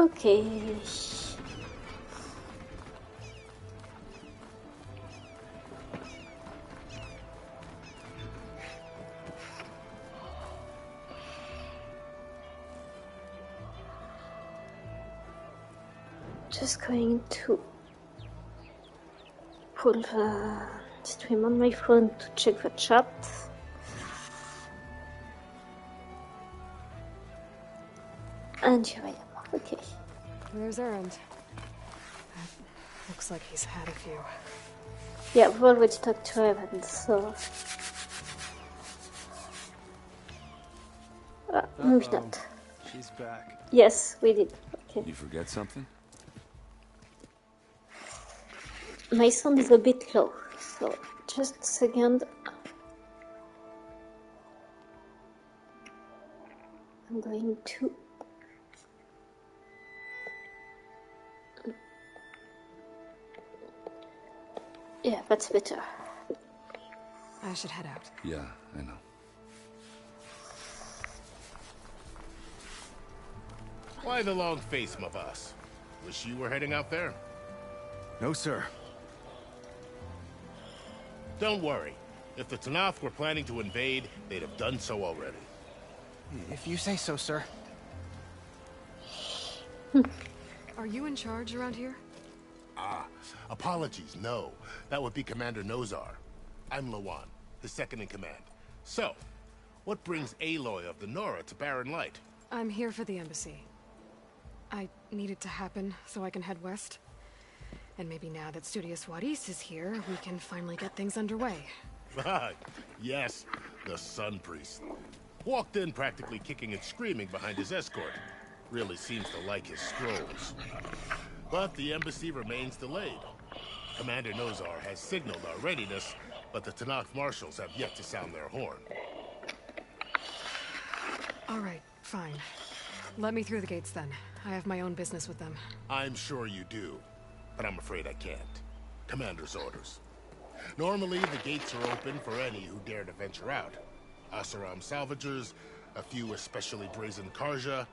Okay. Just going to pull the stream on my phone to check the chat. And here I am. Okay. There's Erend. Looks like he's had a few. Yeah, we've already talked to Erend, so... maybe not. She's back. Yes, we did. Okay. You forget something? My sound is a bit low, so just a second. I'm going to... Yeah, that's better. I should head out. Yeah, I know. Why the long face, my boss? Wish you were heading out there? No, sir. Don't worry. If the Tenakth were planning to invade, they'd have done so already. If you say so, sir. Are you in charge around here? Apologies, no. That would be Commander Nozar. I'm Lawan, his second in command. So, what brings Aloy of the Nora to Barren Light? I'm here for the embassy. I need it to happen so I can head west. And maybe now that Studious Wadis is here, we can finally get things underway. Yes, the Sun Priest. Walked in practically kicking and screaming behind his escort. Really seems to like his scrolls. But the embassy remains delayed. Commander Nozar has signaled our readiness, but the Tenakth marshals have yet to sound their horn. All right, fine. Let me through the gates then. I have my own business with them. I'm sure you do, but I'm afraid I can't. Commander's orders. Normally, the gates are open for any who dare to venture out. Asaram salvagers, a few especially brazen Karja,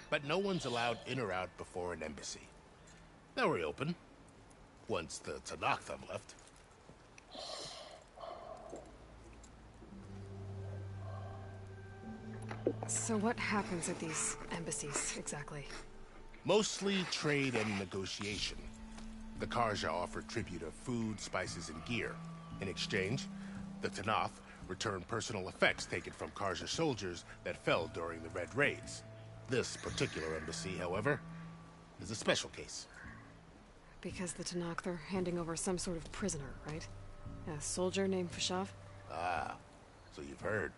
but no one's allowed in or out before an embassy. They'll reopen, once the Tenakth have left. So what happens at these embassies, exactly? Mostly trade and negotiation. The Karja offer tribute of food, spices, and gear. In exchange, the Tenakth return personal effects taken from Karja soldiers that fell during the Red Raids. This particular embassy, however, is a special case. Because the Tenakth are handing over some sort of prisoner, right? A soldier named Fashav? Ah, so you've heard.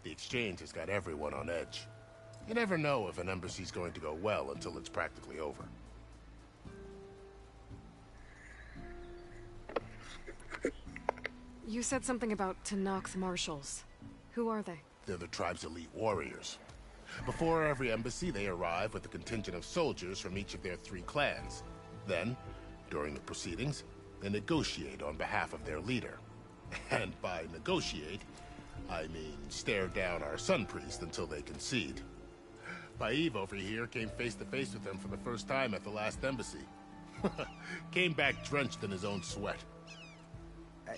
The exchange has got everyone on edge. You never know if an embassy's going to go well until it's practically over. You said something about Tenakth marshals. Who are they? They're the tribe's elite warriors. Before every embassy, they arrive with a contingent of soldiers from each of their 3 clans. Then, during the proceedings, they negotiate on behalf of their leader. And by negotiate, I mean stare down our Sun Priest until they concede. Baive over here came face to face with them for the first time at the last embassy. Came back drenched in his own sweat.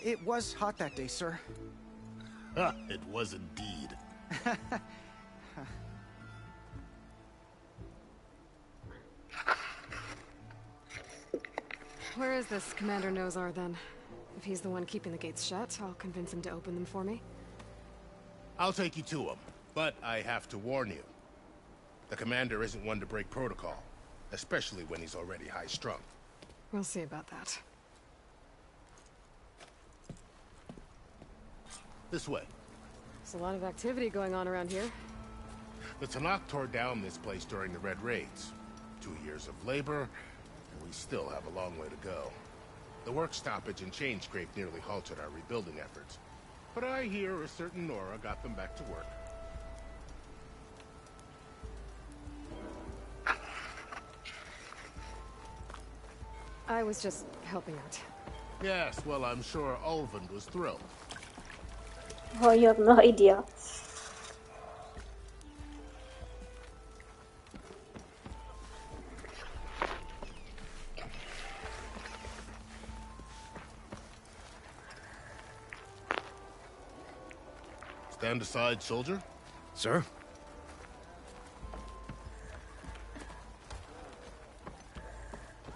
It was hot that day, sir. It was indeed. Where is this Commander Nozar, then? If he's the one keeping the gates shut, I'll convince him to open them for me. I'll take you to him, but I have to warn you. The commander isn't one to break protocol, especially when he's already high-strung. We'll see about that. This way. There's a lot of activity going on around here. The Tenakth tore down this place during the Red Raids. 2 years of labor, and we still have a long way to go. The work stoppage and chain scrape nearly halted our rebuilding efforts. But I hear a certain Nora got them back to work. I was just helping out. Yes, well, I'm sure Ulvund was thrilled. Oh, you have no idea. Stand aside, soldier. Sir?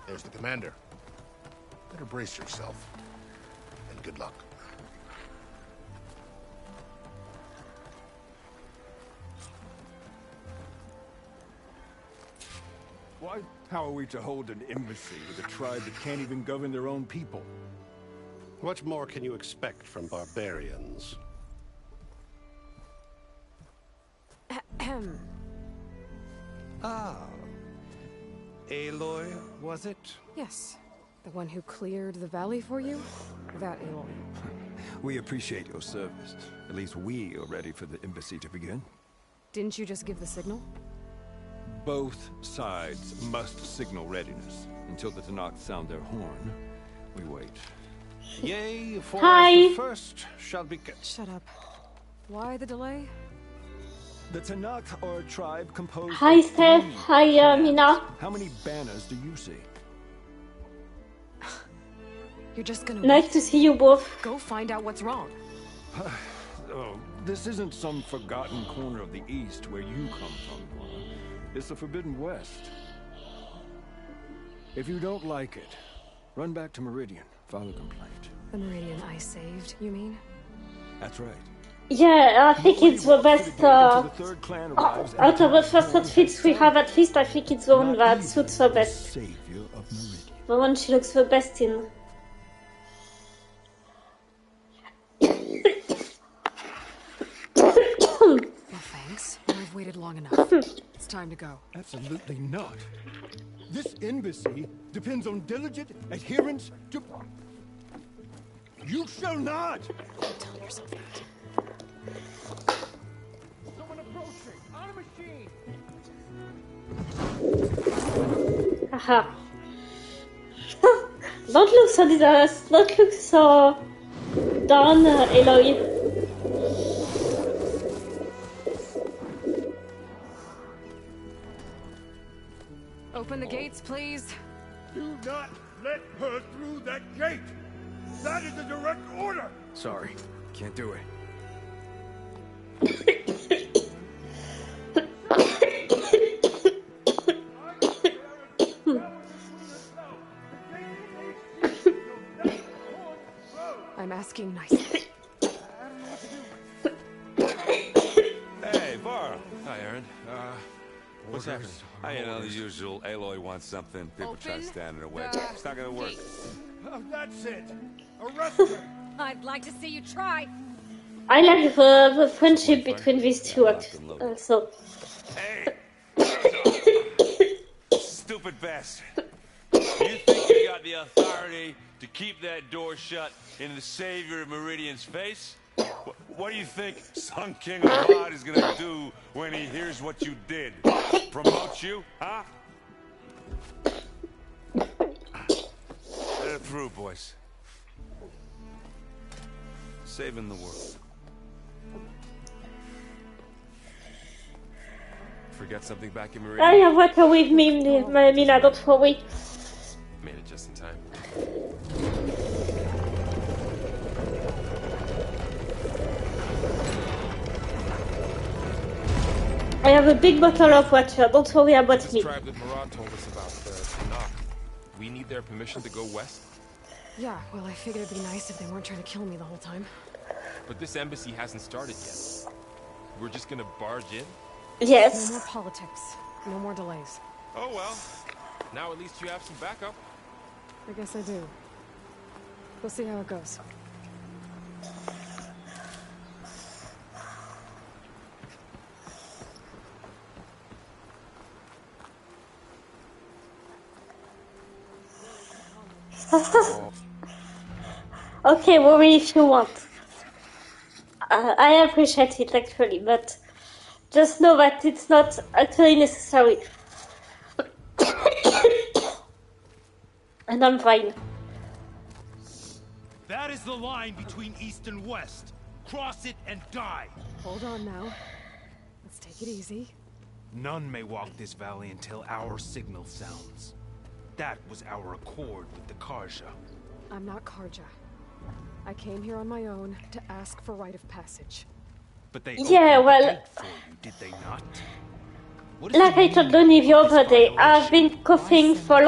There's the commander. Better brace yourself. And good luck. Why? How are we to hold an embassy with a tribe that can't even govern their own people? What more can you expect from barbarians? Ah. Aloy, was it? Yes. The one who cleared the valley for you? That Aloy. We appreciate your service. At least we are ready for the embassy to begin. Didn't you just give the signal? Both sides must signal readiness. Until the Tenakth sound their horn, we wait. Yea, for Hi. as the first shall be kept. Shut up. Why the delay? The Tenakth are a tribe composed Hi, of Steph. 3 Hi, clans. Mina. How many banners do you see? You're just gonna Nice to see you both. go find out what's wrong. Oh, this isn't some forgotten corner of the East where you come from, Cora. It's the Forbidden West. If you don't like it, run back to Meridian, file a complaint. The Meridian I saved, you mean? That's right. Yeah, I think it's the Walk to best. gate until the third clan arrives and Out of the the first outfits we have, at least I think it's the one not that even suits the best. Savior of Meridian. The one she looks the best in. Well, thanks. I've waited long enough. It's time to go. Absolutely not. This embassy depends on diligent adherence to... You shall not! Tell yourself that. Someone approaching! On a machine! Haha. Don't look so disastrous. Don't look so down, Aloy. Open the gates, please. Do not let her through that gate! That is a direct order! Sorry. Can't do it. I'm asking nicely. Hey, Varl. Hi, Aaron. What's happening? You know, the usual. Aloy wants something. People try to stand in her way. It's not gonna work. That's it! Arrest her! I'd like to see you try. I like the friendship between these two also. Hey! Stupid bastard. You think you got the authority to keep that door shut in the savior of Meridian's face? What do you think Sun King of God is gonna do when he hears what you did? Promote you, huh? Let it through, boys. Saving the world. Forget something back in I Meridian? have water with me, Mina, don't worry. Made it just in time. I have a big bottle of water, don't worry about This me. tribe that Marad told us about, the Tenakth. We need their permission to go west? Yeah, well, I figured it'd be nice if they weren't trying to kill me the whole time. But this embassy hasn't started yet. We're just gonna barge in? No more Yes. politics. No more delays. Oh well. Now at least you have some backup. I guess I do. We'll see how it goes. Okay, worry if you want. I appreciate it actually, but just know that it's not actually necessary. And I'm fine. That is the line between East and West. Cross it and die. Hold on now. Let's take it easy. None may walk this valley until our signal sounds. That was our accord with the Karja. I'm not Karja. I came here on my own to ask for rite of passage. But they Yeah, opened well, the gate for you, did they not? What is like the I told meaning Donnie the of this other day, I've violation? been coughing for a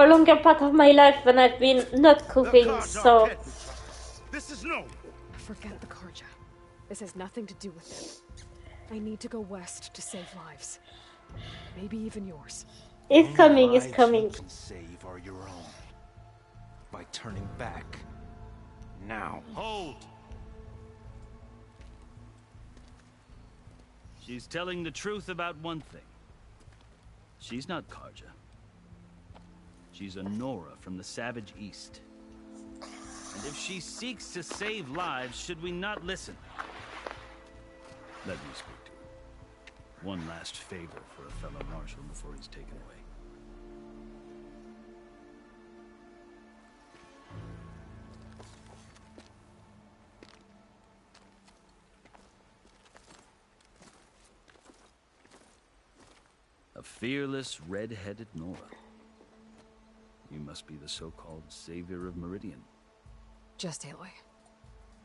longer part of my life when I've been not coughing. So This is no. Forget the Karja. This has nothing to do with them. I need to go west to save lives. Maybe even yours. it's coming. It's Lives coming. you can save are your own. By turning back. Now. Hold! She's telling the truth about one thing. She's not Karja. She's a Nora from the Savage East. And if she seeks to save lives, should we not listen? Let me speak to her. One last favor for a fellow marshal before he's taken away. A fearless, red-headed Nora. You must be the so-called savior of Meridian. Just Aloy.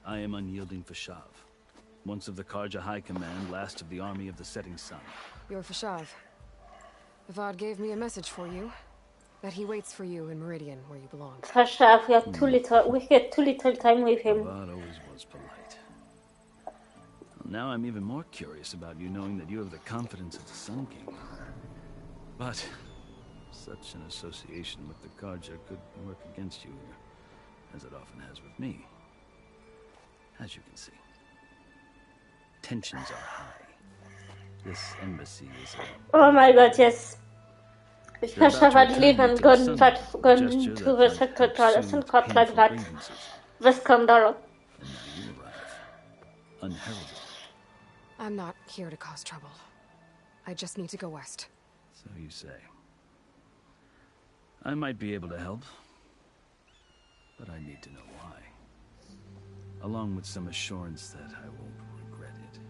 I am unyielding Fashav. Once of the Karja High Command, last of the army of the setting sun. You're Fashav. Avad gave me a message for you. That he waits for you in Meridian, where you belong. Sasha, we have we get too little time with him. Avad always was polite. Well, now I'm even more curious about you knowing that you have the confidence of the Sun King. But such an association with the Karja could work against you here, as it often has with me. As you can see, tensions are high. This embassy is a... Oh my god, yes. If Sasha had lived and gone to the Central like that, the scandal. And now you arrive, unheralded. I'm not here to cause trouble. I just need to go west. So you say. I might be able to help, but I need to know why. Along with some assurance that I won't regret it.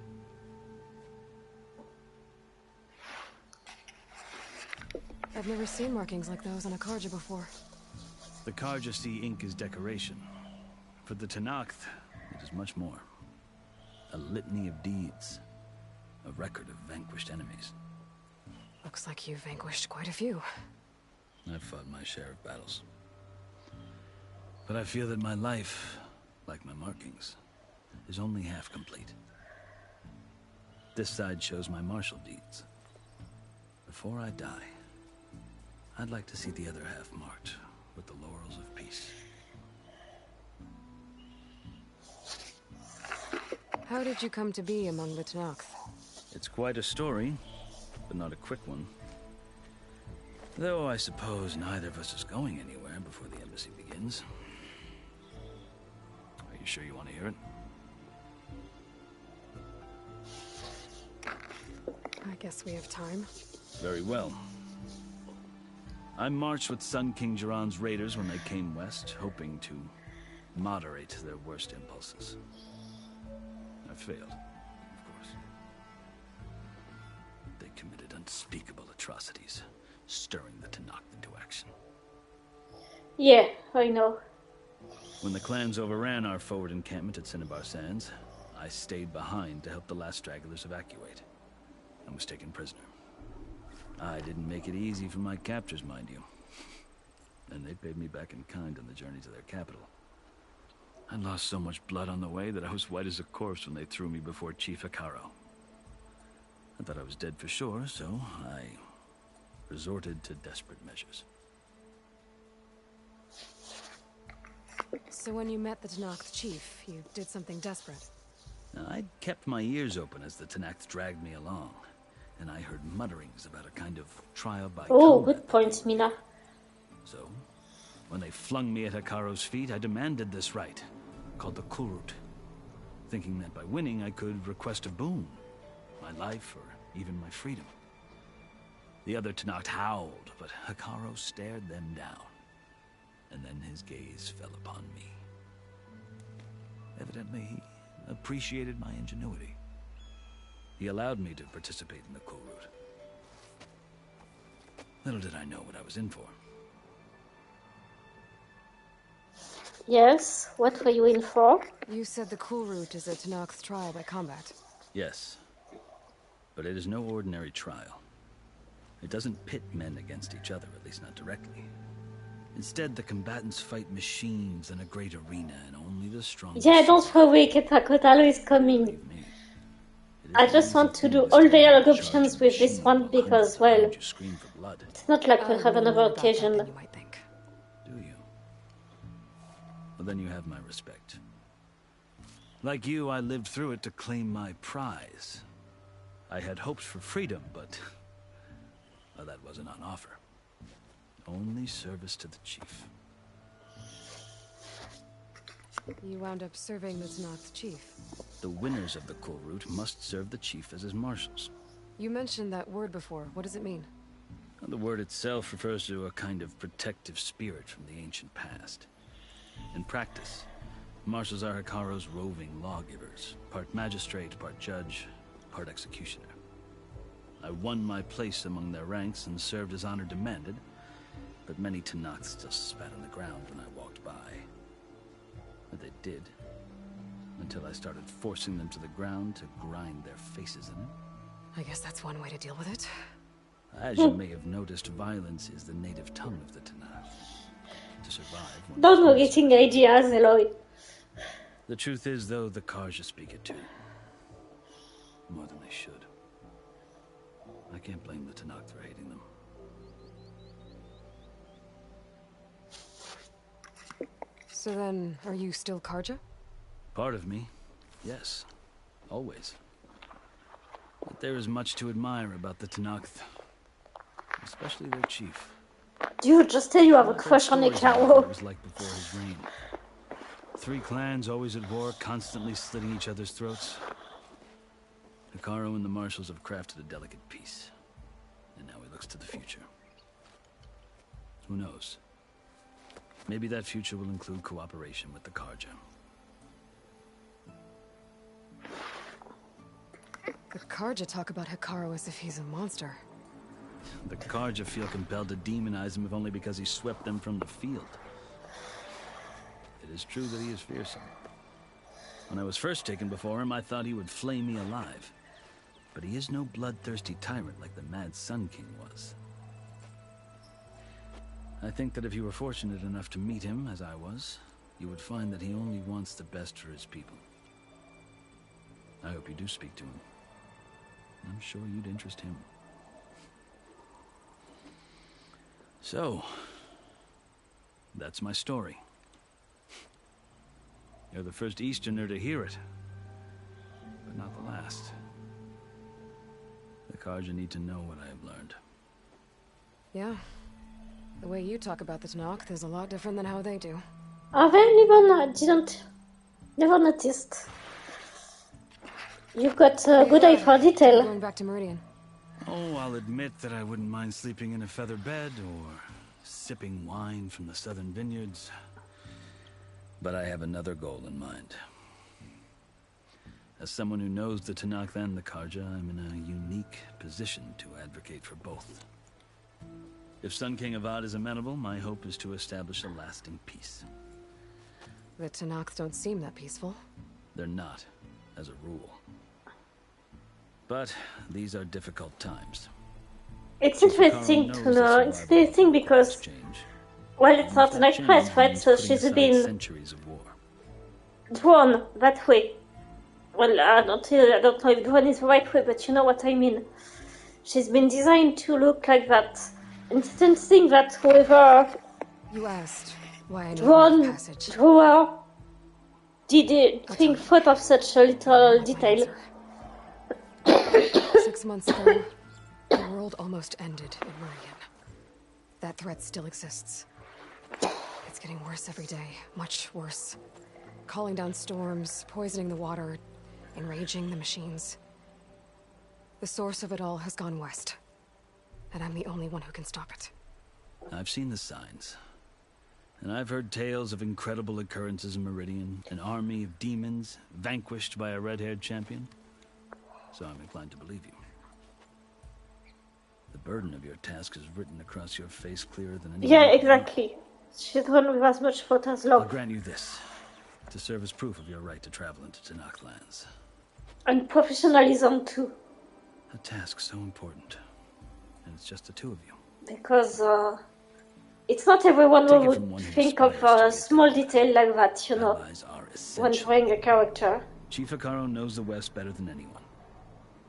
I've never seen markings like those on a Karja before. The Karja see ink as decoration. For the Tenakth, it is much more. A litany of deeds. A record of vanquished enemies. Looks like you've vanquished quite a few. I've fought my share of battles. But I feel that my life, like my markings, is only half complete. This side shows my martial deeds. Before I die, I'd like to see the other half marked with the laurels of peace. How did you come to be among the Tenakth? It's quite a story, but not a quick one. Though I suppose neither of us is going anywhere before the embassy begins. Are you sure you want to hear it? I guess we have time. Very well. I marched with Sun King Jiran's raiders when they came west, hoping to moderate their worst impulses. I failed, of course. They committed unspeakable atrocities, stirring the Tenakth into action. Yeah, I know. When the clans overran our forward encampment at Cinnabar Sands, I stayed behind to help the last stragglers evacuate, and was taken prisoner. I didn't make it easy for my captors, mind you. And they paid me back in kind on the journey to their capital. I lost so much blood on the way that I was white as a corpse when they threw me before Chief Hekarro. I thought I was dead for sure, so I resorted to desperate measures. So when you met the Tenakth chief, you did something desperate? Now, I'd kept my ears open as the Tenakth dragged me along, and I heard mutterings about a kind of trial by combat. Good point, Mina. So, when they flung me at Hekarro's feet, I demanded this right, called the Kulrut, thinking that by winning I could request a boon, my life or even my freedom. The other Tenakth howled, but Hekarro stared them down, and then his gaze fell upon me. Evidently, he appreciated my ingenuity. He allowed me to participate in the Kulrut. Little did I know what I was in for. Yes, what were you in for? You said the Cool Route is a Tenakth's trial by combat. Yes. But it is no ordinary trial. It doesn't pit men against each other, at least not directly. Instead, the combatants fight machines in a great arena, and only the strongest... Yeah, don't worry, Ketakotalo is coming. I just want to do all dialogue options with this one because, well, it's not like we'll have another occasion. Do you? Well, then you have my respect. Like you, I lived through it to claim my prize. I had hopes for freedom, but well, that wasn't on offer. Only service to the chief. You wound up serving the Tenakth's chief. The winners of the Cool Route must serve the chief as his marshals. You mentioned that word before. What does it mean? Well, the word itself refers to a kind of protective spirit from the ancient past. In practice, marshals are Hekarro's roving lawgivers, part magistrate, part judge, part executioner. I won my place among their ranks and served as honor demanded, but many Tenakths just spat on the ground when I walked by. But they did, until I started forcing them to the ground to grind their faces in it. I guess that's one way to deal with it. As you may have noticed, violence is the native tongue of the Tenakth. To survive... Don't go getting ideas, Eloy. The truth is, though, the Carja speak it too. More than they should. I can't blame the Tenakth for hating them. So then, are you still Carja? Part of me, yes. Always. But there is much to admire about the Tenakth. Especially their chief. Dude, just say you have a crush on Hekarro. It was like before his reign. 3 clans always at war, constantly slitting each other's throats. Hekarro and the marshals have crafted a delicate peace. And now he looks to the future. Who knows? Maybe that future will include cooperation with the Carja. The Carja talk about Hekarro as if he's a monster. The Carja feel compelled to demonize him if only because he swept them from the field. It is true that he is fearsome. When I was first taken before him, I thought he would flay me alive. But he is no bloodthirsty tyrant like the Mad Sun King was. I think that if you were fortunate enough to meet him, as I was, you would find that he only wants the best for his people. I hope you do speak to him. I'm sure you'd interest him. So, that's my story. You're the first Easterner to hear it, but not the last. The Carja need to know what I have learned. Yeah. The way you talk about the Tenakth is a lot different than how they do. I've never noticed. You've got a good eye for detail. Going back to Meridian. Oh, I'll admit that I wouldn't mind sleeping in a feather bed or sipping wine from the southern vineyards. But I have another goal in mind. As someone who knows the Tenakth and the Carja, I'm in a unique position to advocate for both. If Sun King Avad is amenable, my hope is to establish a lasting peace. The Tenakth don't seem that peaceful. They're not, as a rule. But these are difficult times. It's interesting to know. It's interesting because, well, it's not an actress, right? So she's been centuries of war. Drawn that way. Well, I don't know if drawn is the right way, but you know what I mean. She's been designed to look like that. And it's interesting that whoever you asked why I drawer thought of such a little detail. 6 months ago, the world almost ended in Meridian. That threat still exists. It's getting worse every day, much worse. Calling down storms, poisoning the water, enraging the machines. The source of it all has gone west. And I'm the only one who can stop it. I've seen the signs. And I've heard tales of incredible occurrences in Meridian. An army of demons vanquished by a red-haired champion. So I'm inclined to believe you. The burden of your task is written across your face clearer than any. Yeah, exactly. She's the one with as much thought as I'll love. grant you this, to serve as proof of your right to travel into Tenakth lands. And professionalism too. A task so important, and it's just the two of you. Because it's not everyone who Take it from one would who think of aspires to a be small detail like that, you know, Allies are when essential. drawing a character. Chief Hekarro knows the West better than anyone.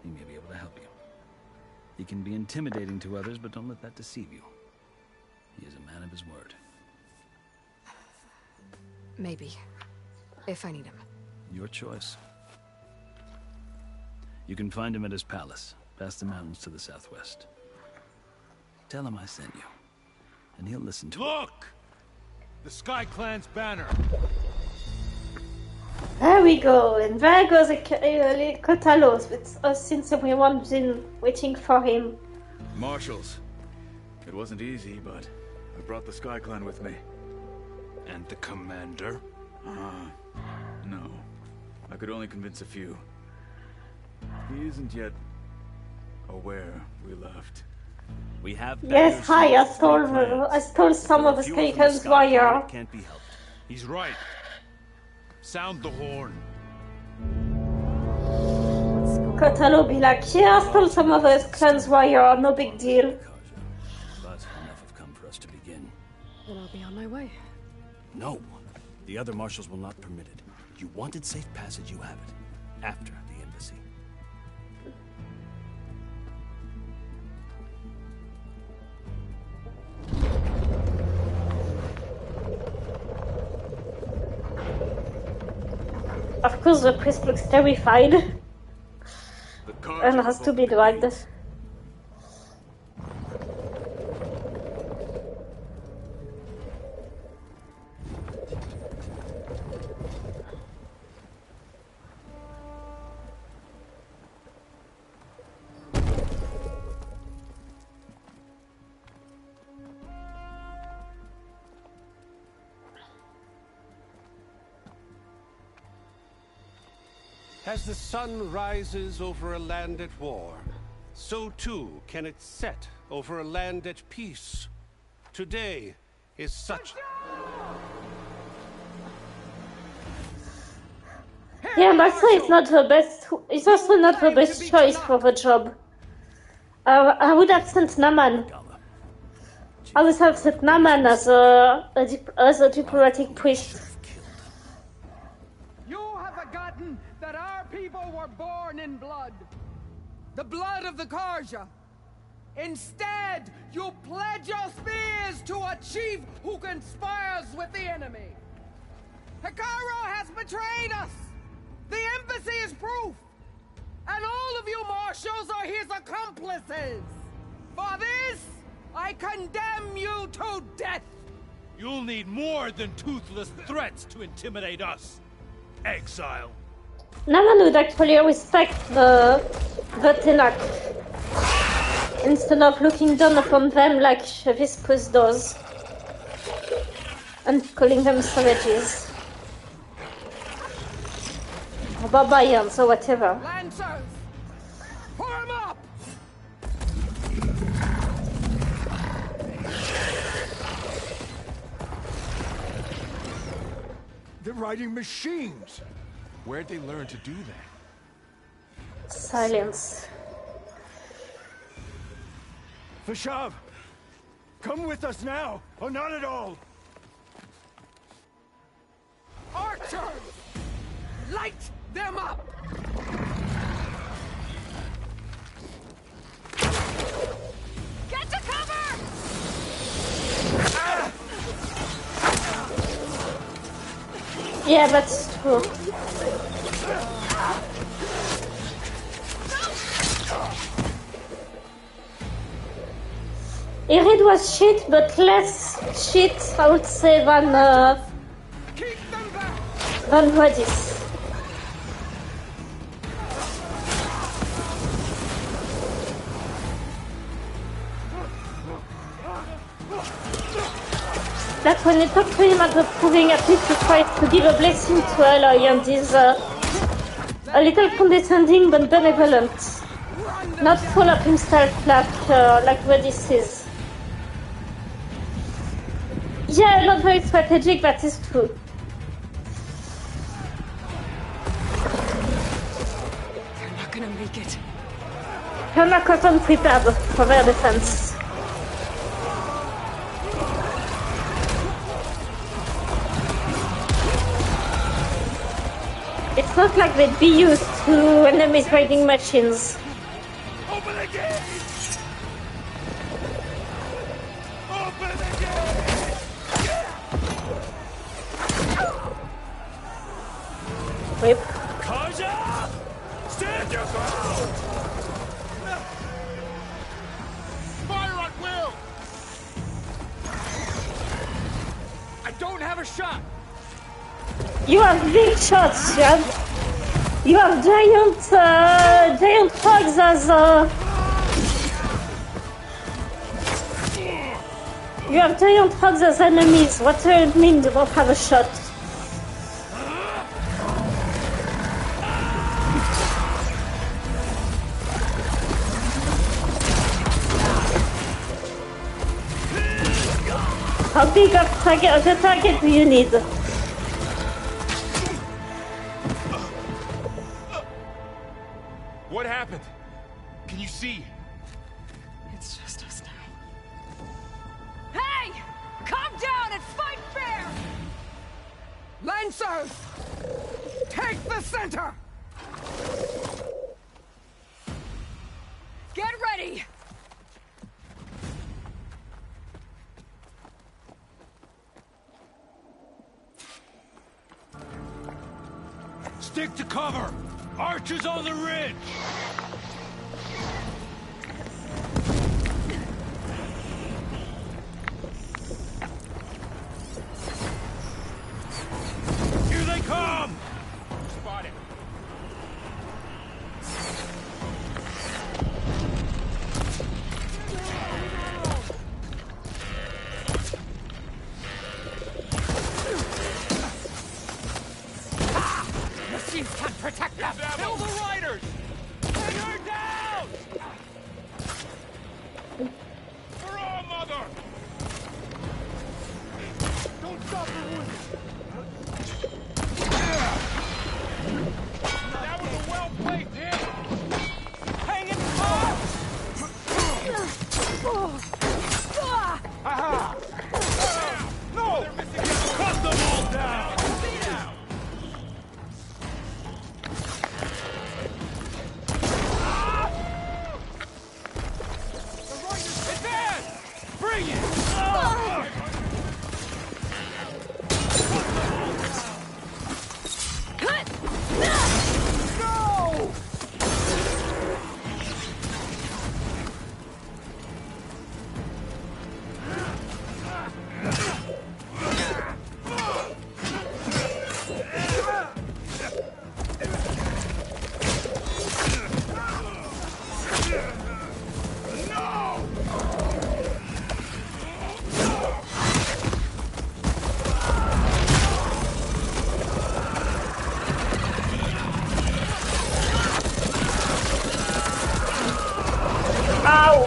He may be able to help you. He can be intimidating to others, but don't let that deceive you. He is a man of his word. Maybe. If I need him. Your choice. You can find him at his palace, past the mountains to the southwest. Tell him I sent you, and he'll listen to it. Look! The Sky Clan's banner. There we go, and there goes Kotalos with us since everyone's been waiting for him. Marshals. It wasn't easy, but I brought the Sky Clan with me. And the commander? No. I could only convince a few. He isn't yet aware we left. We have Yes, hi, I stole some of the Skeleton's wire. Can't be helped. He's right. Sound the horn. Kotalo be like, yeah, I stole some of the clan's wire, no big deal. But enough have come for us to begin. Then I'll be on my way. No. The other marshals will not permit it. You wanted safe passage, you have it. After the embassy. Of course, the priest looks terrified and has to be dragged. As the sun rises over a land at war, so too can it set over a land at peace. Today is such... Yeah, Marcel is not the best. It's also not the best choice for the job. I would have sent Naman. I would have sent Naman as a diplomatic priest. You have forgotten that our people were born in blood. The blood of the Carja. Instead, you pledge your spears to a chief who conspires with the enemy. Hekarro has betrayed us. The embassy is proof. And all of you marshals are his accomplices. For this, I condemn you to death. You'll need more than toothless threats to intimidate us. Exile. Naman would actually respect the Tenak instead of looking down upon them like Viscus does and calling them savages or barbarians or whatever. Lancers, form up! They're riding machines. Where'd they learn to do that? Silence. Vashav, come with us now, or not at all. Archers, light them up! Get to cover! Yeah, that's true. Irid was shit, but less shit, I would say, than Vadis. Like when you talk to him at the proving, at least he tries to give a blessing to Aloy and is a little condescending but benevolent. Not full of himself like Vadis is. Yeah, not very strategic, that is true. They're not gonna make it. You're not cotton prepared for their defense. It's not like they'd be used to enemies raiding machines. Open the gate! Open the gate! Rip. Kaja! Stand your ground! Fire at will! I don't have a shot! You have big shots, you have giant frogs as you have giant frogs as enemies. What does it mean you don't have a shot? How big of the target do you need? What happened? Can you see? It's just us now. Hey! Calm down and fight fair! Lancers! Take the center! Get ready! Stick to cover! Archers on the ridge! Here they come! Spot it. Machines can't protect them! Kill the riders! Bring her down! For all, mother! Don't stop her, wounded! That was a well-placed hit! Hang it up! Aha! No! They're missing. Cut them all down! Bring it! Cut! No!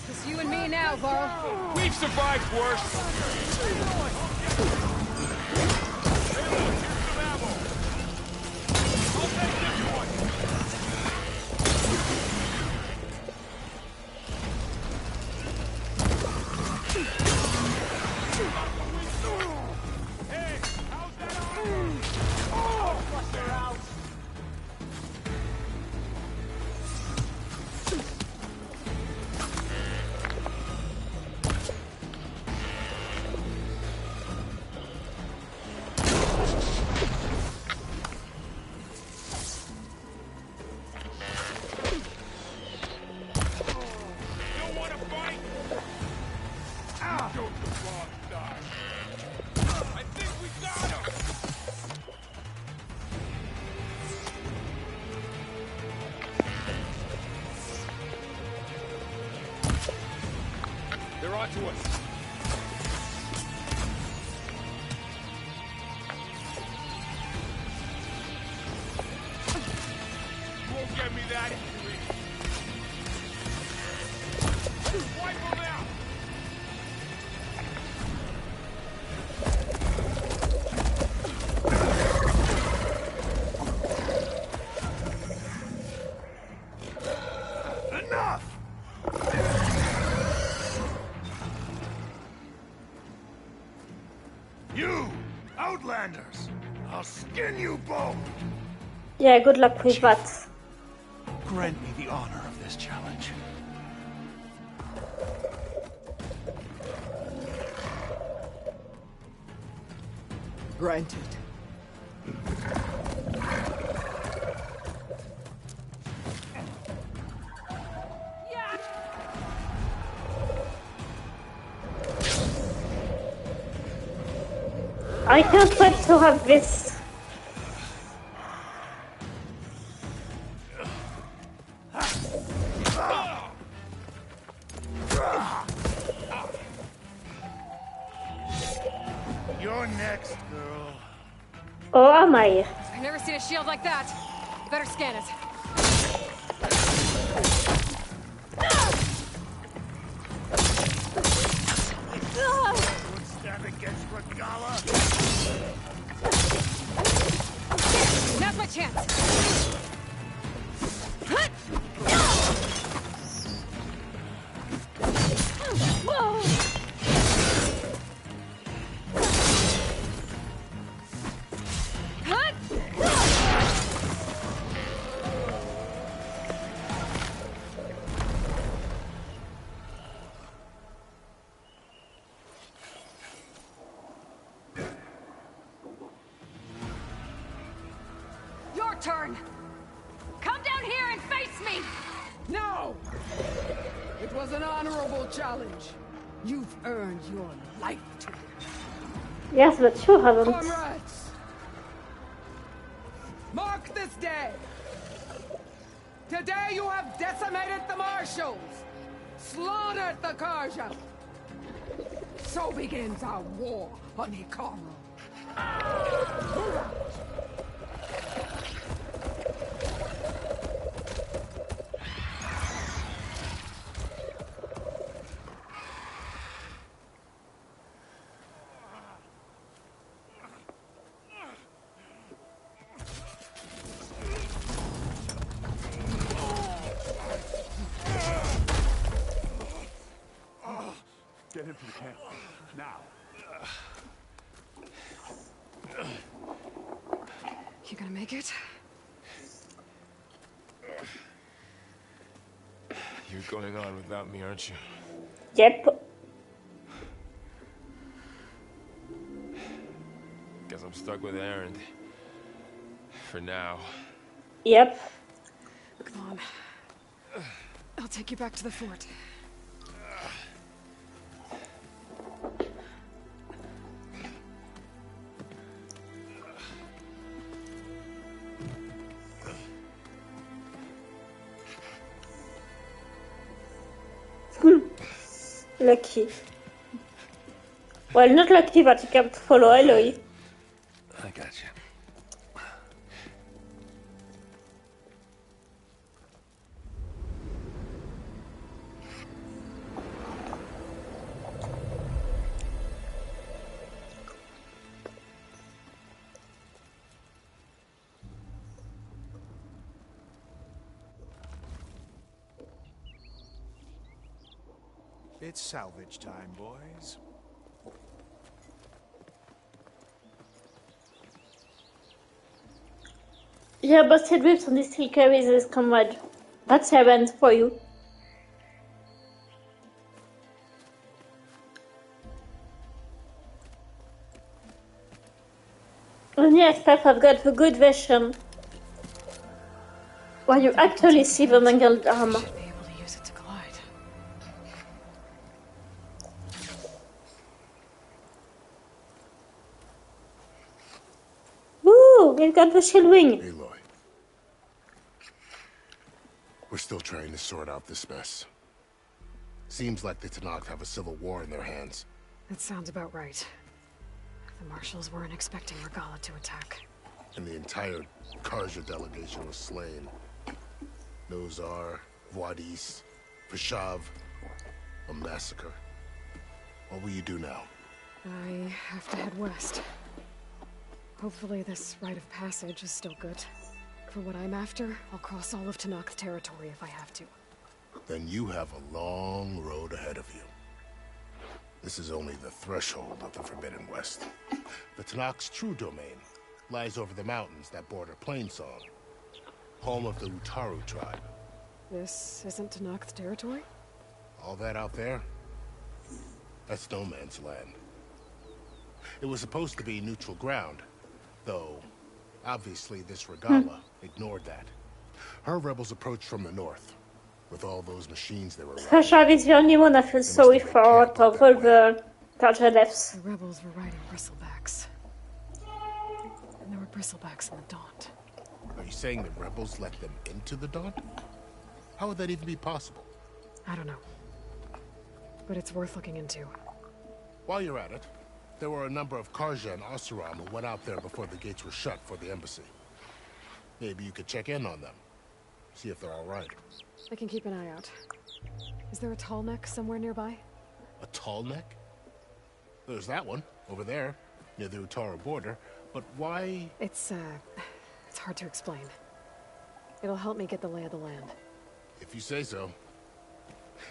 It's you and me now, Varl. We've survived worse. They're onto us. Won't get me skin you both! Yeah, good luck with that. Grant me the honor of this challenge. Granted. I can't wait to have this. You're next, girl. Or am I? I've never seen a shield like that. Better scan it. Would stand against Regala? Now's my chance. Your turn. Come down here and face me. No! It was an honorable challenge. You've earned your life to it. Yes, but you haven't. Comrades! Mark this day! Today you have decimated the Marshals! Slaughtered the Karja! So begins our war on Hikaru. Get him to the camp. Now. You gonna make it? You're going on without me, aren't you? Yep. Guess I'm stuck with Aaron. For now. Yep. Come on. I'll take you back to the fort. Lucky. Well, not lucky that you can't follow Aloy. I got you. It's salvage time, boys. Yeah, busted whips on this still carries his comrade. That's heaven for you. And yes, I've got the good version where you actually see the mangled armor. Should be able to use it to glide. Woo! We've got the shield wing. Aloy. We're still trying to sort out this mess. Seems like the Tenakth have a civil war in their hands. That sounds about right. The Marshals weren't expecting Regala to attack. And the entire Karja delegation was slain. Nozar, Wadis, Fashav, a massacre. What will you do now? I have to head west. Hopefully this rite of passage is still good. For what I'm after, I'll cross all of Tenakth territory if I have to. Then you have a long road ahead of you. This is only the threshold of the Forbidden West. The Tenakth's true domain lies over the mountains that border Plainsong, home of the Utaru tribe. This isn't Tenakth territory? All that out there? That's no man's land. It was supposed to be neutral ground, though obviously this Regalla ignored that. Her rebels approached from the north, with all those machines they were riding. Fashav is the only one I feel sorry for out of all the Carja deaths. The rebels were riding bristlebacks. And there were bristlebacks in the Daunt. Are you saying the rebels let them into the Daunt? How would that even be possible? I don't know. But it's worth looking into. While you're at it, there were a number of Carja and Oseram who went out there before the gates were shut for the embassy. Maybe you could check in on them. See if they're all right. I can keep an eye out. Is there a tall neck somewhere nearby? A tall neck? There's that one, over there, near the Utaru border. But why? It's hard to explain. It'll help me get the lay of the land. If you say so.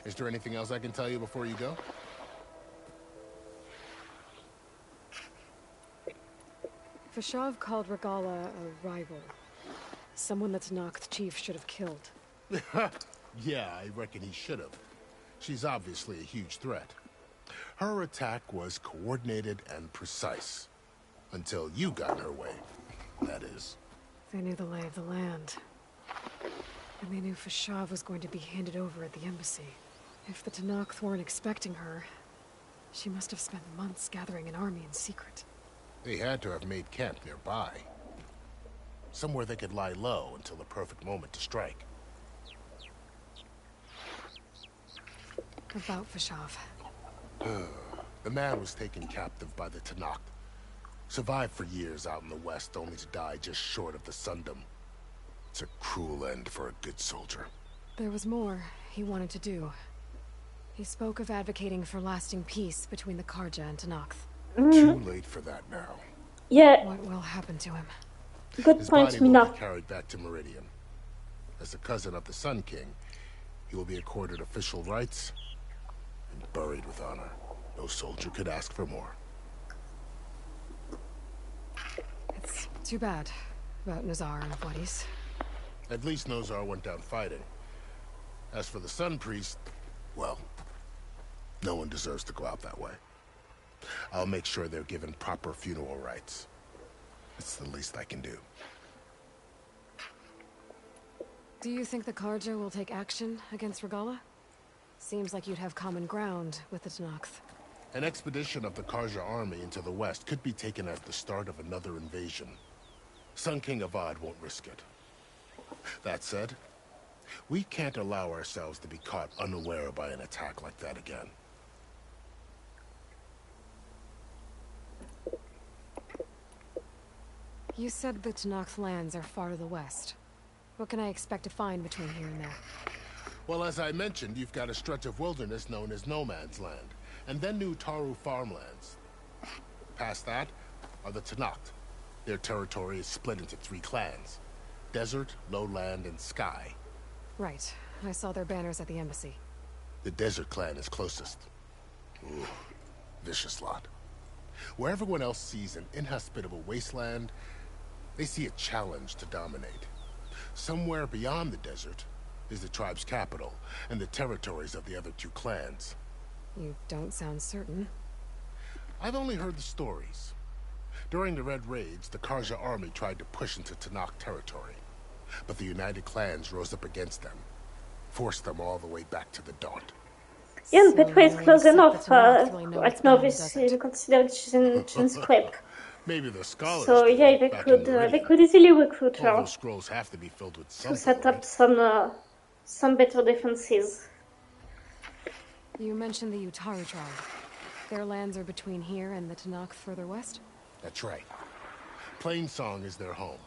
Is there anything else I can tell you before you go? Fashav called Regalla a rival. Someone that Tenakth chief should have killed. Yeah, I reckon he should have. She's obviously a huge threat. Her attack was coordinated and precise. Until you got in her way, that is. They knew the lay of the land. And they knew Fashav was going to be handed over at the embassy. If the Tenakth weren't expecting her, she must have spent months gathering an army in secret. They had to have made camp nearby. Somewhere they could lie low until the perfect moment to strike. About Fashav. The man was taken captive by the Tenakth. Survived for years out in the west, only to die just short of the Sundom. It's a cruel end for a good soldier. There was more he wanted to do. He spoke of advocating for lasting peace between the Carja and Tenakth. Too late for that now. Yeah. What will happen to him? Good His point, body will Mina. be carried back to Meridian. As a cousin of the Sun King, he will be accorded official rights and buried with honor. No soldier could ask for more. It's too bad about Nazar and Wadis. At least Nozar went down fighting. As for the Sun Priest, well, no one deserves to go out that way. I'll make sure they're given proper funeral rites. It's the least I can do. Do you think the Carja will take action against Regalla? Seems like you'd have common ground with the Tenakth. An expedition of the Carja army into the west could be taken as the start of another invasion. Sun King Avad won't risk it. That said, we can't allow ourselves to be caught unaware by an attack like that again. You said the Tenakth lands are far to the west. What can I expect to find between here and there? Well, as I mentioned, you've got a stretch of wilderness known as No Man's Land, and then New Utaru farmlands. Past that are the Tenakth. Their territory is split into 3 clans: Desert, Lowland, and Sky. Right. I saw their banners at the embassy. The Desert clan is closest. Ooh, vicious lot. Where everyone else sees an inhospitable wasteland, they see a challenge to dominate. Somewhere beyond the desert is the tribe's capital and the territories of the other 2 clans. You don't sound certain. I've only heard the stories. During the Red Raids, the Carja army tried to push into Tenakth territory, but the United Clans rose up against them, forced them all the way back to the Daunt. Yeah, Betway is close enough. Right now, this is considered Jin's Script. Maybe the scholars. So yeah, they could easily recruit All her those scrolls have to be filled with to something. set up some better defenses. You mentioned the Utaru tribe. Their lands are between here and the Tenakth further west? That's right. Plainsong is their home.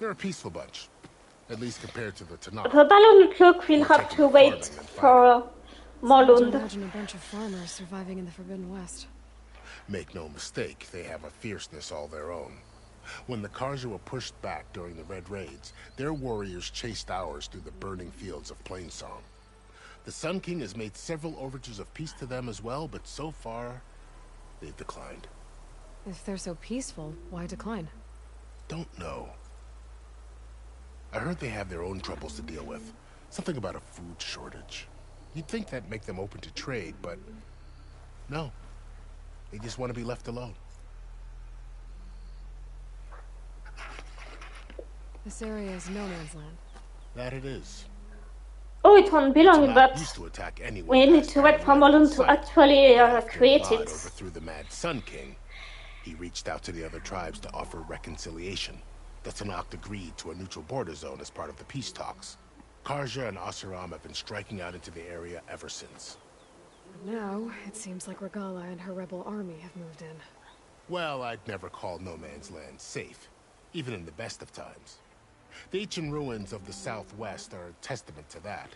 They're a peaceful bunch, at least compared to the Tenakth. The Balon Cloak will have to wait for Morlund. Imagine a bunch of farmers surviving in the Forbidden West. Make no mistake, they have a fierceness all their own. When the Carja were pushed back during the Red Raids, their warriors chased ours through the burning fields of Plainsong. The Sun King has made several overtures of peace to them as well, but so far, they've declined. If they're so peaceful, why decline? don't know. I heard they have their own troubles to deal with. Something about a food shortage. You'd think that'd make them open to trade, but no. They just want to be left alone. This area is no man's land. That it is. Oh, it won't be long, but used to attack anyone we need to wait for Mullen to actually create it. Overthrew the Mad Sun King. He reached out to the other tribes to offer reconciliation. The Tenakth agreed to a neutral border zone as part of the peace talks. Karja and Oseram have been striking out into the area ever since. Now, it seems like Regalla and her rebel army have moved in. Well, I'd never call no man's land safe, even in the best of times. The ancient ruins of the Southwest are a testament to that.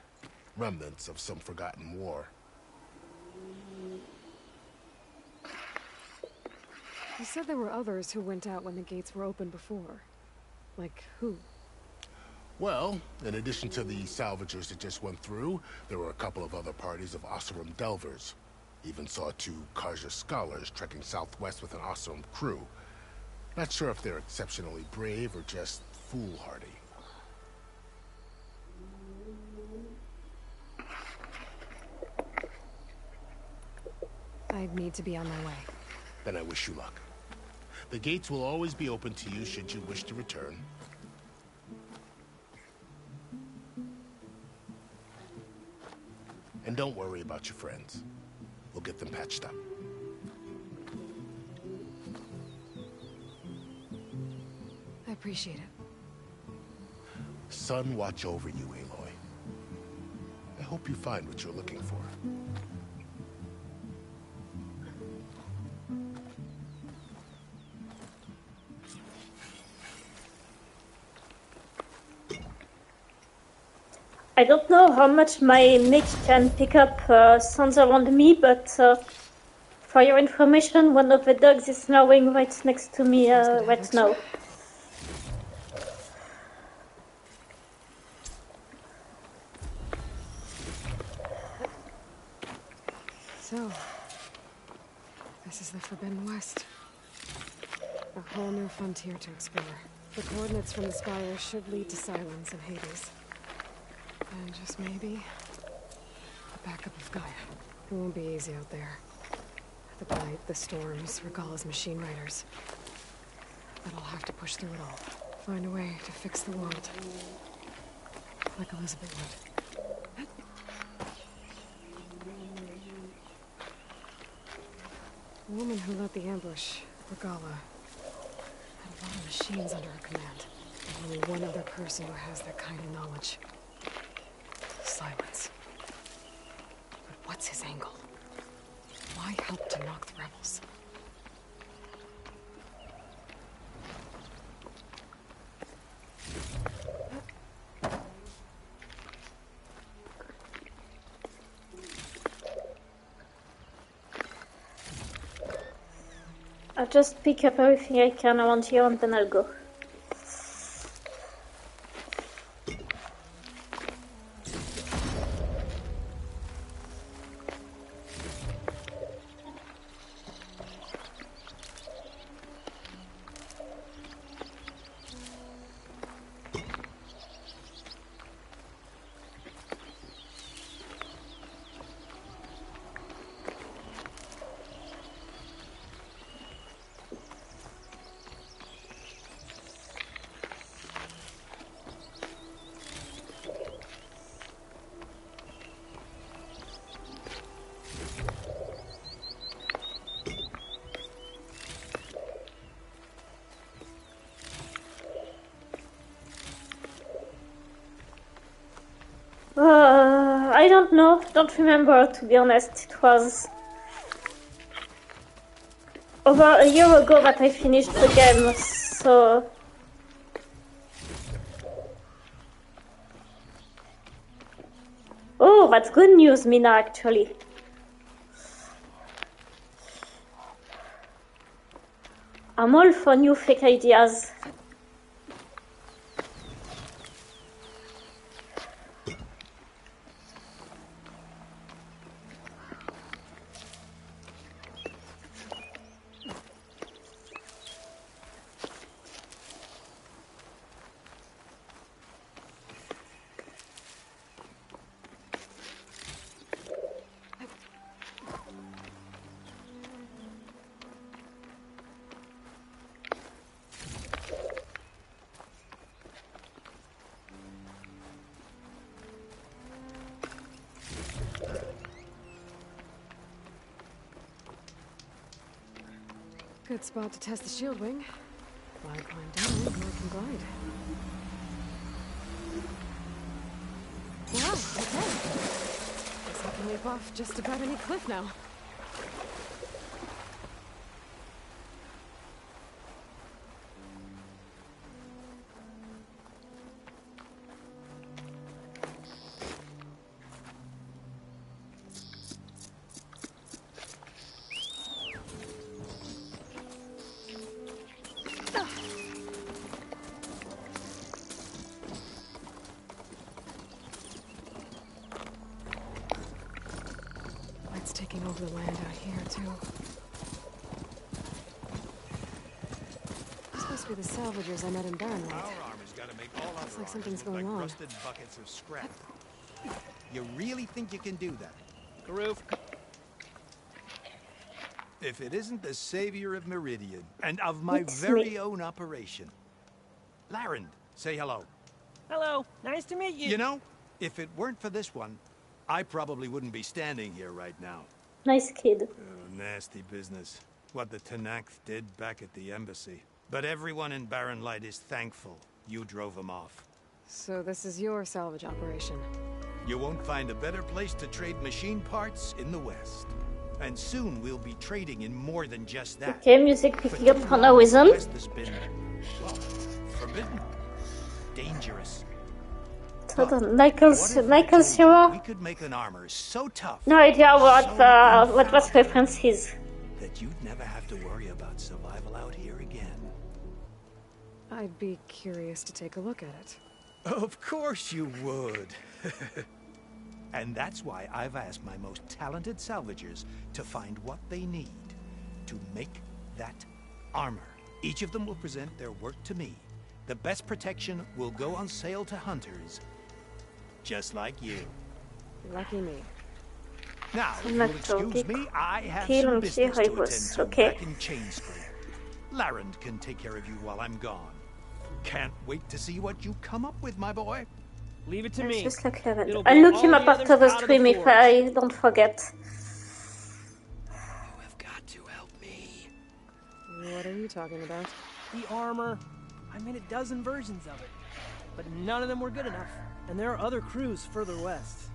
Remnants of some forgotten war. You said there were others who went out when the gates were open before. Like who? Well, in addition to the salvagers that just went through, there were a couple of other parties of Oseram delvers. Even saw 2 Karja scholars trekking southwest with an Oseram crew. Not sure if they're exceptionally brave or just foolhardy. I need to be on my way. Then I wish you luck. The gates will always be open to you should you wish to return. And don't worry about your friends. We'll get them patched up. I appreciate it. Sun watch over you, Aloy. I hope you find what you're looking for. I don't know how much my mic can pick up sounds around me, but for your information, one of the dogs is snarling right next to me right now. So, this is the Forbidden West. A whole new frontier to explore. The coordinates from the Spire should lead to Silence and Hades. And just maybe, the backup of Gaia. It won't be easy out there. The blight, the storms, Regalla's machine riders. But I'll have to push through it all. Find a way to fix the world. Like Elizabeth would. The woman who led the ambush, Regalla, had a lot of machines under her command. And only one other person who has that kind of knowledge. Silence. But what's his angle? Why help to knock the rebels? I'll just pick up everything I can around here and then I'll go. I don't know, don't remember, to be honest. It was over a year ago that I finished the game, so... Oh, that's good news, Mina, actually. I'm all for new fake ideas. Good spot to test the shield wing. While I climb down, Nor can glide. Wow, okay. Guess I can leap off just about any cliff now. Taking over the land out here, too. This must be the salvagers I met in Barrenlight. Our armor's gotta make all Looks our like something's armors going like on. rusted buckets of scrap. You really think you can do that? Karuf. If it isn't the savior of Meridian, and of my It's very me. own operation. Larend, say hello. Hello. Nice to meet you. You know, if it weren't for this one, I probably wouldn't be standing here right now. Nice kid. Nasty business. What the Tenakth did back at the embassy. But everyone in Barrenlight is thankful you drove them off. So this is your salvage operation. You won't find a better place to trade machine parts in the West. And soon we'll be trading in more than just that. Okay, music picking up for no reason. The West has been, well, forbidden. Dangerous. Hold on, Michael's hero. We could make an armor so tough. No idea what was reference is. That you'd never have to worry about survival out here again. I'd be curious to take a look at it. Of course you would. And that's why I've asked my most talented salvagers to find what they need to make that armor. Each of them will present their work to me. The best protection will go on sale to hunters, just like you. Lucky me. Now, if you'll excuse me, I have Kill some and business to attend was to okay. back in Chainspring. Larend can take care of you while I'm gone. Can't wait to see what you come up with, my boy. Leave it to It's me. just like Larend. It'll I'll blow look him all up the after others the out of stream if forge. I don't forget. What are you talking about? The armor. I made a dozen versions of it. But none of them were good enough. And there are other crews further west.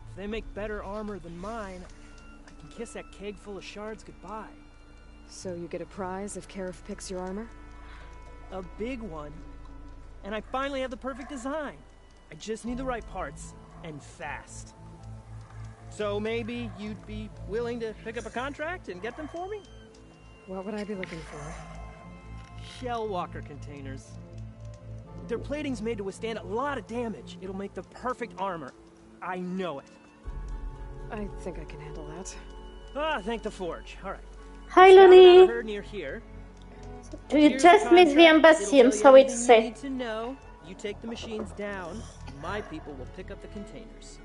If they make better armor than mine, I can kiss that keg full of shards goodbye. So you get a prize if Karif picks your armor? A big one. And I finally have the perfect design. I just need the right parts, and fast. So maybe you'd be willing to pick up a contract and get them for me? What would I be looking for? Shell walker containers. Their plating's made to withstand a lot of damage. It'll make the perfect armor. I know it. I think I can handle that. Ah, thank the forge. All right. Hi, Scout Lily. out her near here. You Here's just made the contract. embassy, It'll I'm tell you sorry to everything say. You need to know. You take the machines down. My people will pick up the containers.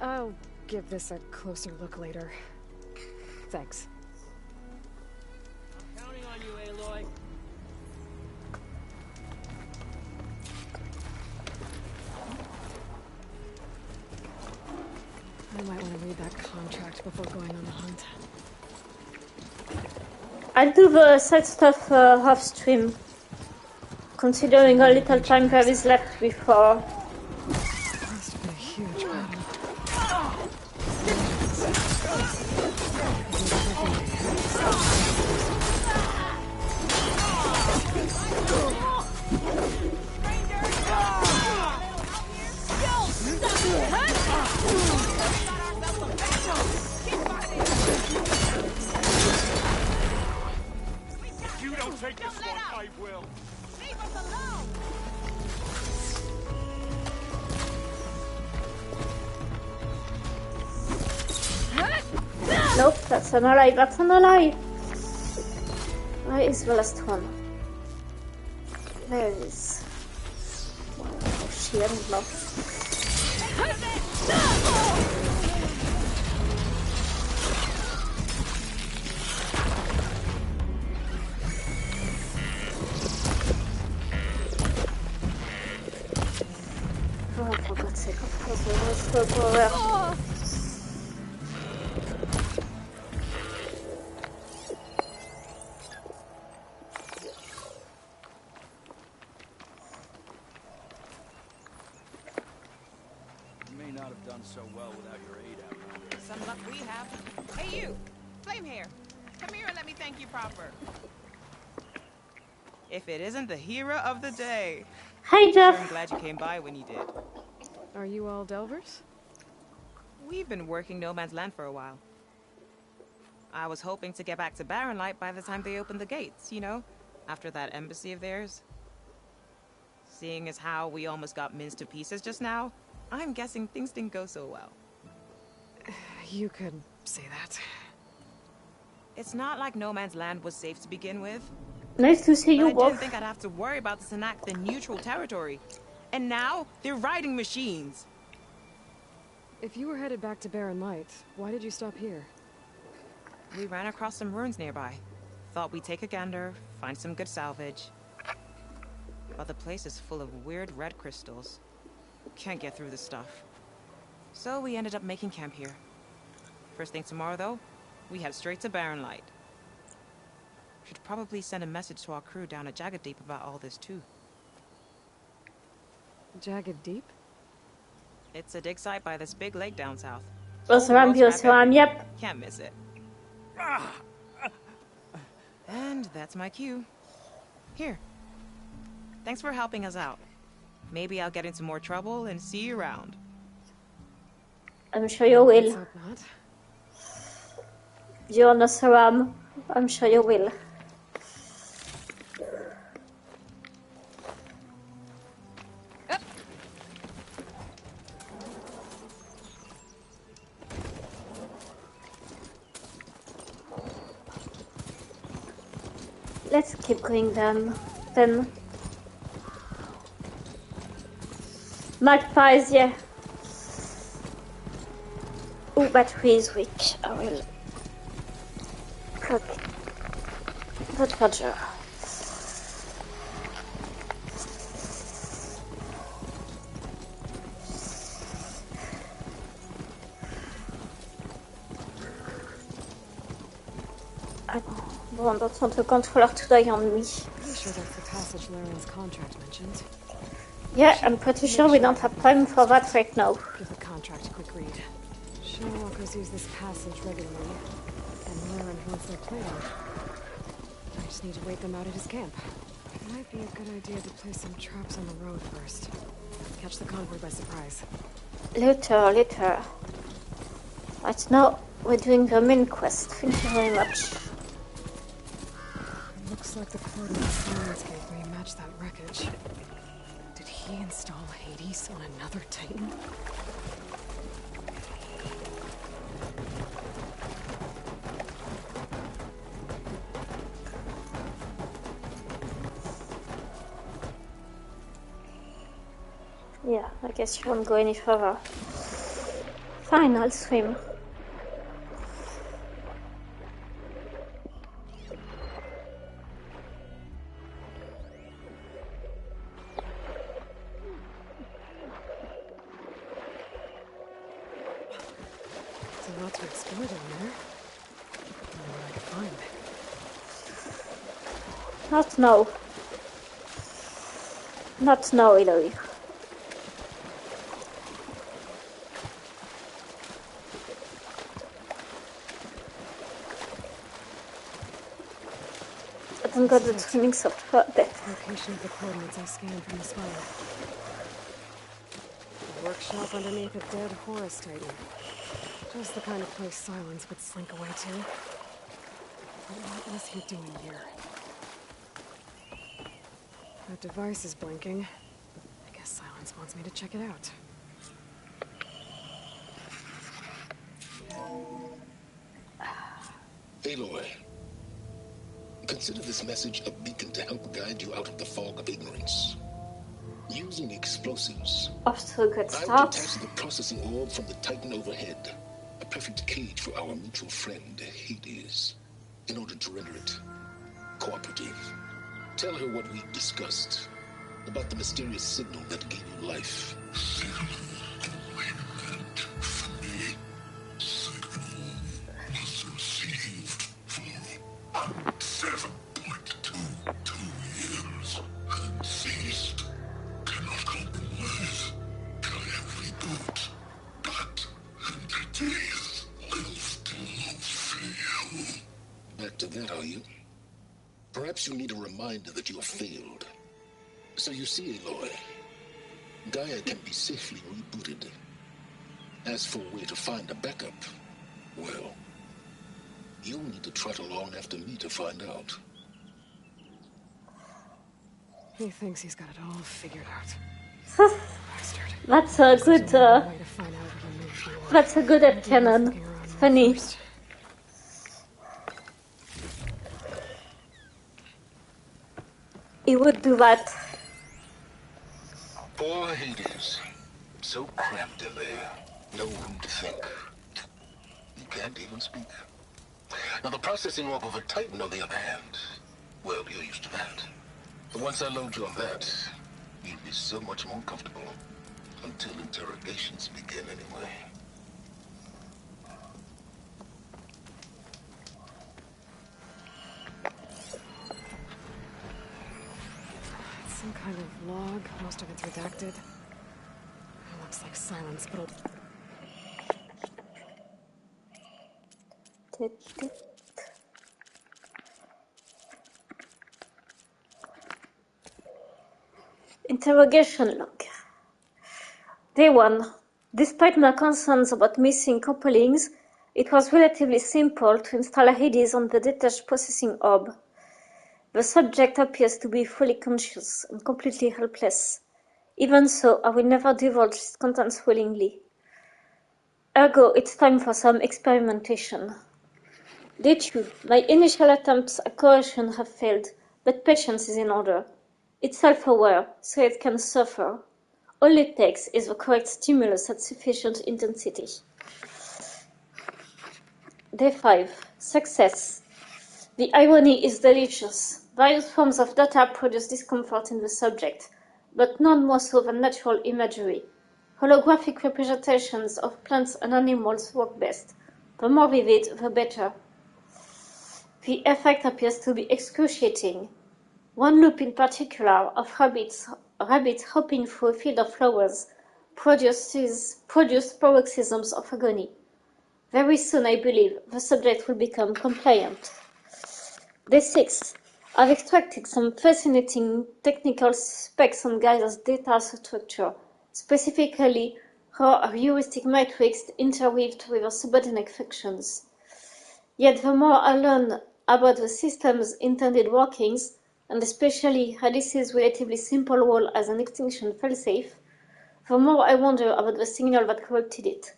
I'll give this a closer look later. Thanks. I'm counting on you, Aloy. I might want to read that contract before going on the hunt. I'll do the side stuff off stream, considering how little time there is left before. Must have been a huge battle. If you don't take this one, I will. Leave us alone! Nope, that's an ally, that's an ally. Where is the last one? There it is. Oh, she hadn't lost. Oh, for God's sake, of course, I was so power. not have done so well without your aid out here. Some luck we have. Hey you! Flamehair! Come here and let me thank you proper. If it isn't the hero of the day. Hi, Jeff. I'm glad you came by when you did. Are you all Delvers? We've been working No Man's Land for a while. I was hoping to get back to Barrenlight by the time they opened the gates, you know? After that embassy of theirs. Seeing as how we almost got minced to pieces just now, I'm guessing things didn't go so well. You could say that. It's not like No Man's Land was safe to begin with. Nice to see you, I Wolf. didn't think I'd have to worry about this Sennac in neutral territory. And now, they're riding machines. If you were headed back to Barren Light, why did you stop here? We ran across some ruins nearby. Thought we'd take a gander, find some good salvage. But the place is full of weird red crystals. Can't get through the stuff. So we ended up making camp here. First thing tomorrow, though, we head straight to Barren Light. Should probably send a message to our crew down at Jagged Deep about all this, too. Jagged Deep? It's a dig site by this big lake down south. Osram, yep. Can't miss it. And that's my cue. Here. Thanks for helping us out. Maybe I'll get into more trouble and see you around. I'm sure you will. You're not Saram. I'm sure you will. Let's keep going then. Magpies, yeah. Oh, battery is weak. I will plug the charger. Ah bon, on entend le contrôleur tout d'œil ennemi. Pretty sure that's the passage Larian's contract mentioned. Yeah, I'm pretty sure we don't have time for that right now. Give the contract a quick read. Shadowwalkers use this passage regularly, and Laren wants their plate on it. I just need to wait them out at his camp. It might be a good idea to place some traps on the road first. Catch the convoy by surprise. Later. Right now, we're doing the main quest. Thank you very much. Looks like the coordinates Silence gave me match that wreckage. Did he install Hades on another Titan? Yeah, I guess you won't go any further. Fine, I'll swim. There's a lot to explore down there. I wonder what I could find. Not now. Not now, Eloy. I don't got the streaming software there. Location of the coordinates I scanned from the spire. A workshop underneath a dead Horus Titan. Just the kind of place Silence would slink away to. But what was he doing here? That device is blinking. I guess Silence wants me to check it out. Aloy, consider this message a beacon to help guide you out of the fog of ignorance. Using explosives, Off to a good I will start. detach the processing orb from the Titan overhead. A perfect cage for our mutual friend, Hades, in order to render it cooperative. Tell her what we discussed about the mysterious signal that gave you life. Back to that, are you? Perhaps you need a reminder that you have failed. So you see, Aloy, Gaia can be safely rebooted. As for a way to find a backup, well, you'll need to trot along after me to find out. He thinks he's got it all figured out. That's a good, that's a good headcanon. It's funny. He would do that. Poor Hades. So cramped in there. No room to think. You can't even speak. Now the processing orb of a Titan, on the other hand, well, you're used to that. But once I load you on that, you'll be so much more comfortable. Until interrogations begin, anyway. Some kind of log. Most of it's redacted. Looks like silence, but Interrogation log. Day 1. Despite my concerns about missing couplings, it was relatively simple to install Hades on the detached processing orb. The subject appears to be fully conscious and completely helpless. Even so, I will never divulge its contents willingly. Ergo, it's time for some experimentation. Day 2. My initial attempts at coercion have failed, but patience is in order. It's self-aware, so it can suffer. All it takes is the correct stimulus at sufficient intensity. Day 5. Success. The irony is delicious. Various forms of data produce discomfort in the subject, but none more so than natural imagery. Holographic representations of plants and animals work best. The more vivid, the better. The effect appears to be excruciating. One loop in particular of rabbits hopping through a field of flowers produced paroxysms of agony. Very soon, I believe, the subject will become compliant. Day 6. I've extracted some fascinating technical specs on Gaia's data structure, specifically her heuristic matrix interweaved with her subordinate functions. Yet the more I learn about the system's intended workings, and especially Hades' relatively simple role as an extinction failsafe, the more I wonder about the signal that corrupted it.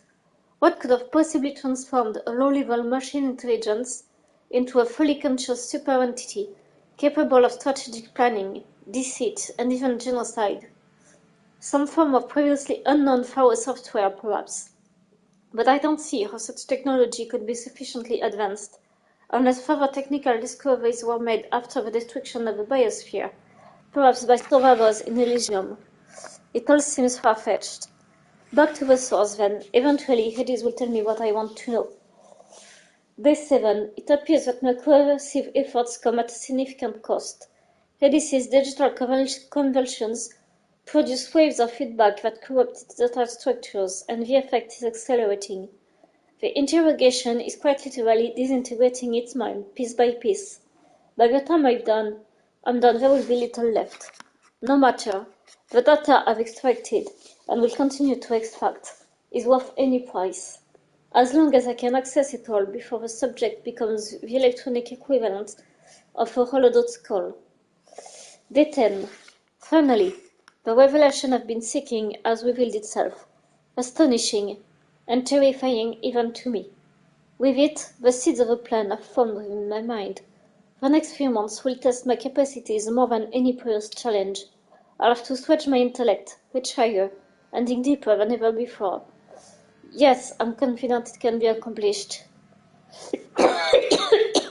What could have possibly transformed a low-level machine intelligence into a fully conscious super entity, capable of strategic planning, deceit, and even genocide? Some form of previously unknown Pharaoh software, perhaps. But I don't see how such technology could be sufficiently advanced, unless further technical discoveries were made after the destruction of the biosphere, perhaps by survivors in Elysium. It all seems far-fetched. Back to the source, then. Eventually, Hades will tell me what I want to know. Day 7. It appears that my coercive efforts come at a significant cost. Hades' digital convulsions produce waves of feedback that corrupt its data structures, and the effect is accelerating. The interrogation is quite literally disintegrating its mind, piece by piece. By the time I'm done, there will be little left. No matter, the data I've extracted, and will continue to extract, is worth any price. As long as I can access it all before the subject becomes the electronic equivalent of a hollowed skull. Day 10. Finally, the revelation I've been seeking has revealed itself. Astonishing, and terrifying even to me. With it, the seeds of a plan have formed within my mind. The next few months will test my capacities more than any previous challenge. I'll have to stretch my intellect, reach higher, and dig deeper than ever before. Yes, I'm confident it can be accomplished.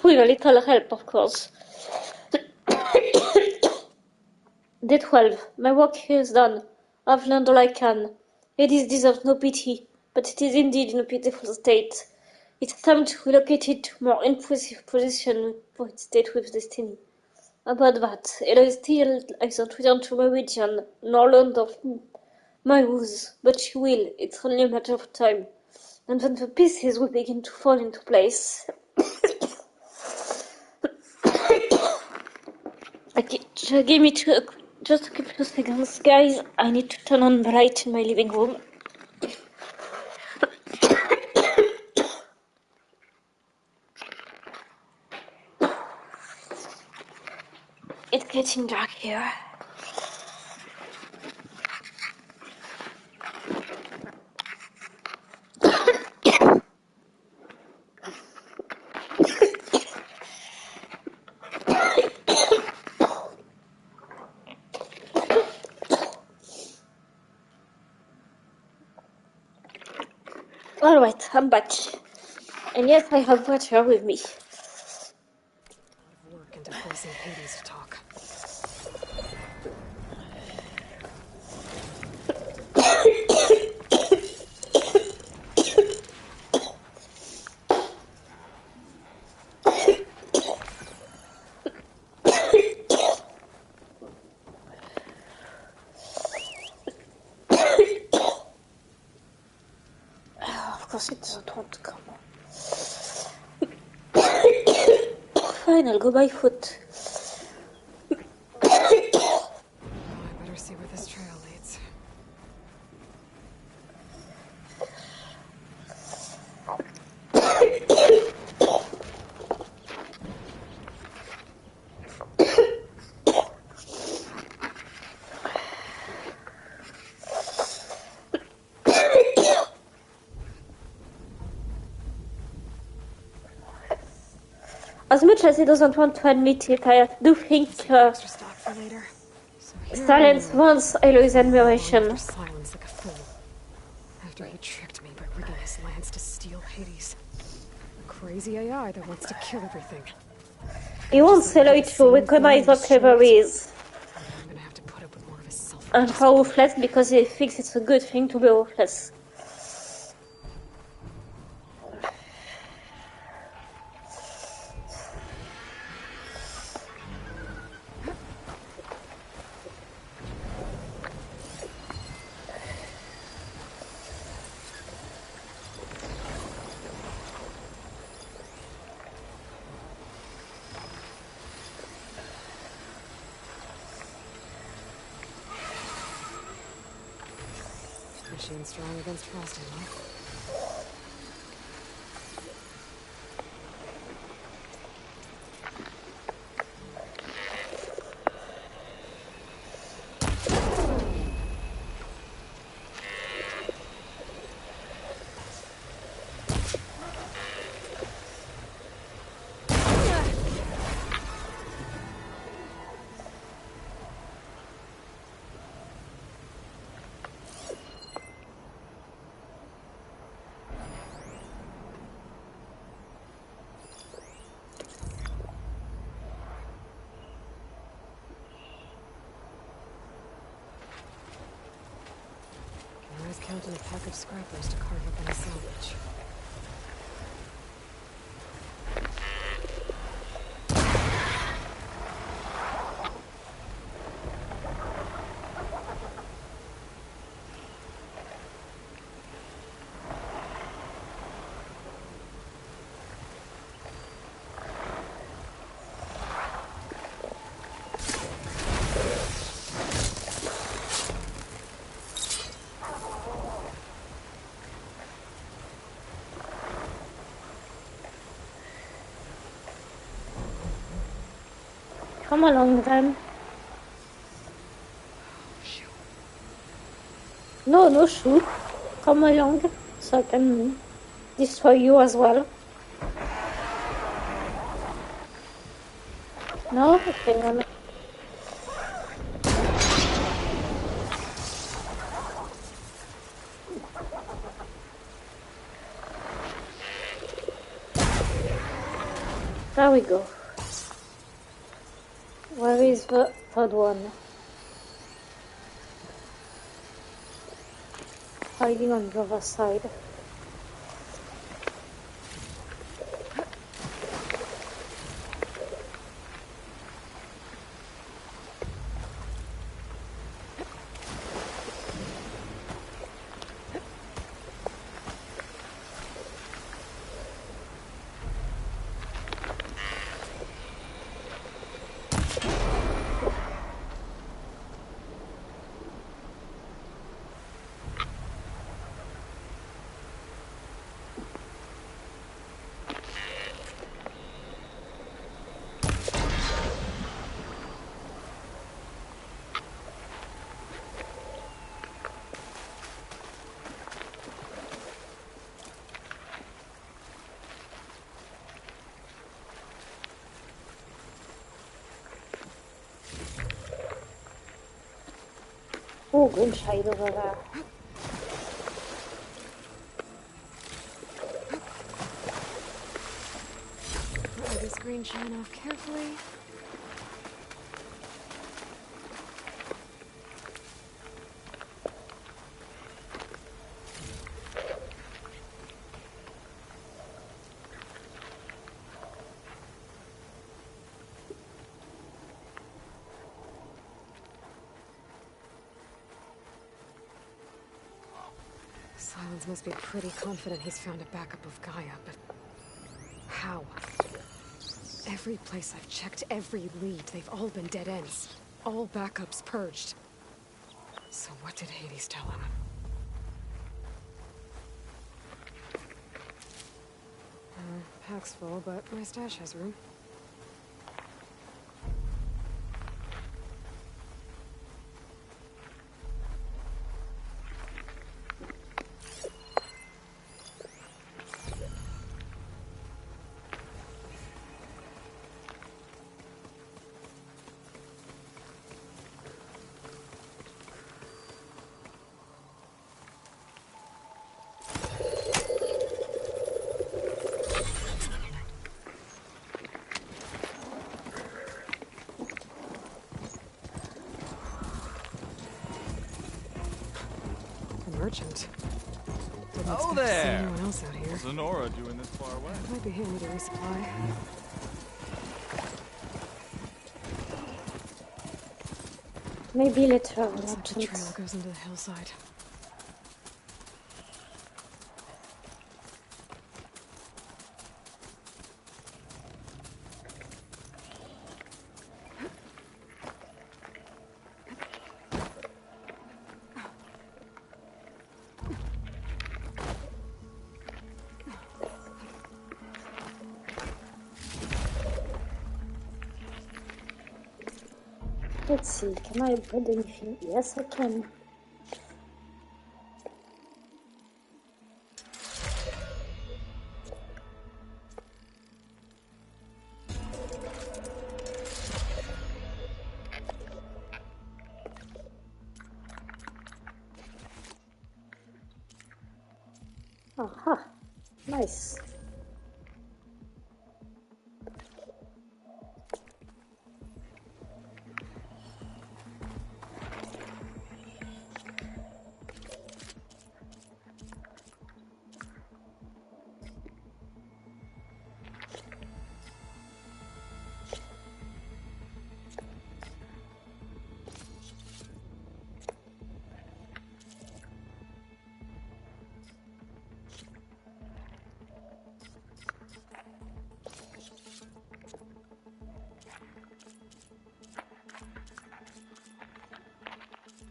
With a little help, of course. Day 12. My work here is done. I've learned all I can. Hades deserves no pity, but it is indeed in a pitiful state. It's time to relocate it to a more impressive position for its date with destiny. About that, Aloy still hasn't returned to Meridian, nor learned of my woes, but she will. It's only a matter of time. And then the pieces will begin to fall into place. Okay, give me just a couple of seconds, guys. I need to turn on the light in my living room. It's getting dark here. Alright, I'm back. And yes, I have water with me. Work into forcing Hades to talk. Of course it doesn't want to come. Fine, I'll go by foot. I better see where this trail leads. As much as he doesn't want to admit it, I do think silence wants Aloy's admiration. Silence like a fool. After he tricked me by rigging his lance to steal Hades. A crazy AI that wants to kill everything. He wants Aloy to recognize how clever he is. And how ruthless, because he thinks it's a good thing to be ruthless. Machine strong against frosting, huh? Counting a pack of scrappers to carve up any salvage. Come along then. No, shoot. Come along, so I can destroy you as well. No? Okay, no. There we go. Where is the third one? Hiding on the other side. Vogelscheid oder was? Pull this green shine off carefully. Silence must be pretty confident he's found a backup of Gaia, but how? Every place I've checked, every lead, they've all been dead ends. All backups purged. So what did Hades tell him? Pack's full, but my stash has room. Merchant. Oh there! Anyone else out here? What's Sonora doing this far away? Might be handy to resupply. Maybe later. Looks like the trail goes into the hillside. Let's see, can I build anything? Yes, I can. Aha, nice.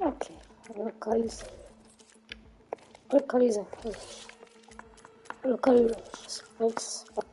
Okay, localize spikes up.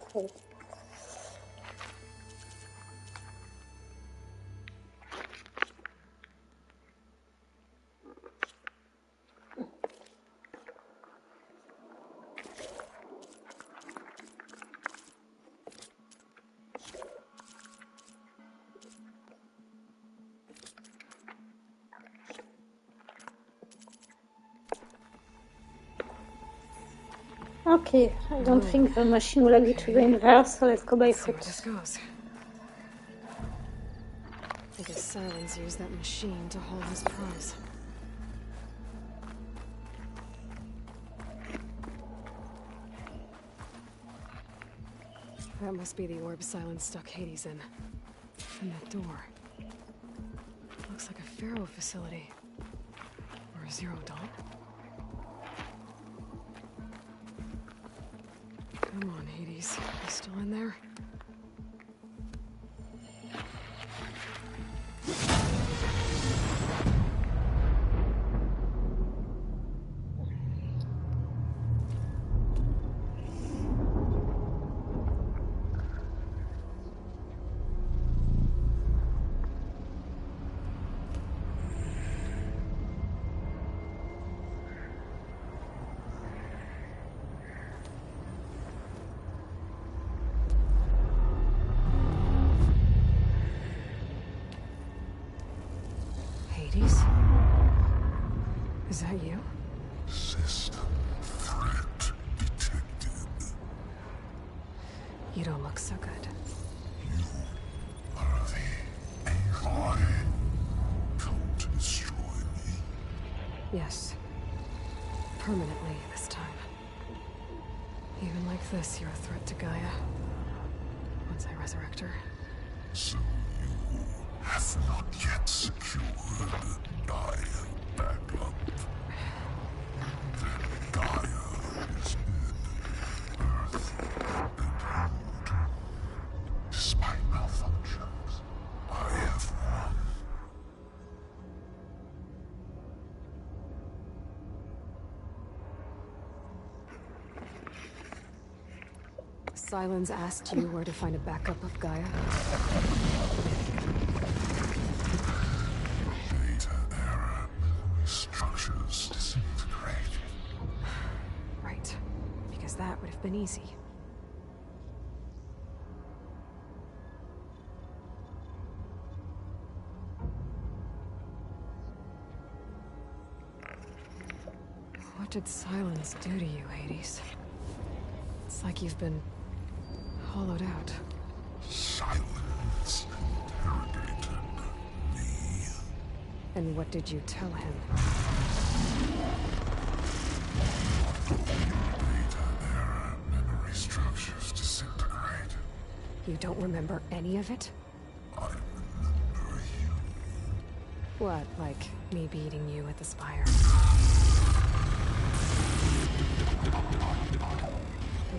Okay, I don't think the machine will agree to go in there, so let's go by foot. This goes. I guess Silence used that machine to hold his prize. That must be the orb Silence stuck Hades in. And that door. Looks like a Pharaoh facility. Or a Zero Dawn. Come on, Hades. You still in there? Is that you? System threat detected. You don't look so good. You are the Aloy. Come to destroy me. Yes. Permanently this time. Even like this, you're a threat to Gaia. Once I resurrect her. So you have not yet secured Gaia backup. Then Gaia is in Earth and Hood. Despite malfunctions, I have won. Sylens asked you where to find a backup of Gaia? Data error. Memory structures disintegrated. Right. Because that would have been easy. What did Sylens do to you, Hades? It's like you've been hollowed out. Silence interrogated me. And what did you tell him? Data error. Memory structures disintegrated. You don't remember any of it? I remember you. What, like me beating you at the Spire?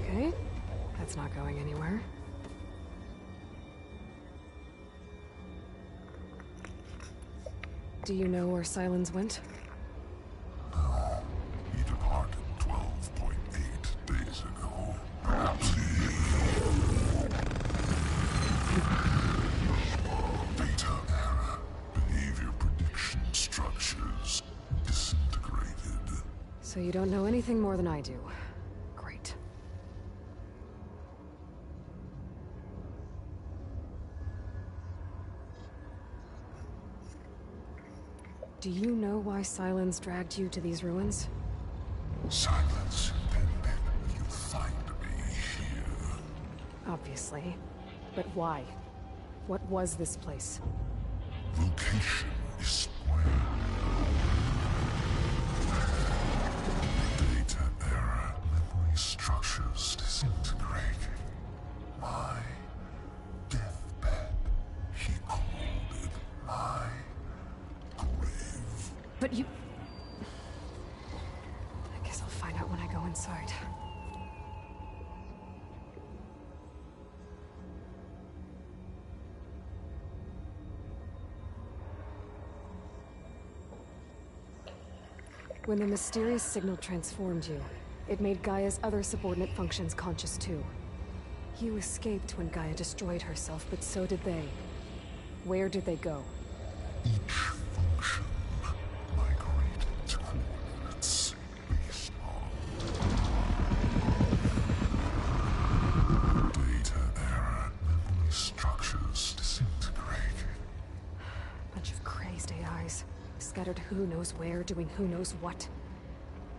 Okay, that's not going anywhere. Do you know where Sylens went? No. He departed 12.8 days ago. Perhaps he... Data error. Behavior prediction structures disintegrated. So you don't know anything more than I do. Great. Do you know why Sylens dragged you to these ruins? Silence intended you find me here. Obviously. But why? What was this place? Location is square. Data error. Memory structures disintegrated. My deathbed. He called it my grave. But you... I guess I'll find out when I go inside. When the mysterious signal transformed you, it made Gaia's other subordinate functions conscious too. You escaped when Gaia destroyed herself, but so did they. Where did they go? Each function migrated to coordinates based on data error. Memory structures disintegrated. Bunch of crazed AIs. Scattered who knows where, doing who knows what.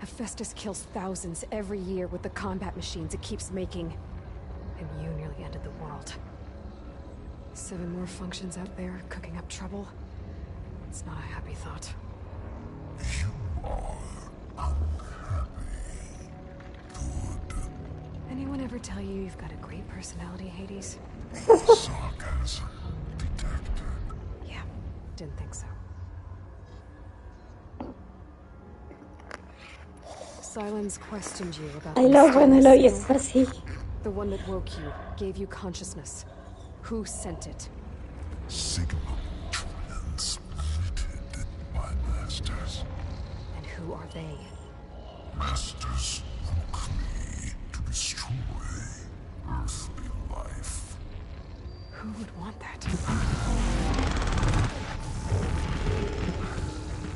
Hephaestus kills thousands every year with the combat machines it keeps making. And you nearly ended the world. 7 more functions out there, cooking up trouble. It's not a happy thought. You are unhappy. Good. Anyone ever tell you you've got a great personality, Hades? Sarcasm detected. Yeah, didn't think so. Sylens questioned you about I the love when mysterious Aloy is signal. sassy. The one that woke you, gave you consciousness. Who sent it? Signal transmitted by masters. And who are they? Masters woke me to destroy earthly life. Who would want that?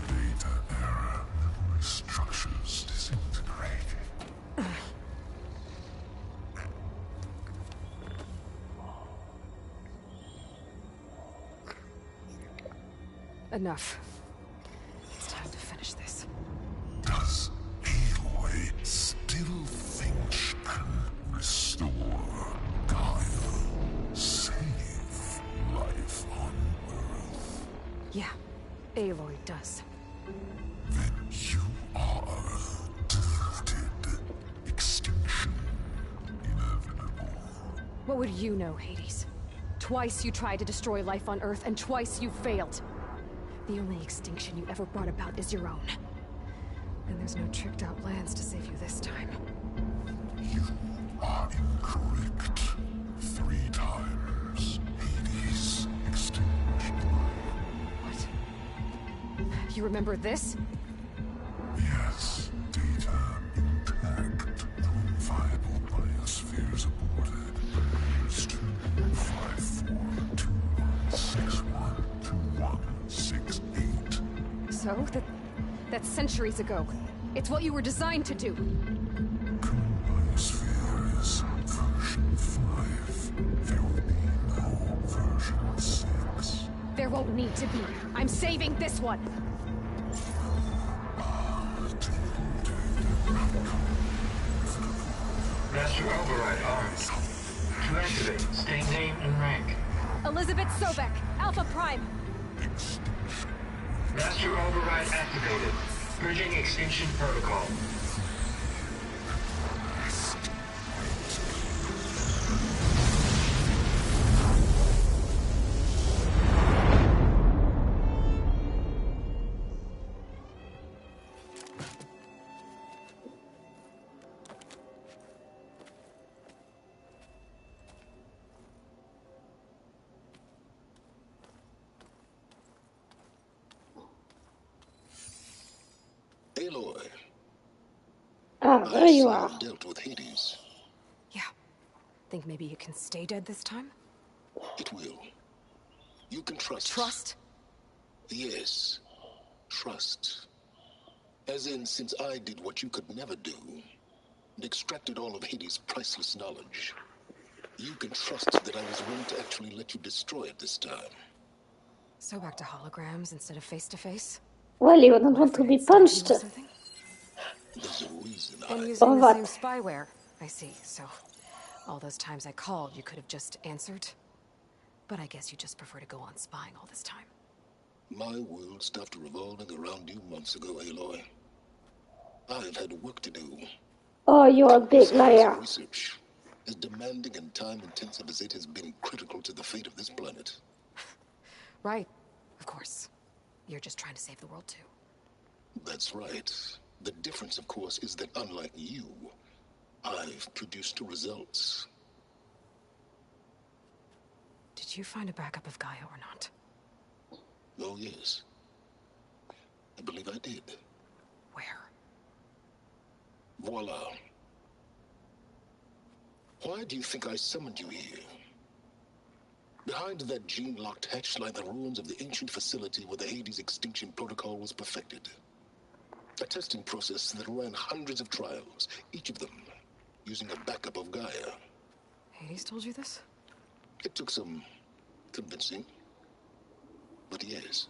Data error. Memory structures disintegrated. Enough. It's time to finish this. Yeah, Aloy does. Then you are deluded. Extinction inevitable. What would you know, Hades? Twice you tried to destroy life on Earth, and twice you failed. The only extinction you ever brought about is your own. And there's no tricked-out plans to save you this time. You are incorrect. 3 times. Hades extinction. What? You remember this? Yes. Data intact. Non-viable biospheres aborted. Use 25421612168. So? That's centuries ago. It's what you were designed to do. Biosphere is version 5. There will be no version 6. There won't need to be. I'm saving this one. Master Override armed. To activate, state name and rank. Elizabeth Sobek, Alpha Prime. Master Override activated. Purging extinction protocol. Aloy. There you are. Dealt with Hades. Yeah. Think maybe you can stay dead this time? It will. You can trust. Trust? Yes. Trust. As in, since I did what you could never do, and extracted all of Hades' priceless knowledge, you can trust that I was willing to actually let you destroy it this time. So back to holograms instead of face-to-face? Well, you don't want to be punched. There's a reason And using the same spyware. I see. So, all those times I called, you could have just answered. But I guess you just prefer to go on spying all this time. My world stopped revolving around you months ago, Aloy. I've had work to do. Oh, you're a big liar. Research, as demanding and time-intensive as it has been, critical to the fate of this planet. Right. Of course. You're just trying to save the world, too. That's right. The difference, of course, is that unlike you, I've produced results. Did you find a backup of Gaia or not? Oh, yes. I believe I did. Where? Voila. Why do you think I summoned you here? Behind that gene-locked hatch lie the ruins of the ancient facility where the Hades extinction protocol was perfected. A testing process that ran hundreds of trials, each of them using a backup of Gaia. Hades told you this? It took some convincing, but yes.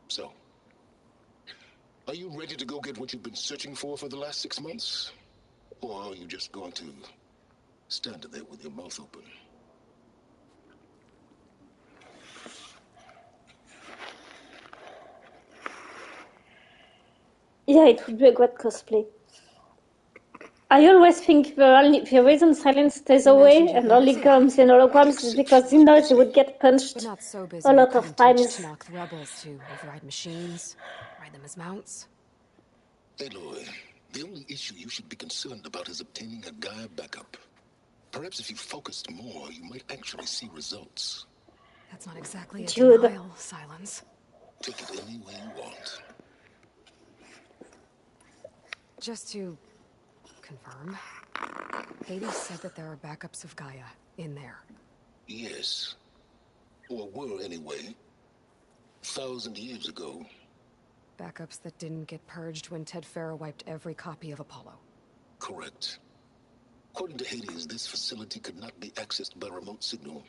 So, are you ready to go get what you've been searching for the last 6 months? Or are you just going to stand there with your mouth open? Yeah, it would be a great cosplay. I always think the reason silence stays away and only comes in holograms is because he knows he would get punched But not so busy a lot you of couldn't teach times. Tenakth the rebels to override machines, ride them as mounts. Aloy, the only issue you should be concerned about is obtaining a Gaia backup. Perhaps if you focused more, you might actually see results. That's not exactly a Dude. denial, Silence. Take it any way you want. Just to confirm, Hades said that there are backups of Gaia in there. Yes. Or were anyway. 1,000 years ago. Backups that didn't get purged when Ted Faro wiped every copy of Apollo. Correct. According to Hades, this facility could not be accessed by remote signal.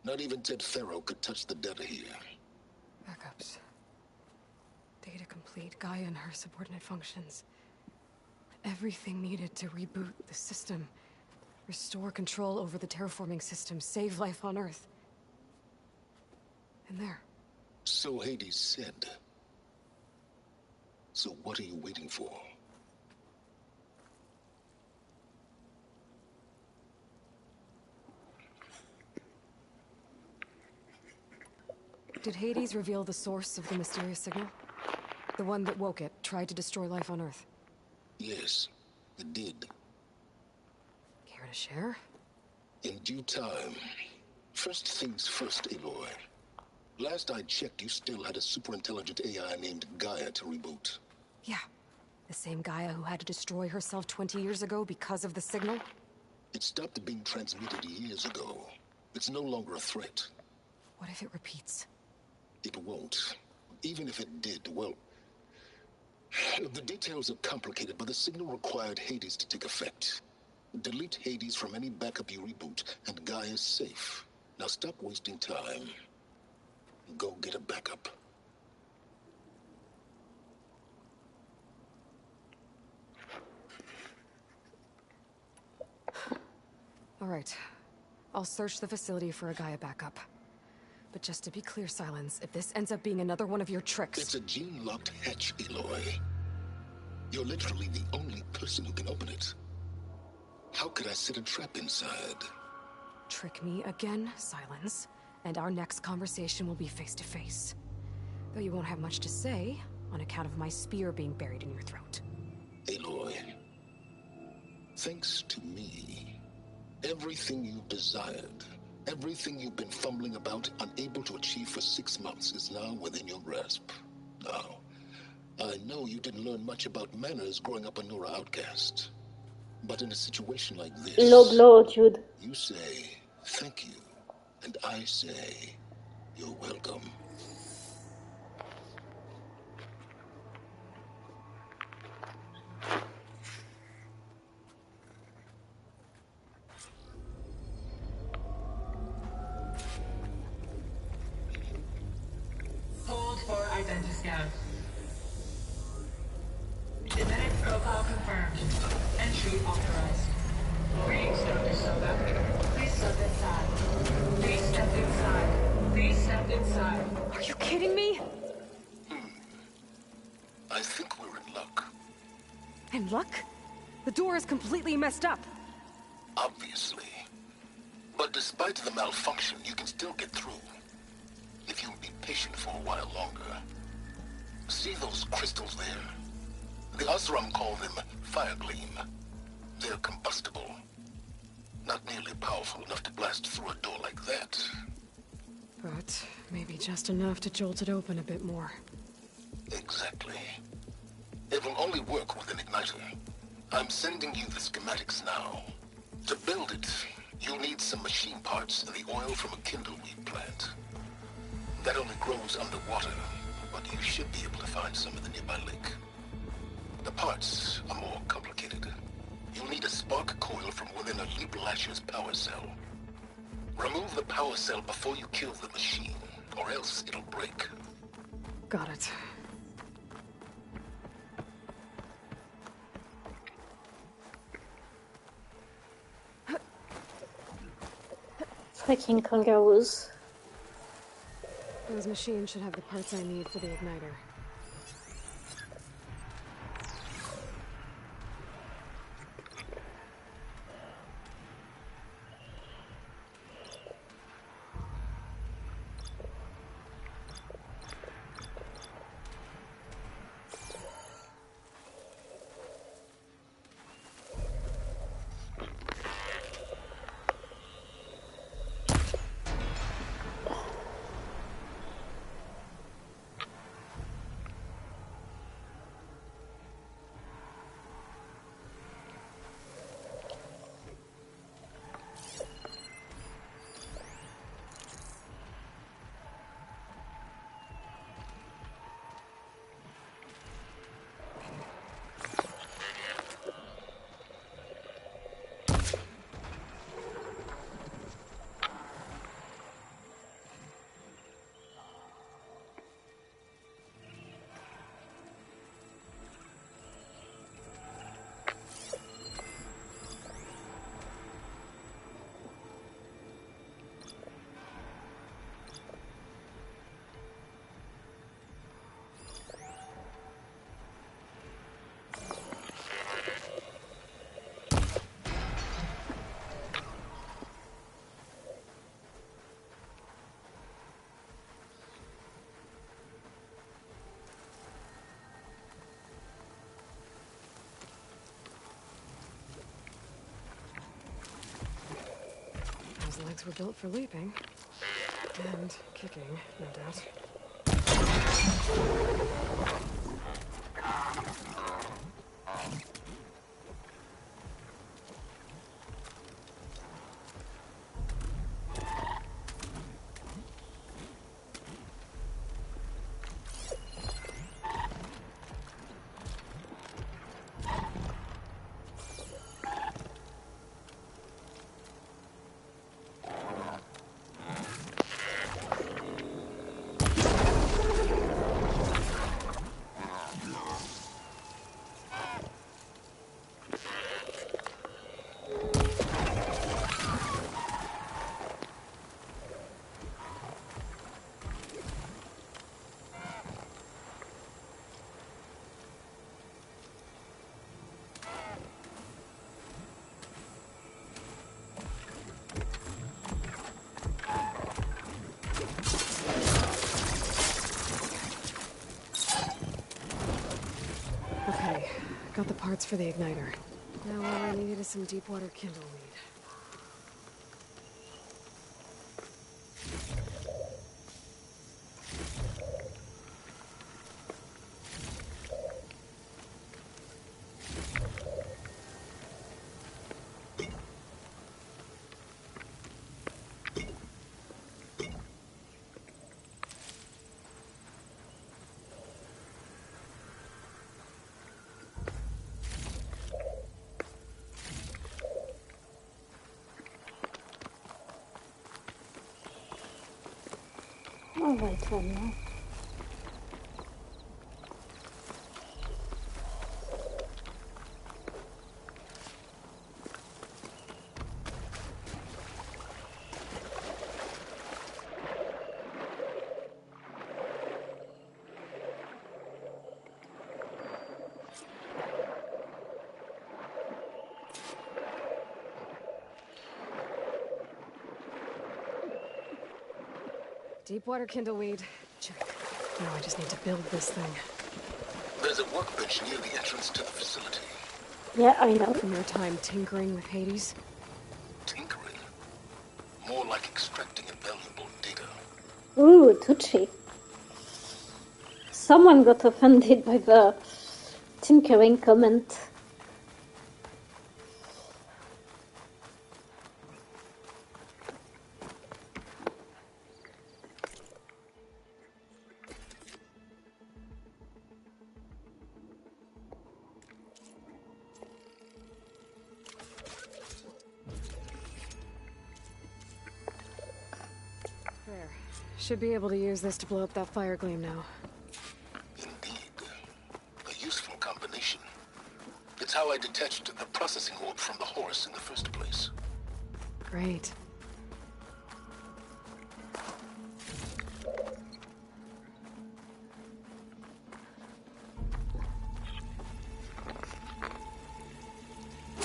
Not even Ted Faro could touch the data here. Backups. Data complete, Gaia and her subordinate functions. Everything needed to reboot the system. Restore control over the terraforming system. Save life on Earth. And there. So Hades said. So what are you waiting for? Did Hades reveal the source of the mysterious signal? The one that woke it, tried to destroy life on Earth? Yes, it did. Care to share? In due time. First things first, Aloy. Last I checked, you still had a superintelligent AI named Gaia to reboot. Yeah. The same Gaia who had to destroy herself 20 years ago because of the signal? It stopped being transmitted years ago. It's no longer a threat. What if it repeats? It won't. Even if it did, well... The details are complicated, but the signal required Hades to take effect. Delete Hades from any backup you reboot, and Gaia's safe. Now stop wasting time. Go get a backup. All right. I'll search the facility for a Gaia backup. But just to be clear, Silence, if this ends up being another one of your tricks... It's a gene-locked hatch, Aloy. You're literally the only person who can open it. How could I set a trap inside? Trick me again, Silence, and our next conversation will be face-to-face. Though you won't have much to say, on account of my spear being buried in your throat. Aloy, thanks to me, everything you've desired, everything you've been fumbling about, unable to achieve for 6 months, is now within your grasp. Now, I know you didn't learn much about manners growing up a Nora outcast. But in a situation like this... Low blow, Jude. You say, thank you. And I say, you're welcome. Hold for identiscan. Genetic profile confirmed. Entry authorized. Greetings, Dr. Soga. Please step inside. Please step inside. Please step inside. Are you kidding me? I think we're in luck. In luck? The door is completely messed up. Obviously. But despite the malfunction, you can still get through. If you'll be patient for a while longer. See those crystals there? The Oseram call them Firegleam. They're combustible. Not nearly powerful enough to blast through a door like that. But maybe just enough to jolt it open a bit more. Exactly. It will only work with an igniter. I'm sending you the schematics now. To build it, you'll need some machine parts and the oil from a kindleweed plant. That only grows underwater, but you should be able to find some in the nearby lake. The parts are more complicated. You'll need a spark coil from within a Leap Lasher's power cell. Remove the power cell before you kill the machine, or else it'll break. Got it. Freaking kangaroos. Those machines should have the parts I need for the igniter. legs were built for leaping. And kicking, no doubt. Okay, got the parts for the igniter. Now all I needed is some deep water kindle weed. All right, one more. Deepwater kindleweed. Check. Now I just need to build this thing. There's a workbench near the entrance to the facility. Yeah, I know. From your time tinkering with Hades? Tinkering? More like extracting invaluable data. Ooh, touchy. Someone got offended by the tinkering comment. There. Should be able to use this to blow up that fire gleam now. Indeed. A useful combination. It's how I detached the processing orb from the horse in the first place. Great.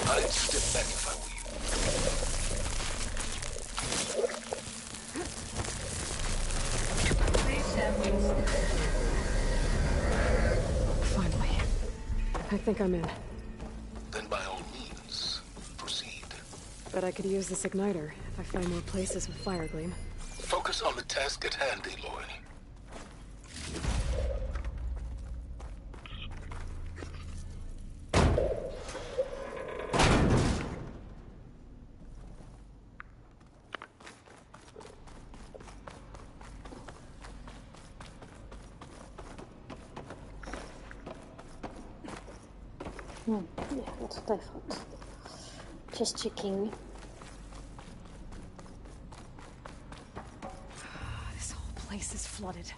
I'd step back if I were Finally. I think I'm in. Then by all means, proceed. Bet I could use this igniter if I find more places with fire gleam. Focus on the task at hand, Aloy. Yeah, that's what I thought. Just checking. This whole place is flooded.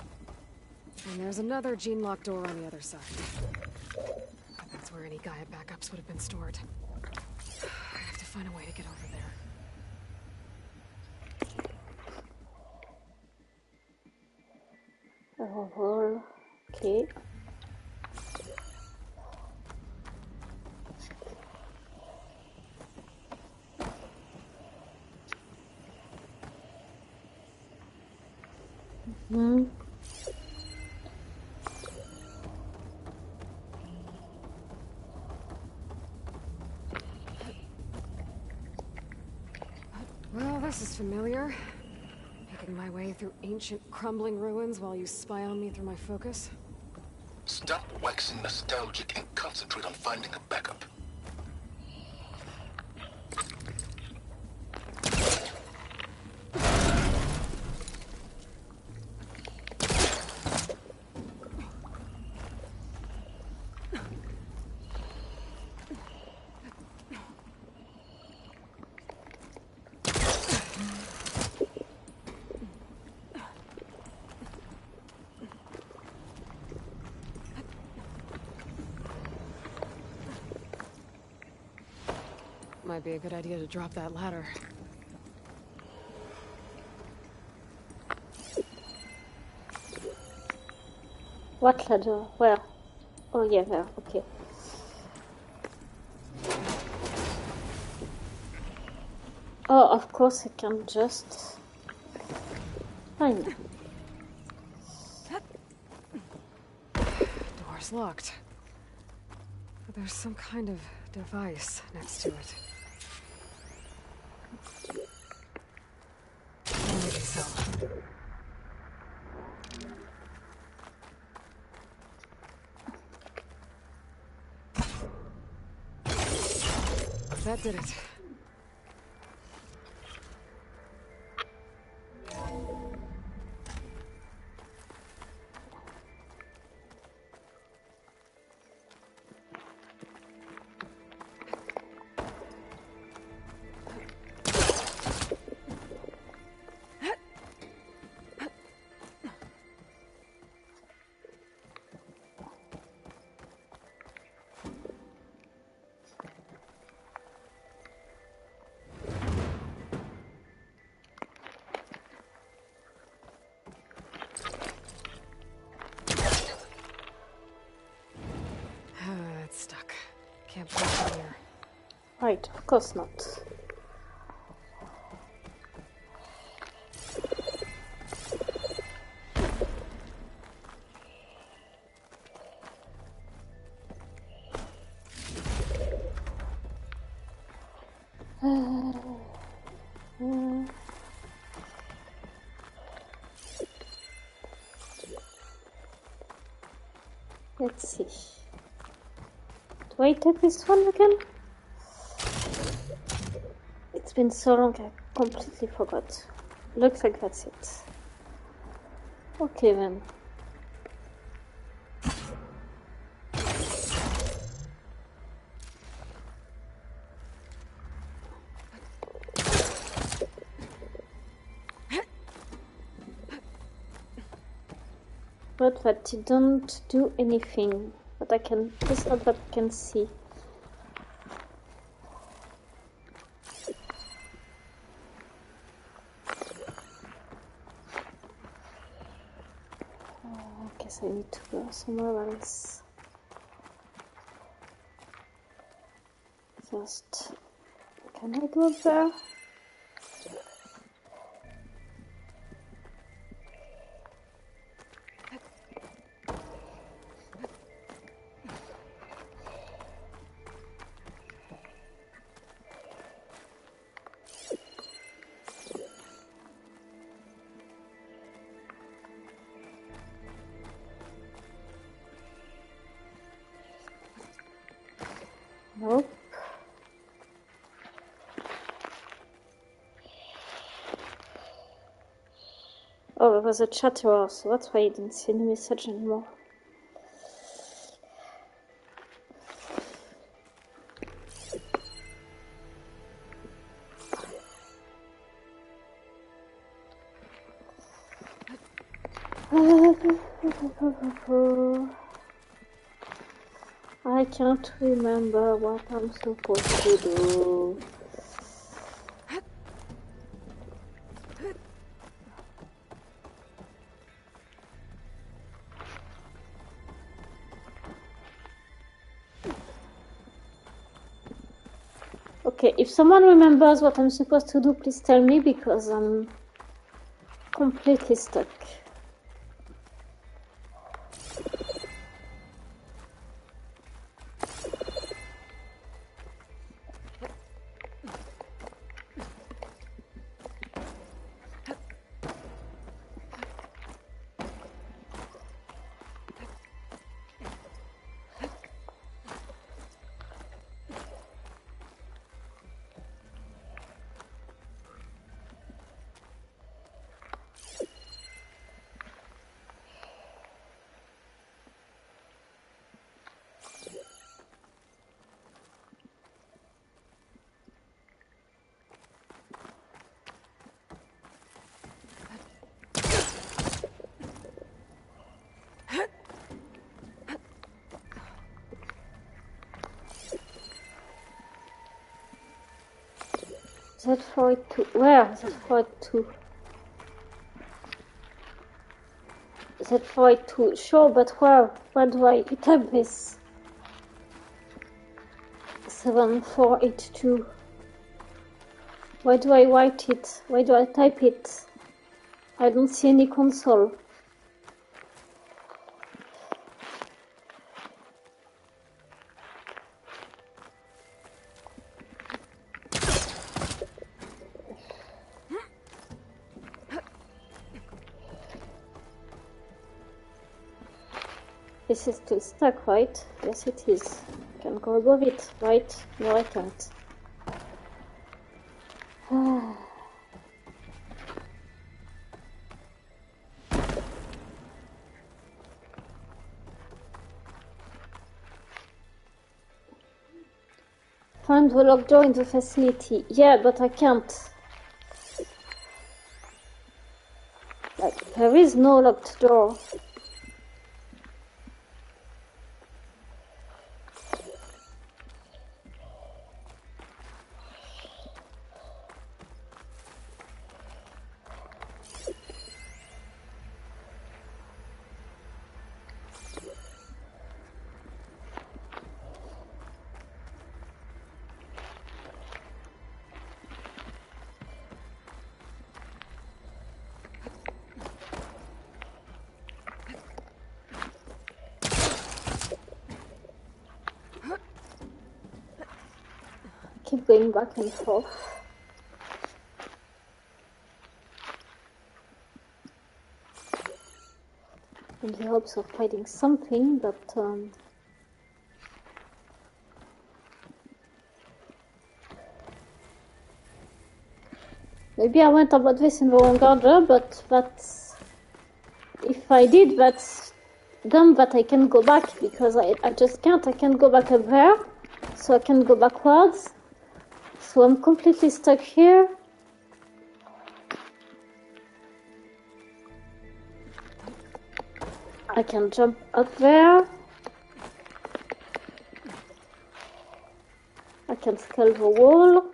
And there's another gene-locked door on the other side. That's where any Gaia backups would have been stored. I have to find a way to get over there. Oh, okay. Hmm. Well, this is familiar. Making my way through ancient, crumbling ruins while you spy on me through my focus. Stop waxing nostalgic and concentrate on finding a backup. Might be a good idea to drop that ladder. What ladder? Where? Oh yeah, there. Okay. Oh, of course I can just find it. Door's locked. But there's some kind of device next to it. Maybe so. That did it. It's stuck. Can't put it in here. Right, of course not. Let's see. Do I take this one again? It's been so long I completely forgot. Looks like that's it. Okay then. But that didn't do anything. But I can, it's not that I can see. I guess I need to go somewhere else. First, can I go up there? Nope. Oh, there was a chatterer, so that's why I didn't see any message anymore. I can't remember what I'm supposed to do. Okay, if someone remembers what I'm supposed to do, please tell me, because I'm completely stuck. Z482. Where? Z482. Z482. Sure, but where? Where do I type this? 7482. Why do I write it? Why do I type it? I don't see any console. This is still stuck, right? Yes, it is. Can go above it, right? No, I can't. Find the locked door in the facility. Yeah, but I can't. Like, there is no locked door. Keep going back and forth in the hopes of finding something, but maybe I went about this in the wrong order, but that's, if I did, that's dumb that I can go back, because I just can't. I can't go back up there, so I can't go backwards. So I'm completely stuck here. I can jump up there. I can scale the wall.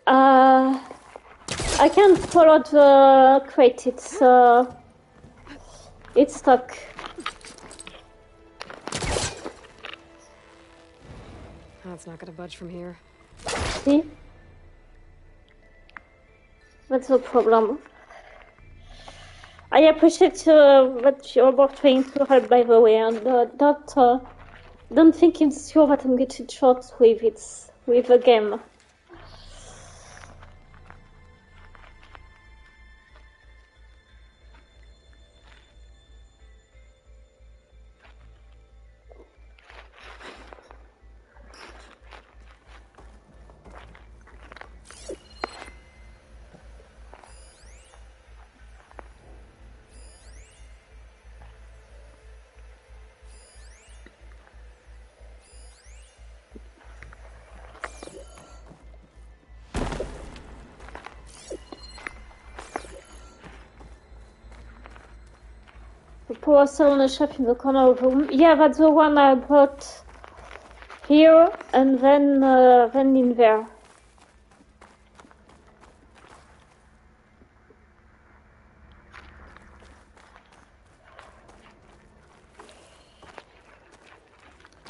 I can't follow the crate. It's stuck. That's not gonna budge from here. See? That's the problem. I appreciate that you're both trying to help, by the way, and don't think it's sure that I'm getting short with the game. Power cell on a shelf in the corner of the room. Yeah, that's the one I brought here and then in there.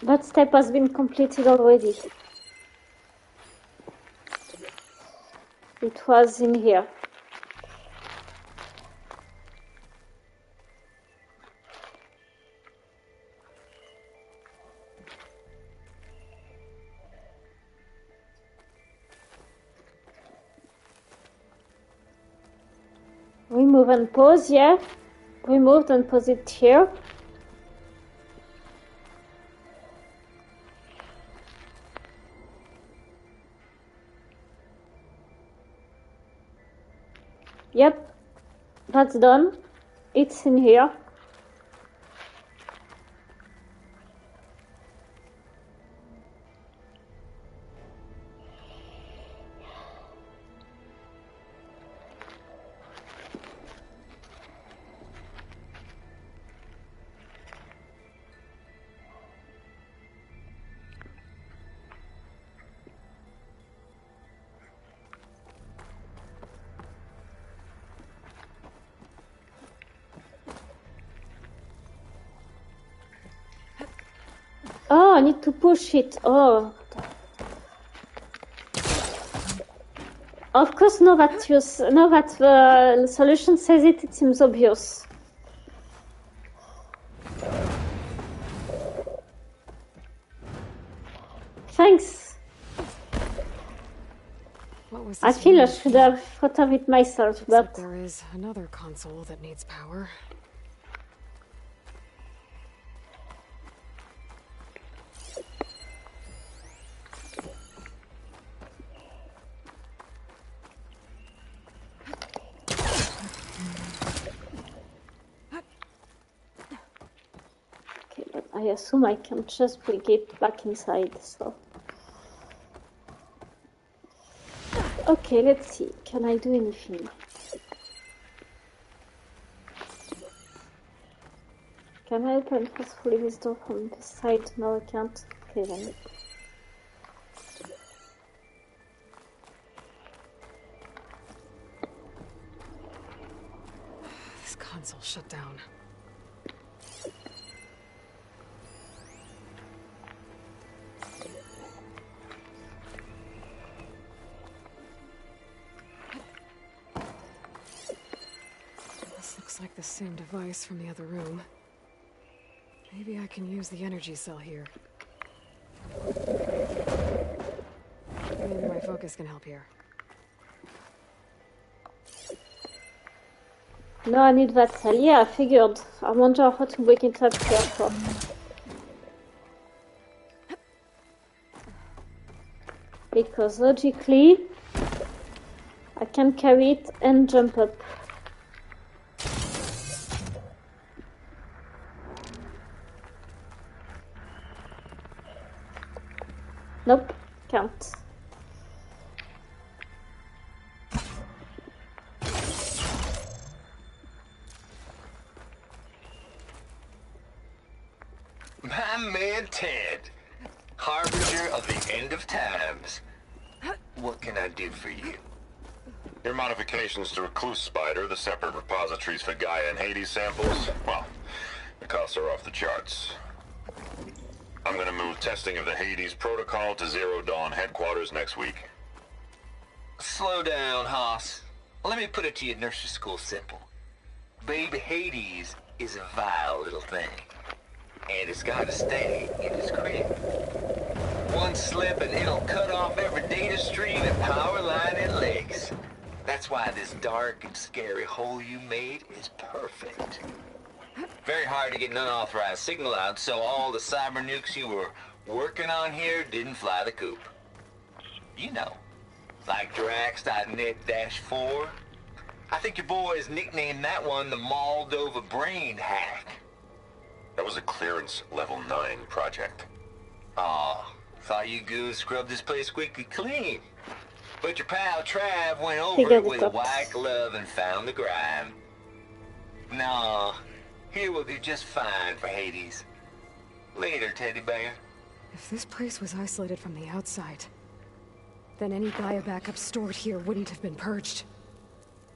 That step has been completed already. It was in here. Remove and pause, yeah. Removed and pause it here. Yep, that's done. It's in here. I need to push it. Oh. Of course, now that the solution says it, it seems obvious. Thanks. What was I this feel I room? should have thought of it myself, Except but there is another console that needs power. okay, but I assume I can just bring it back inside, so. Okay, let's see. Can I do anything? Can I open forcefully this door from this side? No, I can't. Okay then. This console shut down. This looks like the same device from the other room. Maybe I can use the energy cell here. Maybe my focus can help here. No, I need that cell. Yeah, I figured. I wonder how to break into that cell for. Because logically, I can carry it and jump up. Nope, can't. My man Ted, harbinger of the end of times. What can I do for you? Your modifications to Recluse Spider, the separate repositories for Gaia and Hades samples, well, the costs are off the charts. I'm gonna move testing of the Hades protocol to Zero Dawn headquarters next week. Slow down, Haas. Let me put it to you nursery school simple. Baby Hades is a vile little thing. And it's gotta stay in its crib. One slip and it'll cut off every data stream and power line and legs. That's why this dark and scary hole you made is perfect. Very hard to get an unauthorized signal out, so all the cyber nukes you were working on here didn't fly the coop. You know, like Drax.net-4. I think your boys nicknamed that one the Moldova Brain Hack. That was a clearance level 9 project. Aw, thought you goons scrubbed this place squeaky clean. But your pal Trav went over it with a white glove and found the grime. Nah, here will do just fine for Hades. Later, teddy bear. If this place was isolated from the outside, then any Gaia backup stored here wouldn't have been purged.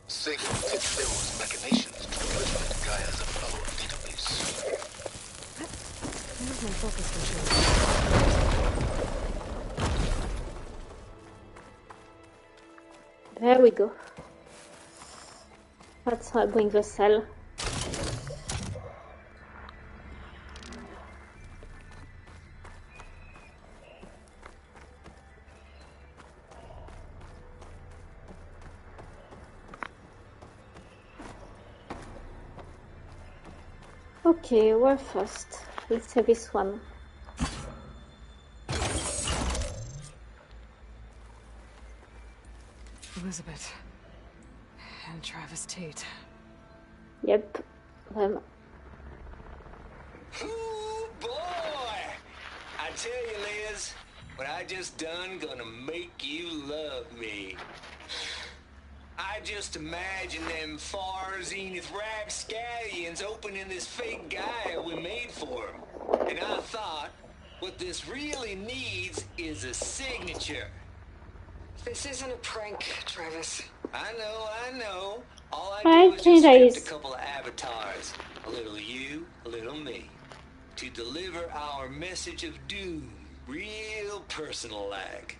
Safe fits those machinations to proliferate Gaia's Apollo database. There's my focus control. There we go. That's how I bring the cell. Okay, where first? Let's say this one. Elizabeth. And Travis Tate. Yep, them. Ooh, boy! I tell you, Liz, what I just done gonna make you love me. I just imagine them far zenith rapscallions opening this fake Gaia we made for them. And I thought, what this really needs is a signature. This isn't a prank, Travis. I know. All I Hi, do is just guys. script a couple of avatars. A little you, a little me. to deliver our message of doom, real personal-like.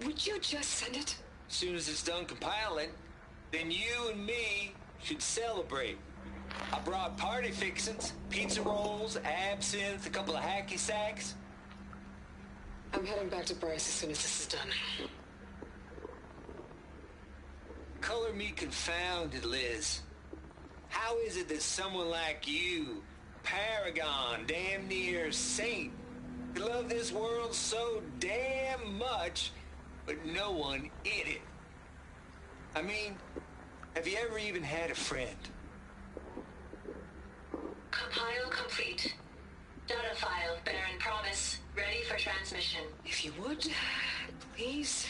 Would you just send it? As soon as it's done compiling, then you and me should celebrate. I brought party fixings, pizza rolls, absinthe, a couple of hacky sacks. I'm heading back to Bryce as soon as this is done. Color me confounded, Liz. How is it that someone like you, paragon, damn near saint, could love this world so damn much, but no one in it? I mean, have you ever even had a friend? Compile complete. Data file, Baron Promise, ready for transmission. If you would, please.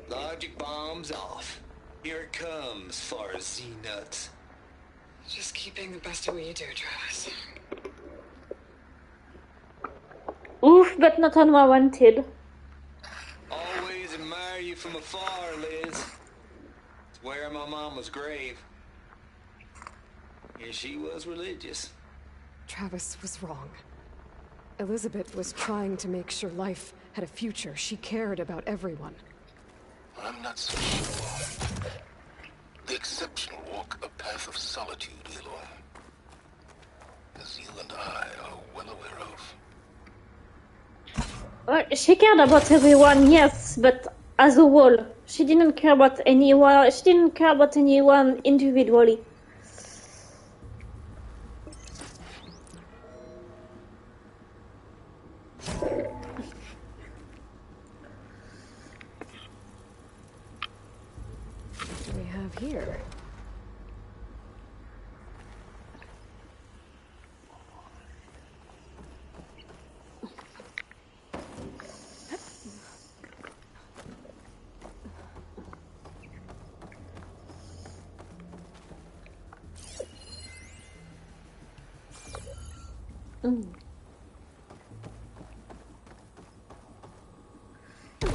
Logic bombs off. Here it comes, far as Z-nuts. Just keeping the best of what you do, Travis. Oof, but not unwarranted. Always admire you from afar, Liz. It's where my mama's grave. And she was religious. Travis was wrong. Elizabeth was trying to make sure life had a future. She cared about everyone. I'm not so sure. The exceptional walk a path of solitude, Aloy. As you and I are well aware of. Well, she cared about everyone, yes, but as a whole. She didn't care about anyone. She didn't care about anyone individually. What do we have here?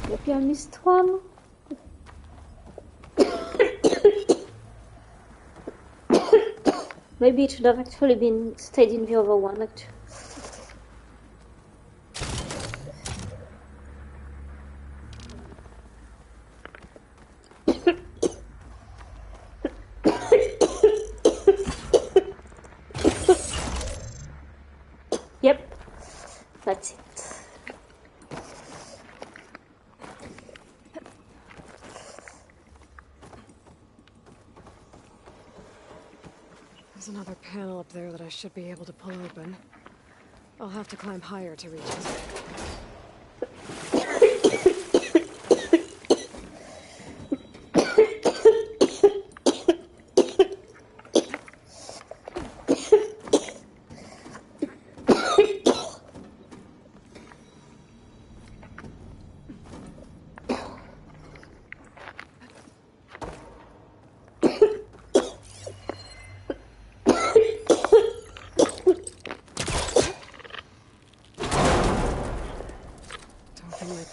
Maybe I missed one. Maybe it should have actually been stayed in the other one. Actually. Yep, that's it. There's another panel up there that I should be able to pull open. I'll have to climb higher to reach it.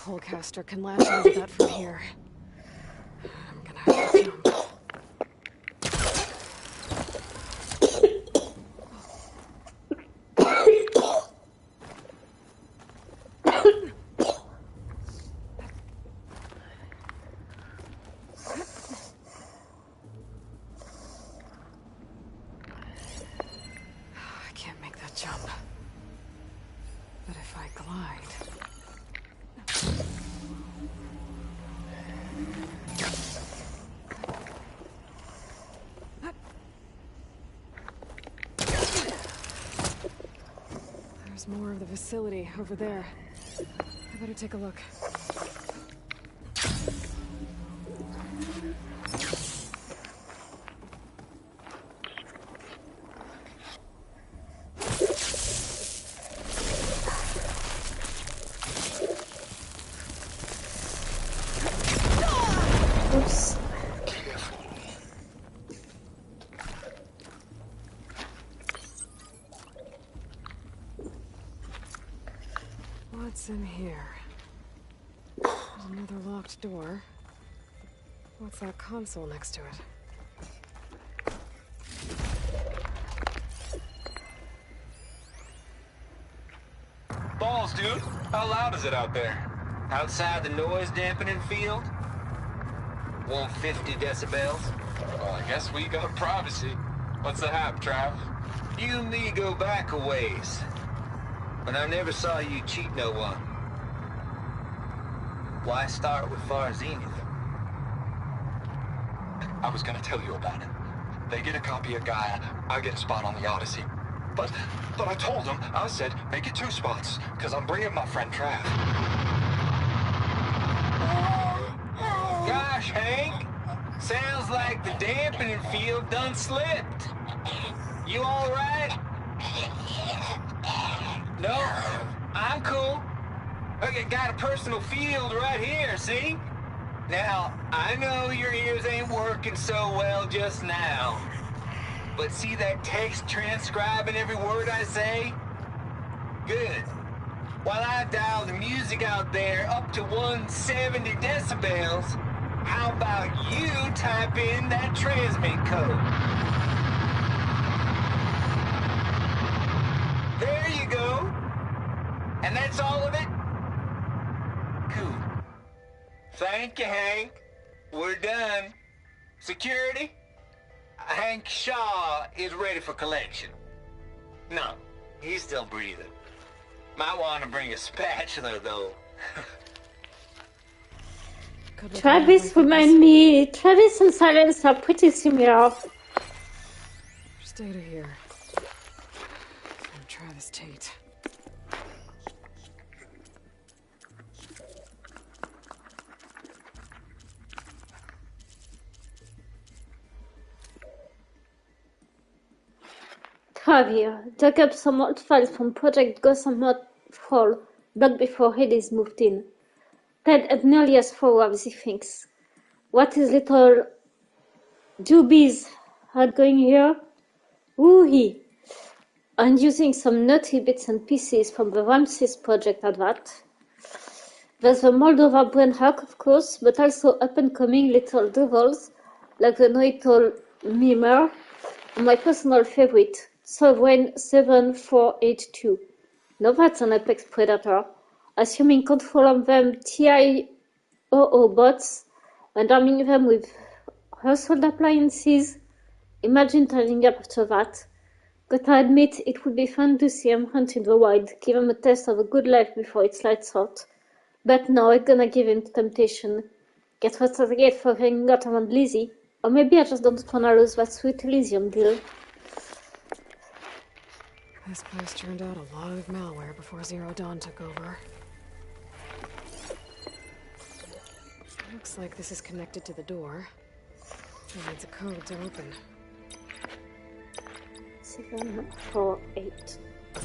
Polecaster can latch onto that from here. I'm gonna have to jump. I can't make that jump. But if I glide... There's more of the facility over there. I better take a look. Oops. What's in here? There's another locked door. What's that console next to it? dude. How loud is it out there? Outside the noise dampening field? 150 decibels? Well, I guess we got privacy. What's the hap, Trav? You and me go back a ways. But I never saw you cheat no one. Why start with Far Zenith? I was gonna tell you about it. They get a copy of Gaia, I get a spot on the Odyssey. But I told them, I said, make it 2 spots, because I'm bringing my friend Trav. Gosh, Hank. Sounds like the dampening field done slipped. You all right? No, I'm cool. Okay, got a personal field right here, see? Now, I know your ears ain't working so well just now. But see that text transcribing every word I say? Good. While I dial the music out there up to 170 decibels, how about you type in that transmit code? There you go. And that's all of it? Cool. Thank you, Hank. We're done. Security? Hank Shaw is ready for collection. No, he's still breathing. Might want to bring a spatula, though. Travis remind me. Travis and Silence are pretty similar. Just data here. From Travis Tate. Javier dug up some old files from Project Gotham Fall back before Hades moved in. Ted had nearly as far as he thinks. What is little Jubies had going here? Woo-hee! And using some nutty bits and pieces from the Ramses project at that. There's the Moldova brain hack, of course, but also up-and-coming little devils like the Noital Mimer, and my personal favorite, Sovereign 7482. Now that's an apex predator, assuming control of them TIOO bots and arming them with household appliances. Imagine turning up after that. Gotta admit, it would be fun to see him hunt in the wild, give him a taste of a good life before it's lights out. But no, I'm gonna give in to temptation. Get what I get for hanging out around Lizzie. Or maybe I just don't wanna lose that sweet Elysium deal. This place turned out a lot of malware before Zero Dawn took over. Looks like this is connected to the door. It needs a code to open. 748.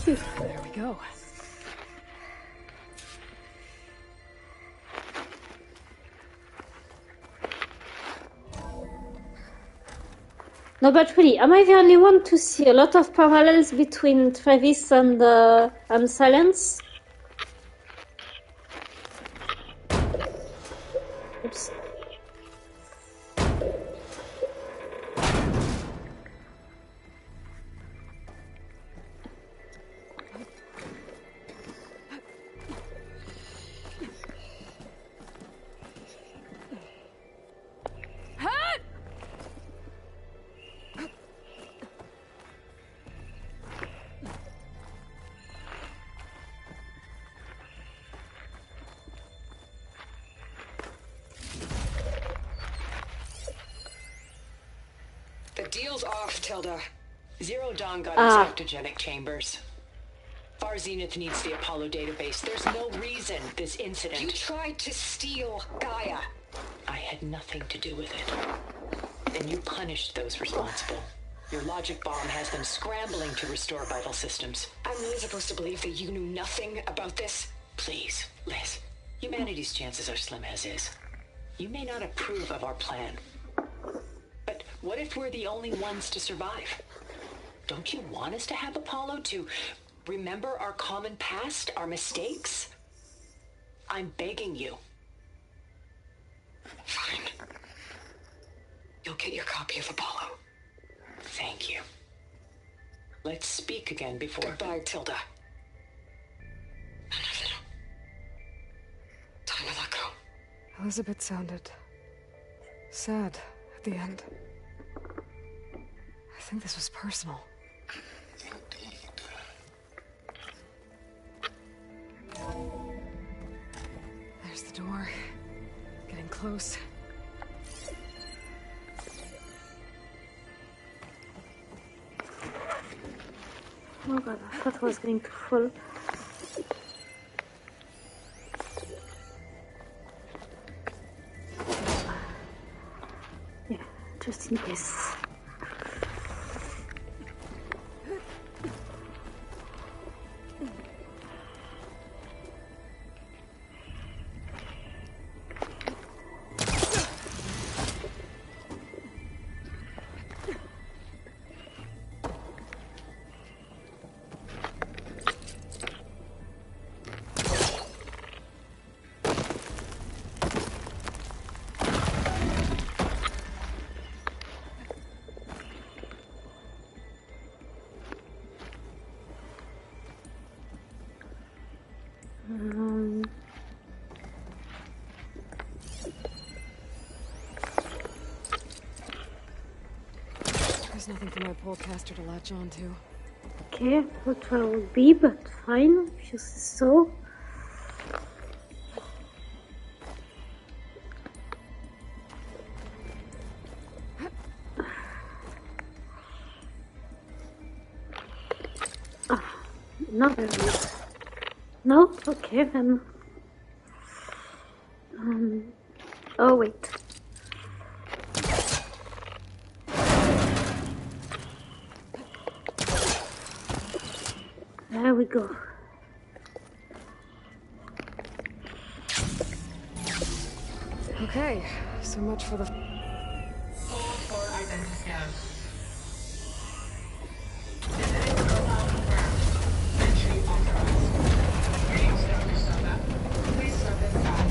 There we go. No, but really, am I the only one to see a lot of parallels between Travis and Silence? Oops. The deal's off, Tilda. Zero Dawn got its optogenic chambers. Far Zenith needs the Apollo database. There's no reason this incident... You tried to steal Gaia. I had nothing to do with it. And you punished those responsible. Your logic bomb has them scrambling to restore vital systems. I'm really supposed to believe that you knew nothing about this? Please, Liz. Humanity's chances are slim as is. You may not approve of our plan. But what if we're the only ones to survive? Don't you want us to have Apollo to remember our common past, our mistakes? I'm begging you. Fine. You'll get your copy of Apollo. Thank you. Let's speak again before... Goodbye, Tilda. None of it Elizabeth sounded sad at the end. I think this was personal. There's the door. Getting close. Oh god, I thought I was getting too full. Yeah, just in case. There's nothing for my polecaster to latch on to. Okay, what will be, but fine, if you say so. Not very. No? Okay, then. Oh, wait. There we go. Okay, so much for the... Hold for identity scan. Entry authorized. Greetings, Dr. Soba. Please step inside.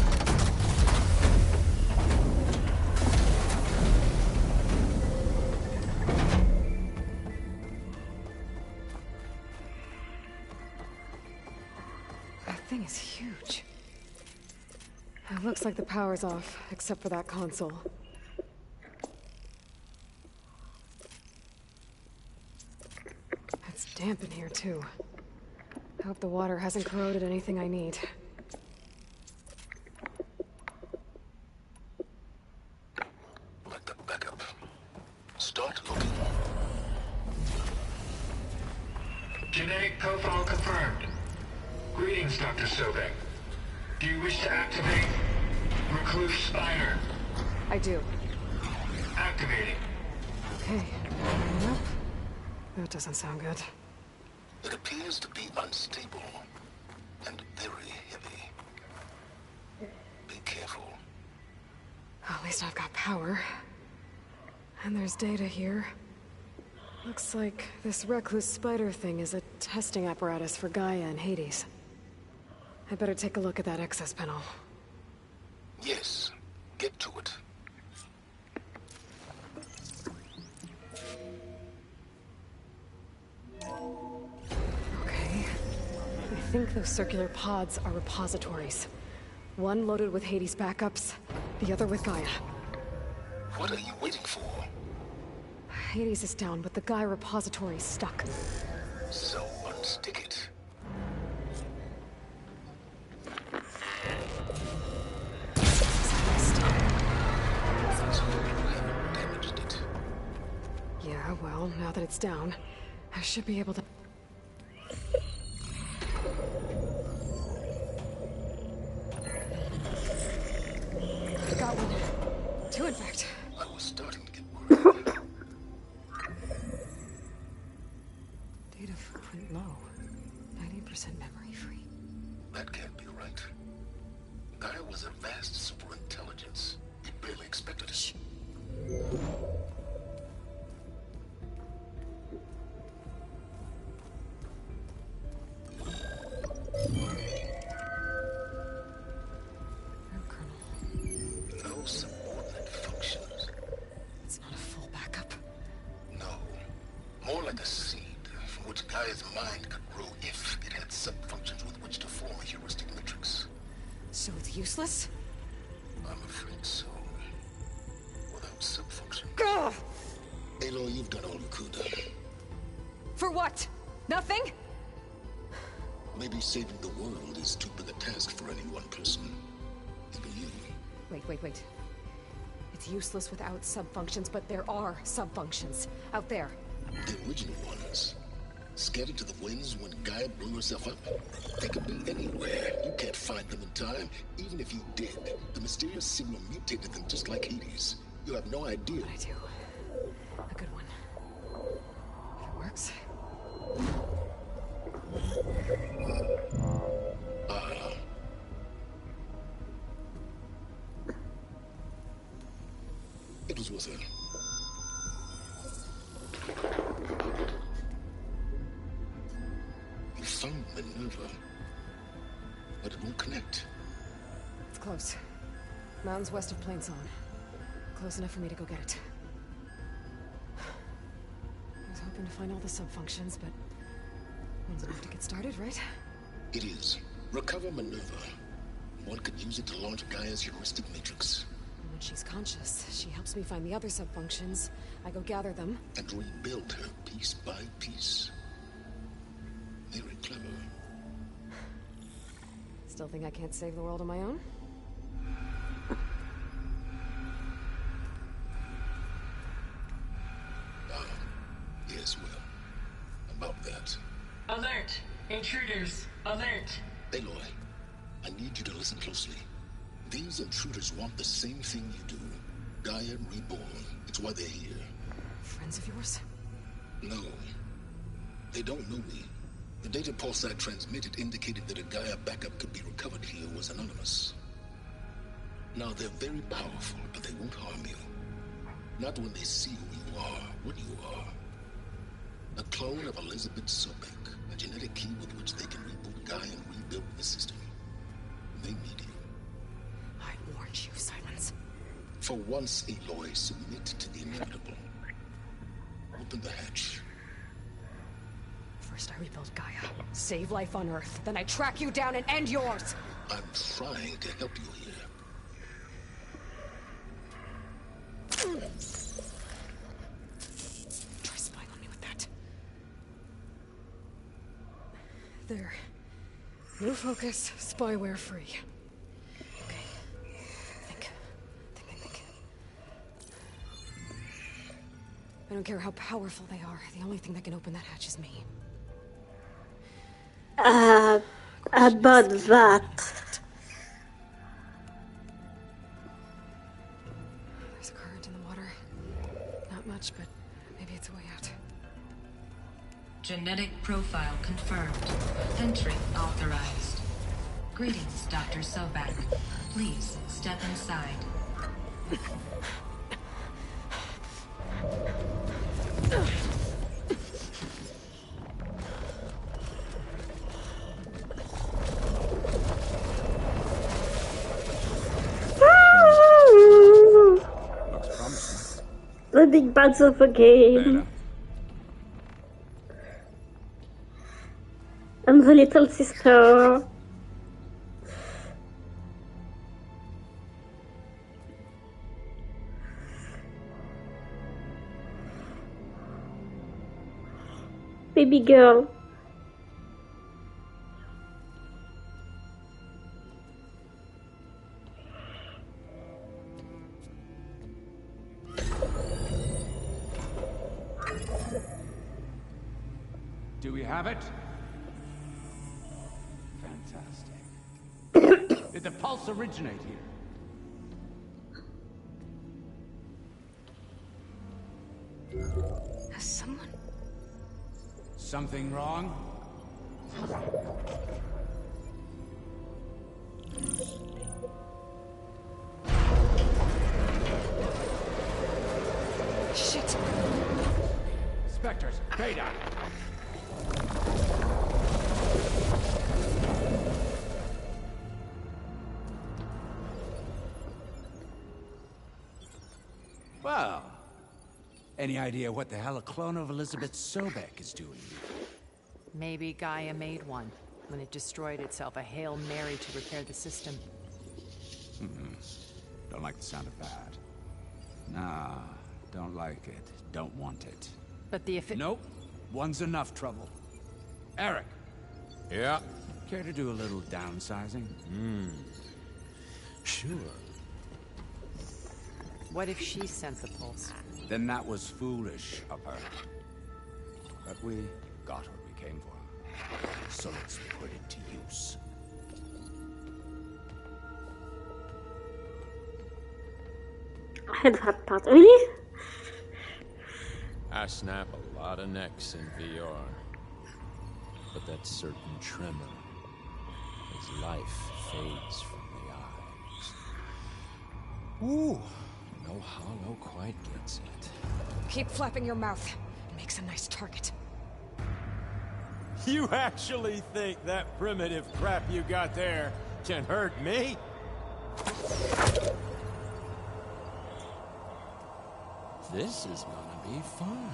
That thing is huge. It looks like the power's off, except for that console. It's damp in here, too. I hope the water hasn't corroded anything I need. Let the backup. Start looking. Genetic profile confirmed. Greetings, Dr. Sobek. Do you wish to activate Recluse Spider? I do. Activating. Okay, turning up. That doesn't sound good. It appears to be unstable and very heavy. Be careful. At least I've got power. And there's data here. Looks like this Recluse Spider thing is a testing apparatus for Gaia and Hades. I'd better take a look at that access panel. Yes, get to it. Okay. I think those circular pods are repositories. One loaded with Hades backups, the other with Gaia. What are you waiting for? Hades is down, but the Gaia repository is stuck. So unstick it. Yeah, well, now that it's down, I should be able to... Got one. Two, in fact. I was starting to get worried. Data footprint low. 90% memory free. That can't be right. Gaia was a vast superintelligence. You barely expected it. No subordinate functions. It's not a full backup. No. More like a seed from which Gaia's mind could grow if it had sub-functions with which to form a heuristic matrix. So it's useless? I'm afraid so. Without sub-function. Ugh! Aloy, you've done all you could. For what? Nothing? Maybe saving the world is too big a task for any one person. Even you. Wait. It's useless without sub-functions, but there are sub-functions out there. The original ones. Scattered to the winds when Gaia blew herself up. They could be anywhere. You can't find them in time. Even if you did, the mysterious signal mutated them just like Hades. You have no idea. But I do. A good one. If it works. It was with her. You found Minerva, but it won't connect. It's close. Mountains west of Plainsong. Close enough for me to go get it. I was hoping to find all the sub-functions, but one's enough to get started, right? It is. Recover Minerva. One could use it to launch Gaia's heuristic matrix. And when she's conscious, she helps me find the other sub-functions. I go gather them. And rebuild her piece by piece. Very clever. Still think I can't save the world on my own? Yes, well, about that. Alert! Intruders! Alert! Aloy, I need you to listen closely. These intruders want the same thing you do. Gaia reborn. It's why they're here. Friends of yours? No. They don't know me. The data pulse I transmitted indicated that a Gaia backup could be recovered here was anonymous. Now, they're very powerful, but they won't harm you. Not when they see who you are, what you are. A clone of Elizabeth Sobek, a genetic key with which they can reboot Gaia and rebuild the system. They need you. I warned you, Silence. For once, Aloy, submit to the inevitable. Open the hatch. First I rebuild Gaia, save life on Earth, then I track you down and end yours! I'm trying to help you here. Try spying on me with that. There. No focus, spyware free. Okay. Think. I don't care how powerful they are. The only thing that can open that hatch is me. About that. There's a current in the water. Not much, but maybe it's a way out. Genetic profile confirmed. Entry authorized. Greetings, Dr. Sobek. Please step inside. Looks promising. The big bads of a game. And the little sister. Baby girl. Do we have it? Fantastic. Did the pulse originate here? Has someone... Something wrong? Shit! Spectres, Beta! Well, any idea what the hell a clone of Elizabeth Sobek is doing here? Maybe Gaia made one when it destroyed itself, a Hail Mary to repair the system. Don't like the sound of that. Nah, don't like it. Don't want it. But the Nope. One's enough trouble. Eric. Yeah? Care to do a little downsizing? Sure. What if she sent the pulse? Then that was foolish of her. But we got what we came for. So let's put it to use. I had that part. Really? I snap a lot of necks in VR. But that certain tremor as life fades from the eyes. Ooh, no hollow quite gets it. Keep flapping your mouth. It makes a nice target. You actually think that primitive crap you got there can hurt me? This is gonna be fun.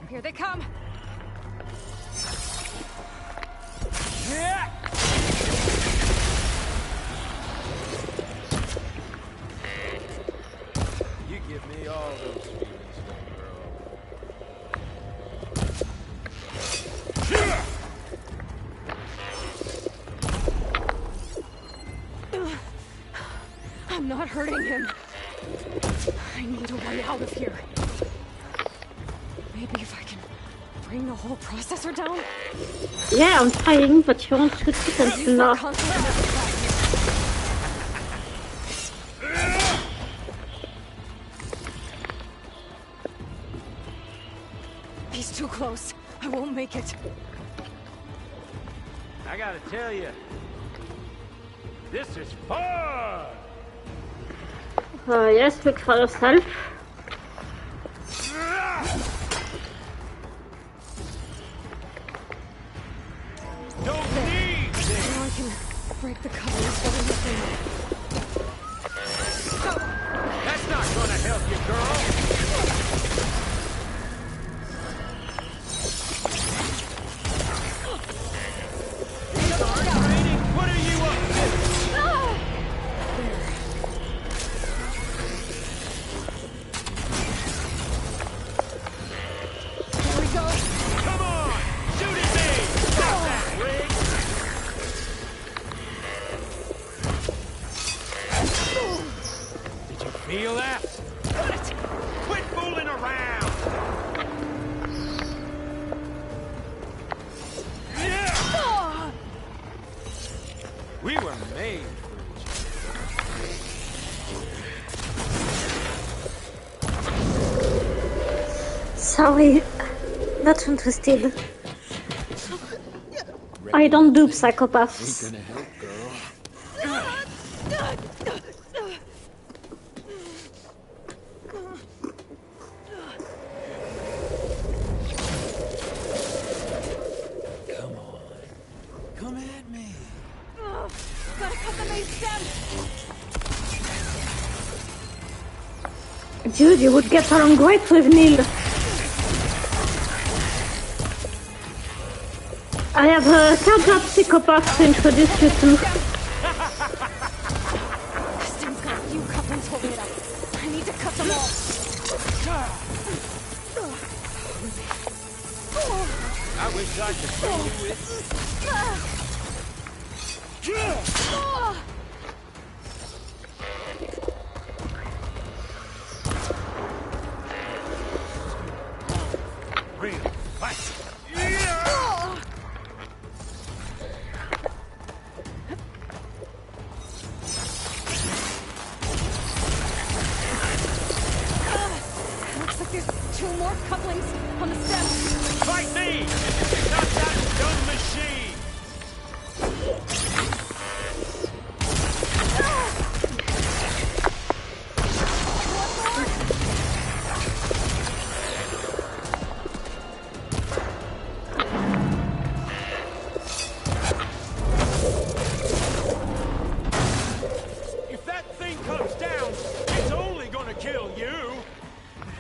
Here they come! Yeah! You give me all those feelings, girl. I'm not hurting him. I need a way out of here. Maybe if I can bring the whole processor down? Yeah, I'm trying, but you won't shoot it until now. He's too close. I won't make it. I gotta tell you, this is fun! Yes, look for yourself. Don't need this! Now I can break the cover instead of nothing. That's not gonna help you, girl! What are you up to? Here we go. Come on! Shoot at me! Stop that, Rick! Did you feel that? What? Quit fooling around! Yeah! We were made for each other. Sorry, not interested. I don't do psychopaths. Ain't gonna help, girl. Come on. Come at me. Gotta cut the main stem. Dude, you would get along great with Neil. I have a cardboard psychopath to introduce you to. This thing's got a few couplings holding it up. I need to cut them all. I wish I could bring you with. Real fight. Looks like there's 2 more couplings on the stem. Fight me! Not that dumb machine! If that thing comes down, it's only gonna kill you!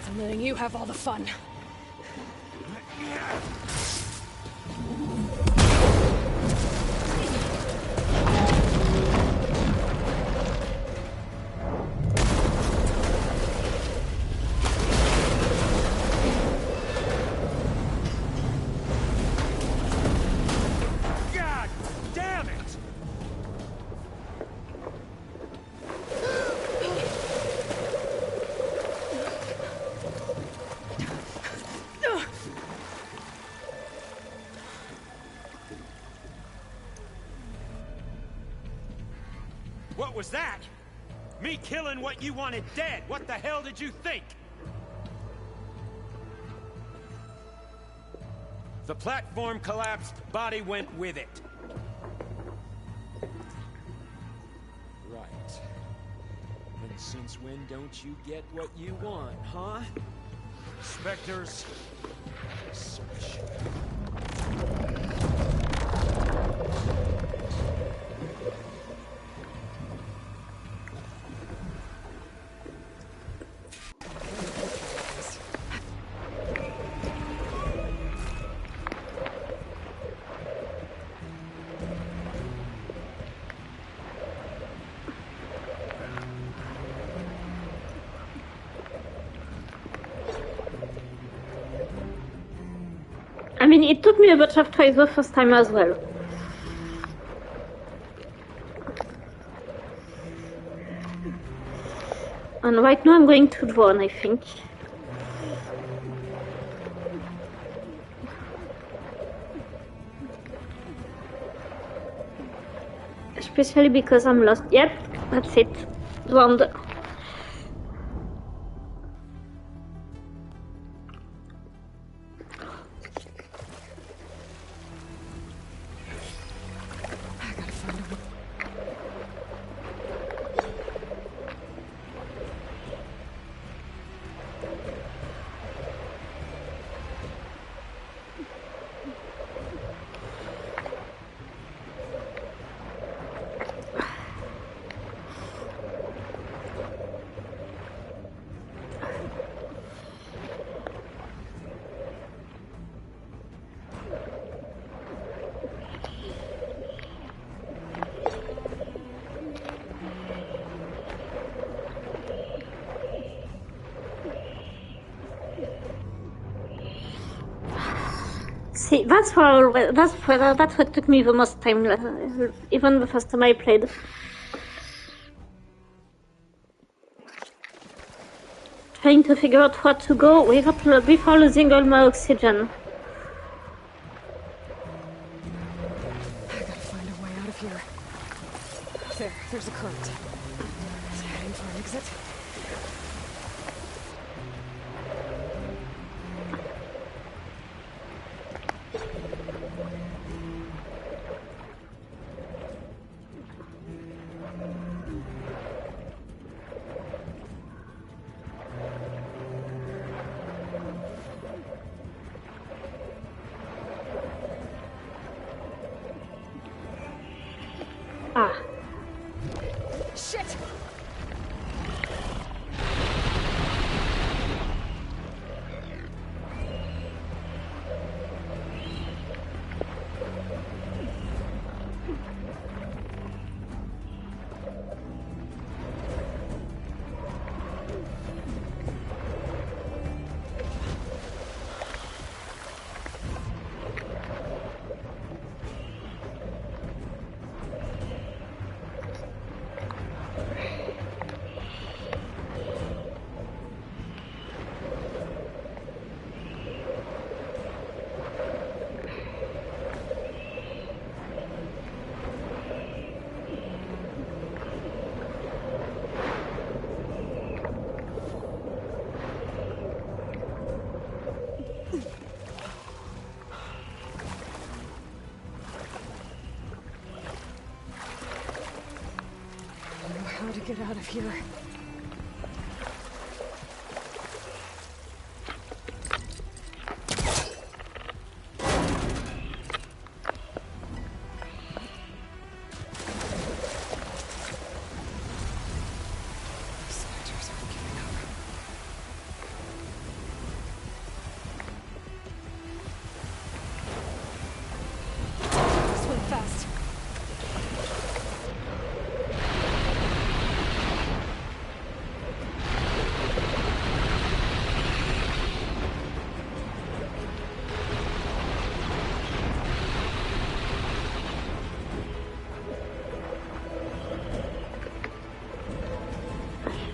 I'm letting you have all the fun. What was that? Me killing what you wanted dead. What the hell did you think? The platform collapsed, body went with it. Right. And since when don't you get what you want, huh? Spectres, search. I mean, it took me a bunch of tries the first time as well. And right now I'm going to drone, I think. Especially because I'm lost. Yep, that's it. Droned. See, that's what took me the most time, even the first time I played. Trying to figure out where to go before losing all my oxygen. I gotta find a way out of here. There's a current. Heading for an exit. Shit! How to get out of here.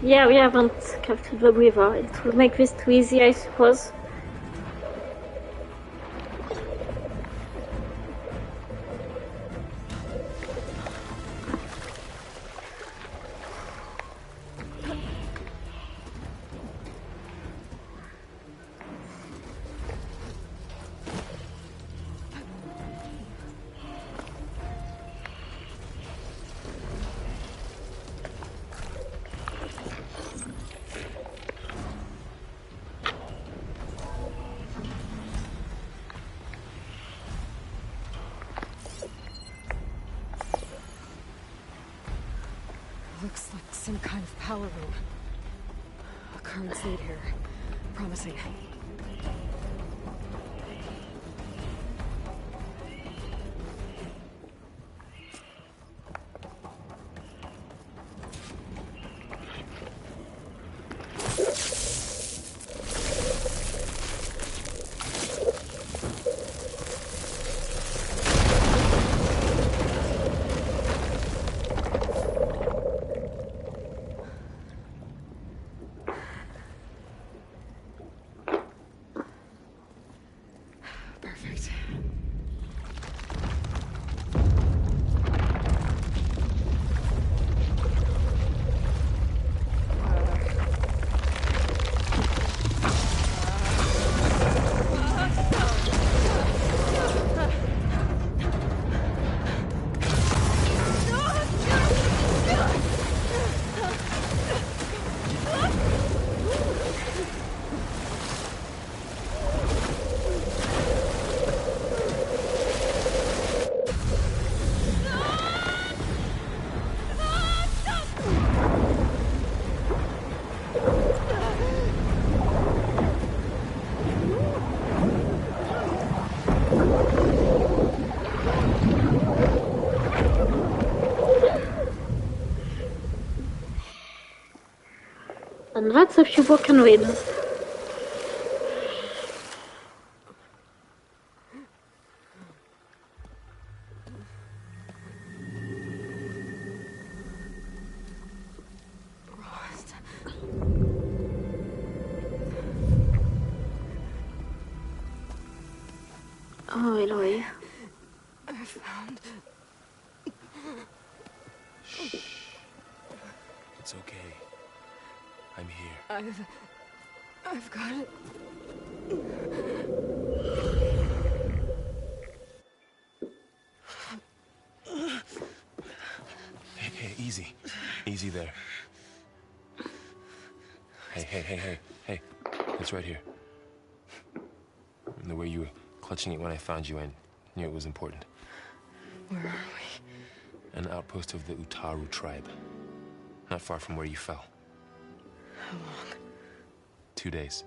Yeah, we haven't captured the river. It will make this too easy, I suppose. some kind of power room. A current's lead here. Promising. And that's if you're working with. Oh, Eloy. I found... Shh. It's okay. I'm here. I've got it. Hey, easy. Easy there. Hey. It's right here. And the way you were clutching it when I found you, I knew it was important. Where are we? An outpost of the Utaru tribe. Not far from where you fell. How long? 2 days.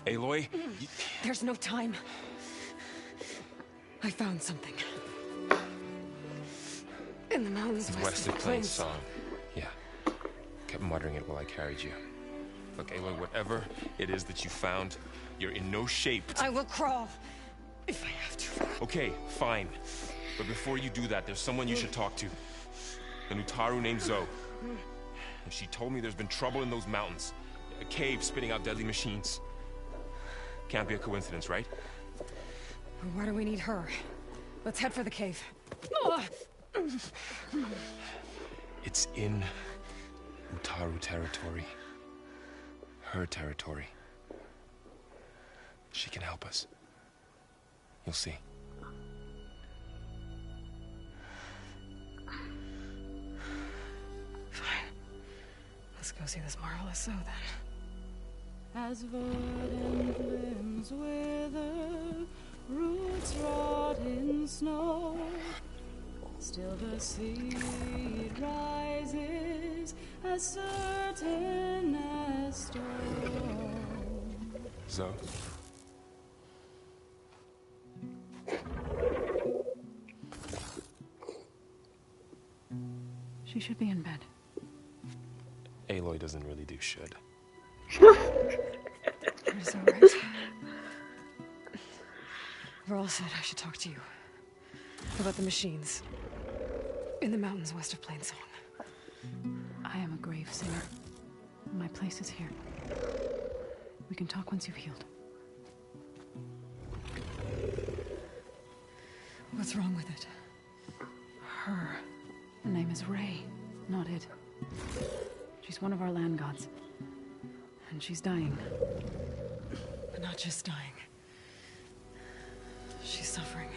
Aloy? There's no time. I found something. In the mountains west of Plains Song. Yeah. Kept muttering it while I carried you. Look, Aloy, whatever it is that you found, you're in no shape to... I will crawl. If I have to. Okay, fine. But before you do that, there's someone you should talk to. An Utaru named Zoe. And she told me there's been trouble in those mountains. A cave spitting out deadly machines. Can't be a coincidence, right? Why do we need her? Let's head for the cave. It's in Utaru territory. Her territory. She can help us. You'll see. Fine. Let's go see this marvelous Zoe then. As verdant limbs wither, roots rot in snow, still the seed rises as certain as stone. Zoe? She should be in bed. Aloy doesn't really do should. It's all right. Varl said I should talk to you about the machines in the mountains west of Plainsong. I am a grave singer. My place is here. We can talk once you've healed. What's wrong with it? Her. Her name is Ray, not it. She's one of our land gods. And she's dying. But not just dying. She's suffering.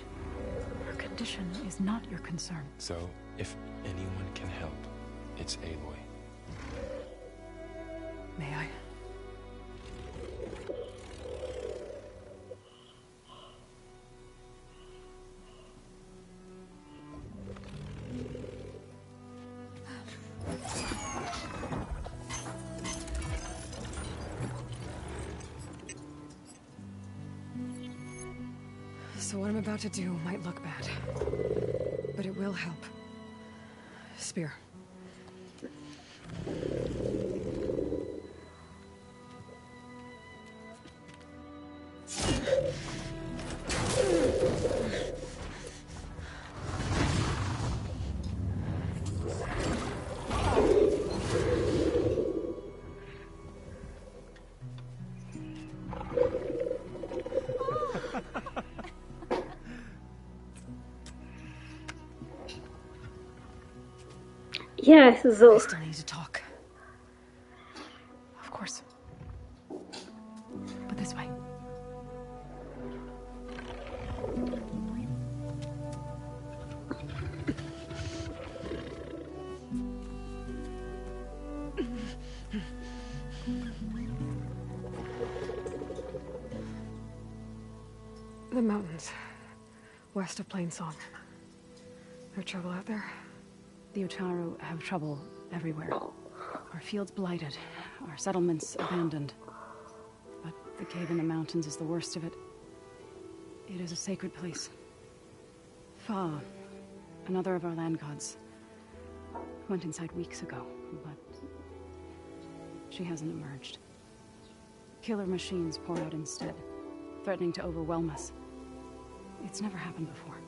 Her condition is not your concern. So, if anyone can help, it's Aloy. May I? So what I'm about to do might look bad, but it will help. Spear. Yeah, so... I still need to talk. Of course. But this way. The mountains. West of Plainsong. No trouble out there? The Utaru have trouble everywhere. Our fields blighted, our settlements abandoned. But the cave in the mountains is the worst of it. It is a sacred place. Fa, another of our land gods, went inside weeks ago, but she hasn't emerged. Killer machines pour out instead, threatening to overwhelm us. It's never happened before.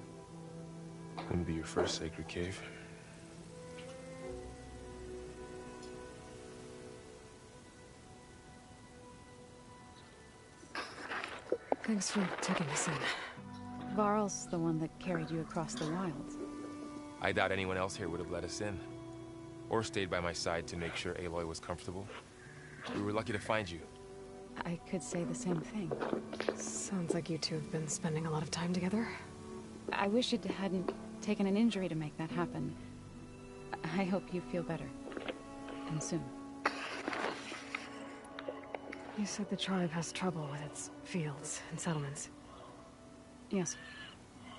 Wouldn't be your first sacred cave. Thanks for taking us in. Varl's the one that carried you across the wilds. I doubt anyone else here would have let us in. Or stayed by my side to make sure Aloy was comfortable. We were lucky to find you. I could say the same thing. Sounds like you two have been spending a lot of time together. I wish it hadn't taken an injury to make that happen. I hope you feel better. And soon. You said the tribe has trouble with its fields and settlements. Yes.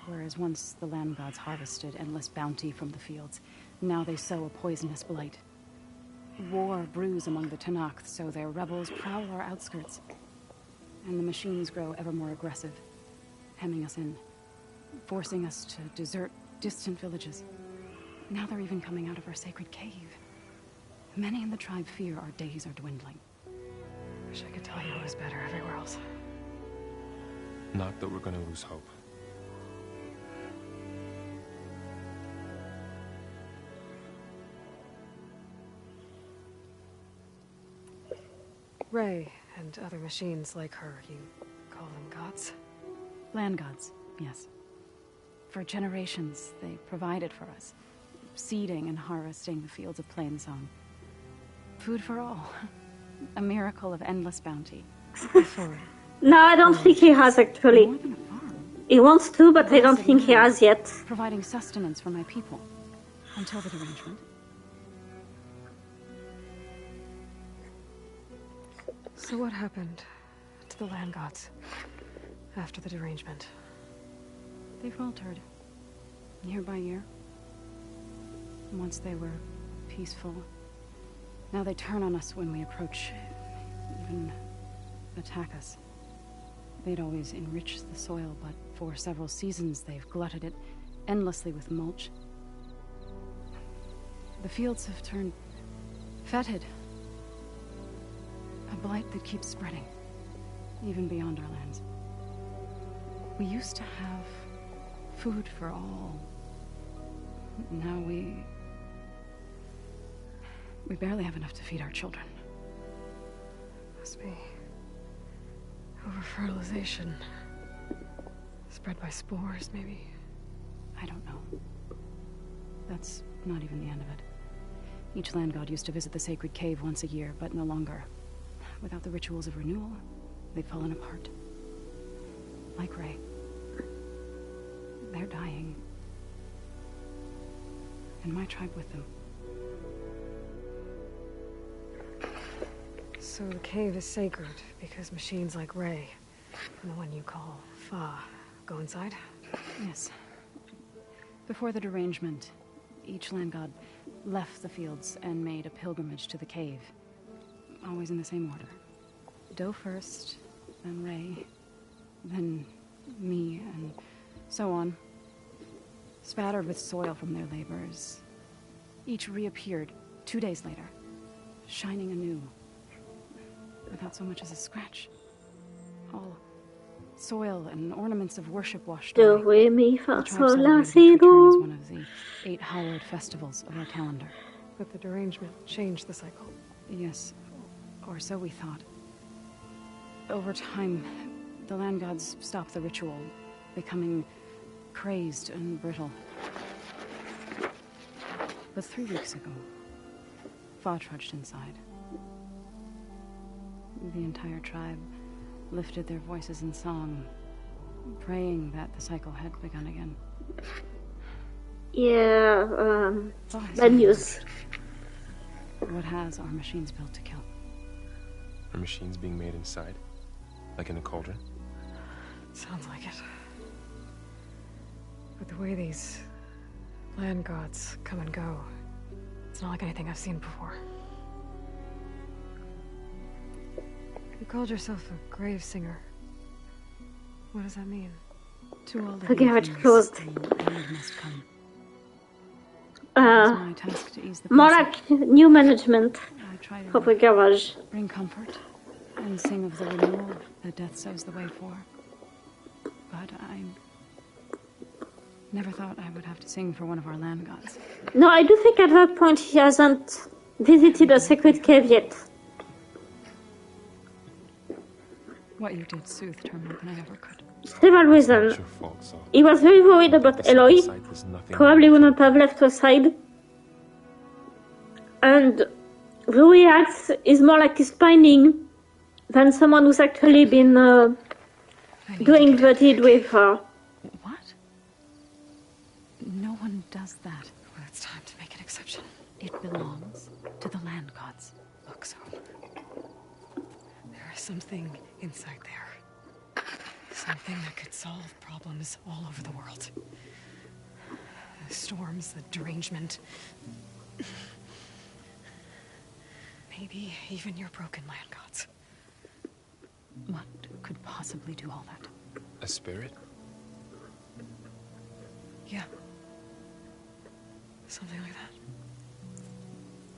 Whereas once the land gods harvested endless bounty from the fields, now they sow a poisonous blight. War brews among the Tenakth, so their rebels prowl our outskirts. And the machines grow ever more aggressive, hemming us in, forcing us to desert distant villages. Now they're even coming out of our sacred cave. Many in the tribe fear our days are dwindling. Wish I could tell you it was better everywhere else. Not that we're gonna lose hope. Ray and other machines like her, you call them gods? Land gods, yes. For generations, they provided for us, seeding and harvesting the fields of Plainsong. Food for all. A miracle of endless bounty. No, I don't think he has actually. He wants to, but I don't think he has yet. Providing sustenance for my people. Until the derangement. So what happened to the land gods after the derangement? They faltered. Year by year. Once they were peaceful. Now they turn on us when we approach, even attack us. They'd always enriched the soil, but for several seasons they've glutted it endlessly with mulch. The fields have turned fetid. A blight that keeps spreading, even beyond our lands. We used to have food for all. Now we barely have enough to feed our children. Must be over-fertilization. Spread by spores, maybe? I don't know. That's not even the end of it. Each land god used to visit the sacred cave once a year, but no longer. Without the rituals of renewal, they've fallen apart. Like Ray. They're dying. And my tribe with them. So the cave is sacred because machines like Ray, and the one you call Fa, go inside? Yes. Before the derangement, each land god left the fields and made a pilgrimage to the cave. Always in the same order. Doe first, then Ray, then me, and so on. Spattered with soil from their labors. Each reappeared 2 days later, shining anew. Without so much as a scratch. All soil and ornaments of worship washed away. Do, re, mi, fa, The tribe sol, la, celebrated si, its return as do. one of the 8 hallowed festivals of our calendar. But the derangement changed the cycle. Yes, or so we thought. Over time, the land gods stopped the ritual, becoming crazed and brittle. But 3 weeks ago, Fa trudged inside. The entire tribe lifted their voices in song, praying that the cycle had begun again. Yeah, bad news. What has our machines built to kill? Are machines being made inside? Like in a cauldron? Sounds like it. But the way these land gods come and go, it's not like anything I've seen before. You called yourself a grave singer. What does that mean? To all The garage closed. the end must come. It's my task to ease the More process. like new management I try to of the garage. bring comfort and sing of the renewal that death sows the way for. But I never thought I would have to sing for one of our land gods. No, I do think at that point he hasn't visited a sacred cave yet. What you did soothed her more than I ever could. Several reasons. He was very worried about Eloy. Probably wouldn't have left her side. And the way he acts is more like he's pining than someone who's actually been doing the deed with her. What? No one does that. Well, it's time to make an exception. It belongs to the land gods. Look, so there is something inside there. Something that could solve problems all over the world. The storms, the derangement. Maybe even your broken land gods. What could possibly do all that? A spirit? Yeah. Something like that.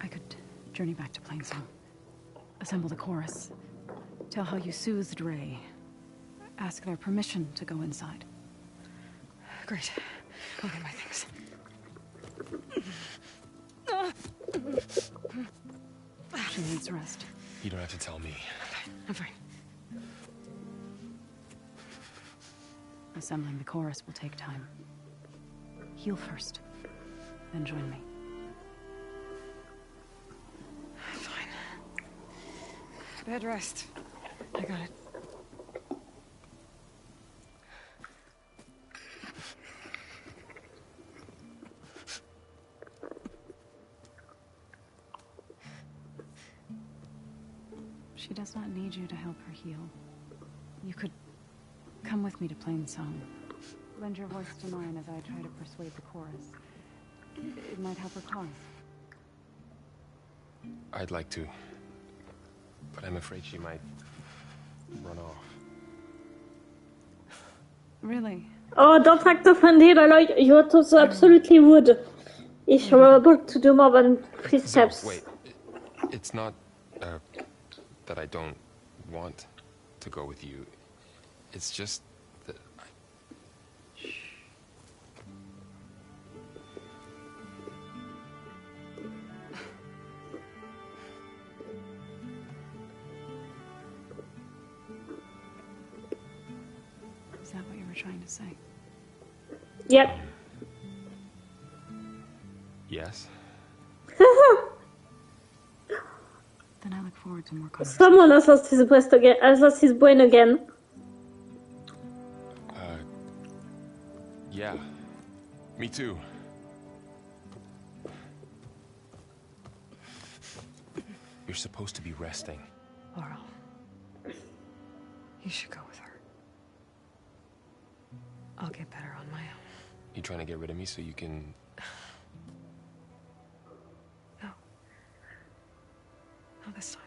I could journey back to Plainsong, assemble the chorus, tell how you soothed Ray, ask their permission to go inside. Great. I'll get my things. She needs rest. You don't have to tell me. I'm fine. Assembling the chorus will take time. Heal first, then join me. Fine. Bed rest. I got it. She does not need you to help her heal. You could come with me to Plainsong. Lend your voice to mine as I try to persuade the chorus. It might help her cause. I'd like to. But I'm afraid she might run off. Really? Oh, don't act offended, Eloy. You also absolutely would. If you were able to do more than 3 steps. Wait. It's not, that I don't want to go with you. It's just that Is that what you were trying to say? Yep. Yes. Then I look forward to more conversations. Someone has lost his breast again. Has lost his brain again. Yeah. Me too. You're supposed to be resting. Laurel, you should go with her. I'll get better on my own. You trying to get rid of me so you can... No. Not this time.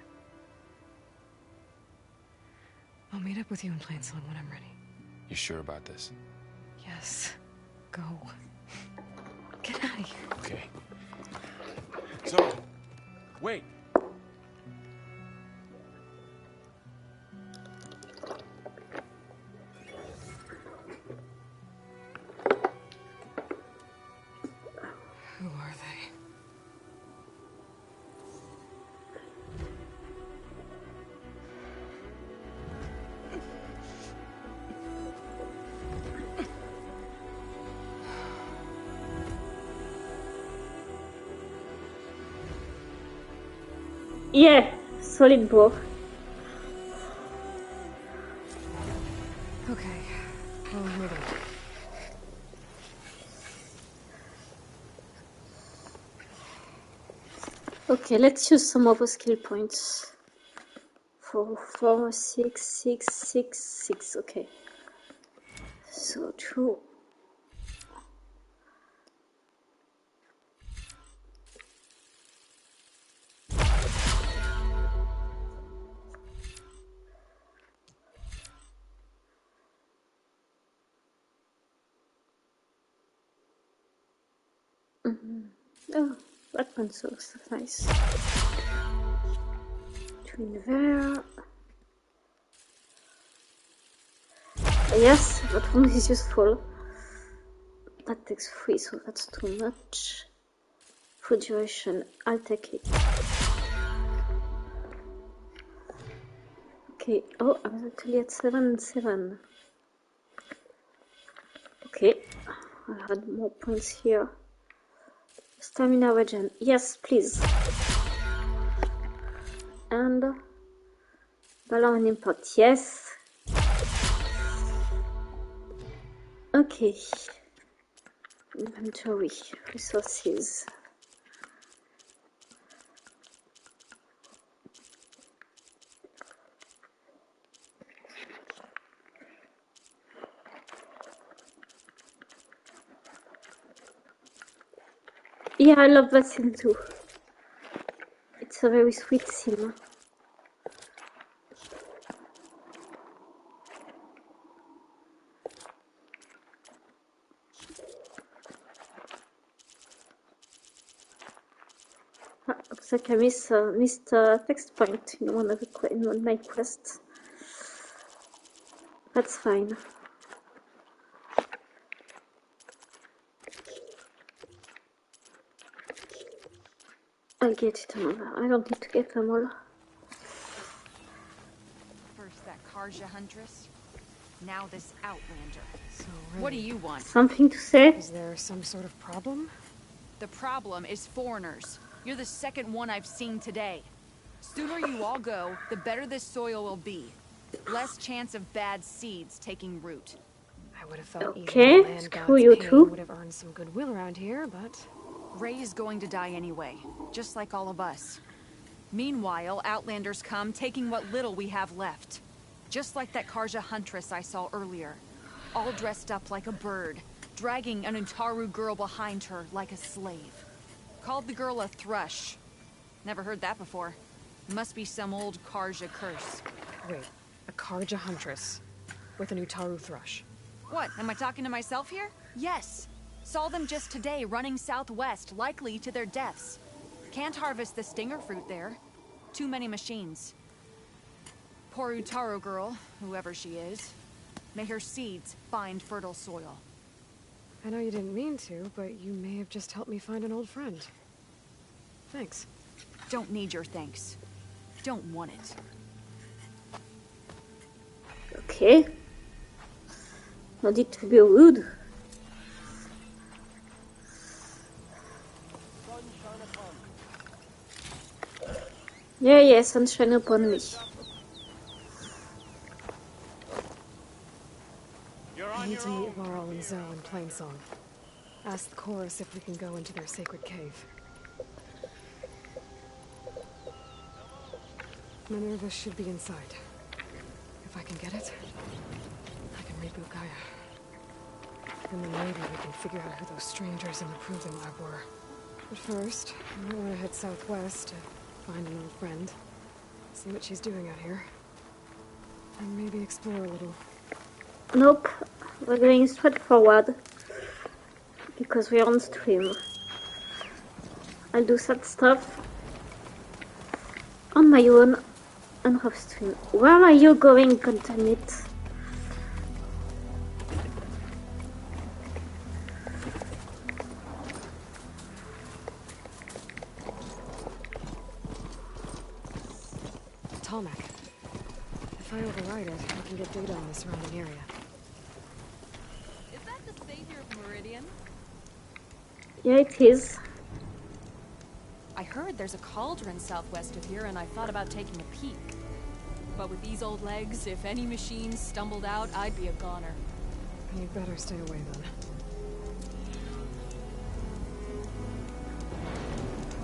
I'll meet up with you in Plainsong when I'm ready. You sure about this? Yes. Go. Get out of here. Okay. So, wait. Who are they? Yeah, solid, bro. Okay. Well, here we go. Okay, let's use some of our skill points. 4, 4, 6, 6, 6, 6. Okay. So 2. Oh, weapon source, nice. Between there. Yes, that one is useful. That takes 3, so that's too much. Full duration, I'll take it. Okay, oh, I was actually at 7 and 7. Okay, I'll add more points here. Stamina regen, yes, please. And Valor and impact, yes. Okay. Inventory, resources. Yeah, I love that scene too. It's a very sweet scene. Ah, looks like I missed a text point in one of my quests. That's fine. I'll get it another. I don't need to get them all. First that Karja Huntress, now this Outlander. So, What do you want? Something to say? Is there some sort of problem? The problem is foreigners. You're the second one I've seen today. Sooner you all go, the better this soil will be. Less chance of bad seeds taking root. I would have thought okay, even the land screw god's you pain too. would have earned some goodwill around here, but... Ray is going to die anyway, just like all of us. Meanwhile, Outlanders come, taking what little we have left. Just like that Karja Huntress I saw earlier. All dressed up like a bird, dragging an Utaru girl behind her like a slave. Called the girl a thrush. Never heard that before. Must be some old Karja curse. Wait, a Karja Huntress with an Utaru thrush. What, am I talking to myself here? Yes. Saw them just today running southwest, likely to their deaths. Can't harvest the stinger fruit there. Too many machines. Poor Utaru girl, whoever she is. May her seeds find fertile soil. I know you didn't mean to, but you may have just helped me find an old friend. Thanks. Don't need your thanks. Don't want it. Okay. No need to be rude. Yeah, sunshine upon me. I need to meet Laurel and Zoe in Plainsong. Ask the chorus if we can go into their sacred cave. Minerva should be inside. If I can get it, I can reboot Gaia. And then maybe we can figure out who those strangers in the proving lab were. But first, I want to head southwest to find an old friend. See what she's doing out here. And maybe explore a little. Nope, we're going straight forward. Because we're on stream. I'll do sad stuff on my own and off stream. Where are you going, goddammit? it? Tarmac. If I override it, I can get data on the surrounding area. Is that the savior of Meridian? Yeah, it is. I heard there's a cauldron southwest of here, and I thought about taking a peek. But with these old legs, if any machine stumbled out, I'd be a goner. You better stay away then.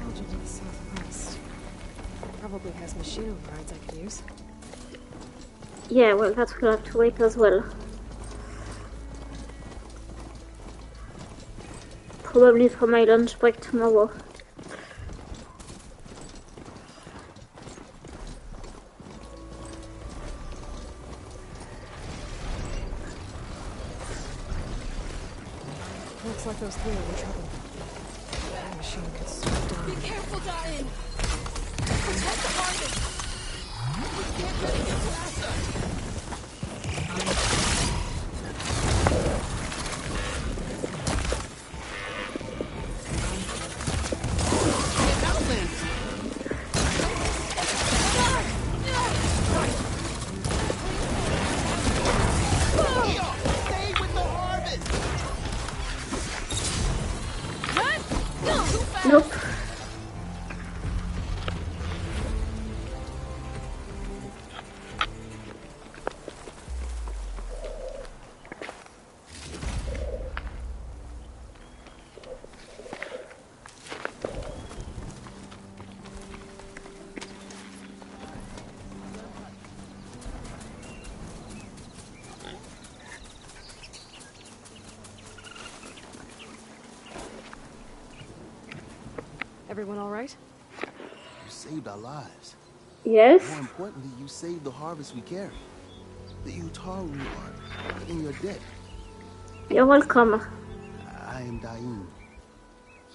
Cauldron to the southwest. Probably has machine overrides I can use. Yeah, well, that will have to wait as well. Probably for my lunch break tomorrow. Looks like those three are in trouble. That machine could slow down. Be careful, Diane! Protect the harvest! We can't let it get past us! Nope. Everyone all right? You saved our lives. Yes. More importantly, you saved the harvest we carry. The Utaru are in your debt. You're welcome. I am Dain.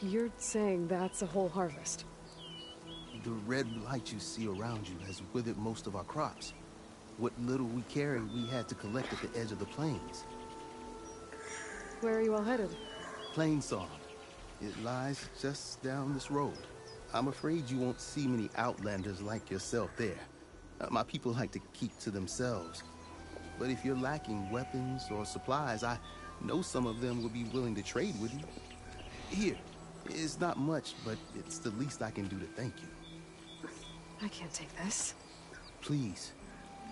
You're saying that's a whole harvest? The red light you see around you has withered most of our crops. What little we carried, we had to collect at the edge of the plains. Where are you all headed? Plainsong. It lies just down this road. I'm afraid you won't see many outlanders like yourself there. My people like to keep to themselves. But if you're lacking weapons or supplies, I know some of them would be willing to trade with you. Here, it's not much, but it's the least I can do to thank you. I can't take this. Please,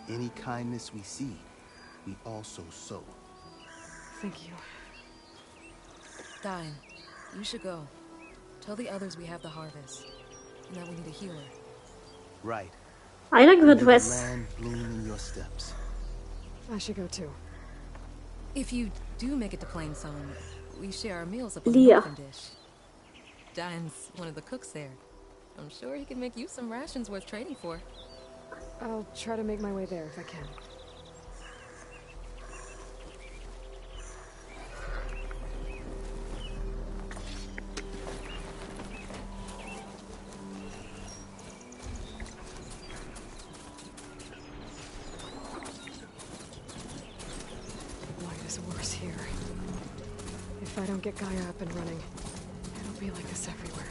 any kindness we see, we also sow. Thank you. Dain, you should go. Tell the others we have the harvest, and that we need a healer. Right. I like the May the dress. land bloom in your steps. I should go too. If you do make it to Plainsong, we share our meals up on Leah. the northern dish. Dain's one of the cooks there. I'm sure he can make you some rations worth trading for. I'll try to make my way there if I can. Light is worse here. If I don't get Gaia up and running, it'll be like this everywhere.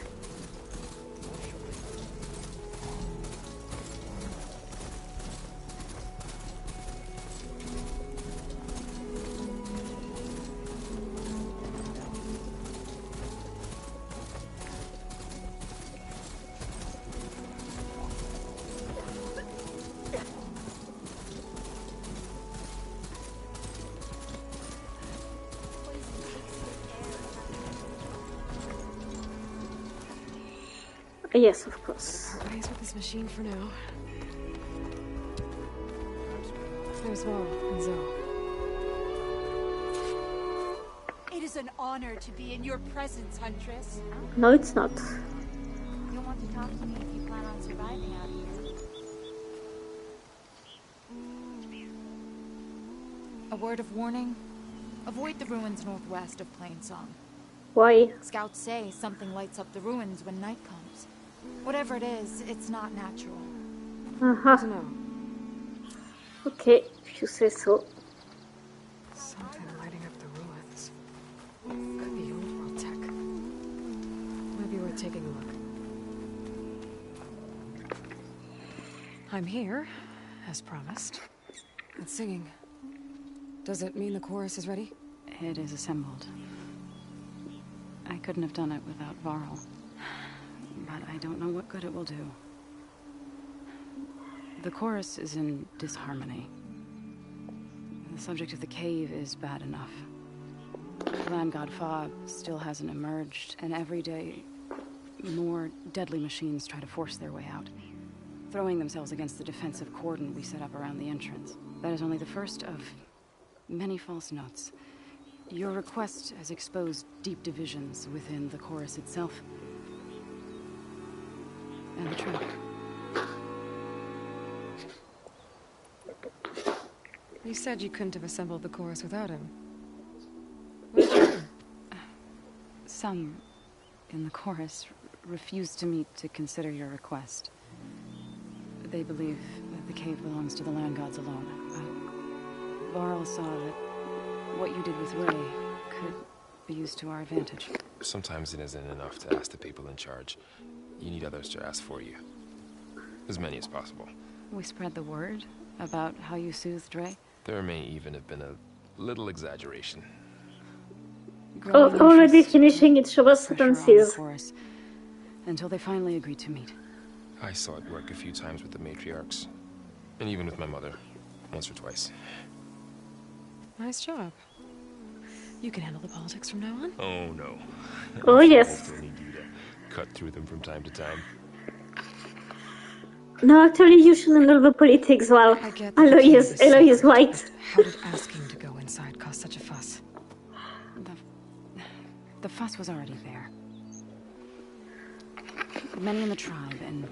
Yes, of course. Ways with this machine for now. There's Varl and Zoe. It is an honor to be in your presence, Huntress. No, it's not. You'll want to talk to me if you plan on surviving out here. A word of warning. Avoid the ruins northwest of Plainsong. Why? Scouts say something lights up the ruins when night comes. Whatever it is, it's not natural. Uh-huh. Okay, if you say so. Something lighting up the ruins. Could be old world tech. Might be worth taking a look. I'm here, as promised. It's singing. Does it mean the chorus is ready? It is assembled. I couldn't have done it without Varl. But I don't know what good it will do. The chorus is in disharmony. The subject of the cave is bad enough. The land god Fa still hasn't emerged, and every day more deadly machines try to force their way out, throwing themselves against the defensive cordon we set up around the entrance. That is only the first of many false notes. Your request has exposed deep divisions within the chorus itself. And the trap. You said you couldn't have assembled the chorus without him. Some in the chorus refused to meet to consider your request. They believe that the cave belongs to the land gods alone. Varl saw that what you did with Ray could be used to our advantage. Sometimes it isn't enough to ask the people in charge. You need others to ask for you. As many as possible. We spread the word about how you soothed Ray. There may even have been a little exaggeration. Already finishing its show sentences. Until they finally agreed to meet. I saw it work a few times with the matriarchs. And even with my mother. Once or twice. Nice job. You can handle the politics from now on? Oh, no. Oh, yes. I need you to cut through them from time to time. No, actually, you should handle the politics well. Aloy is right. How did asking to go inside cause such a fuss? The fuss was already there. Many in the tribe, and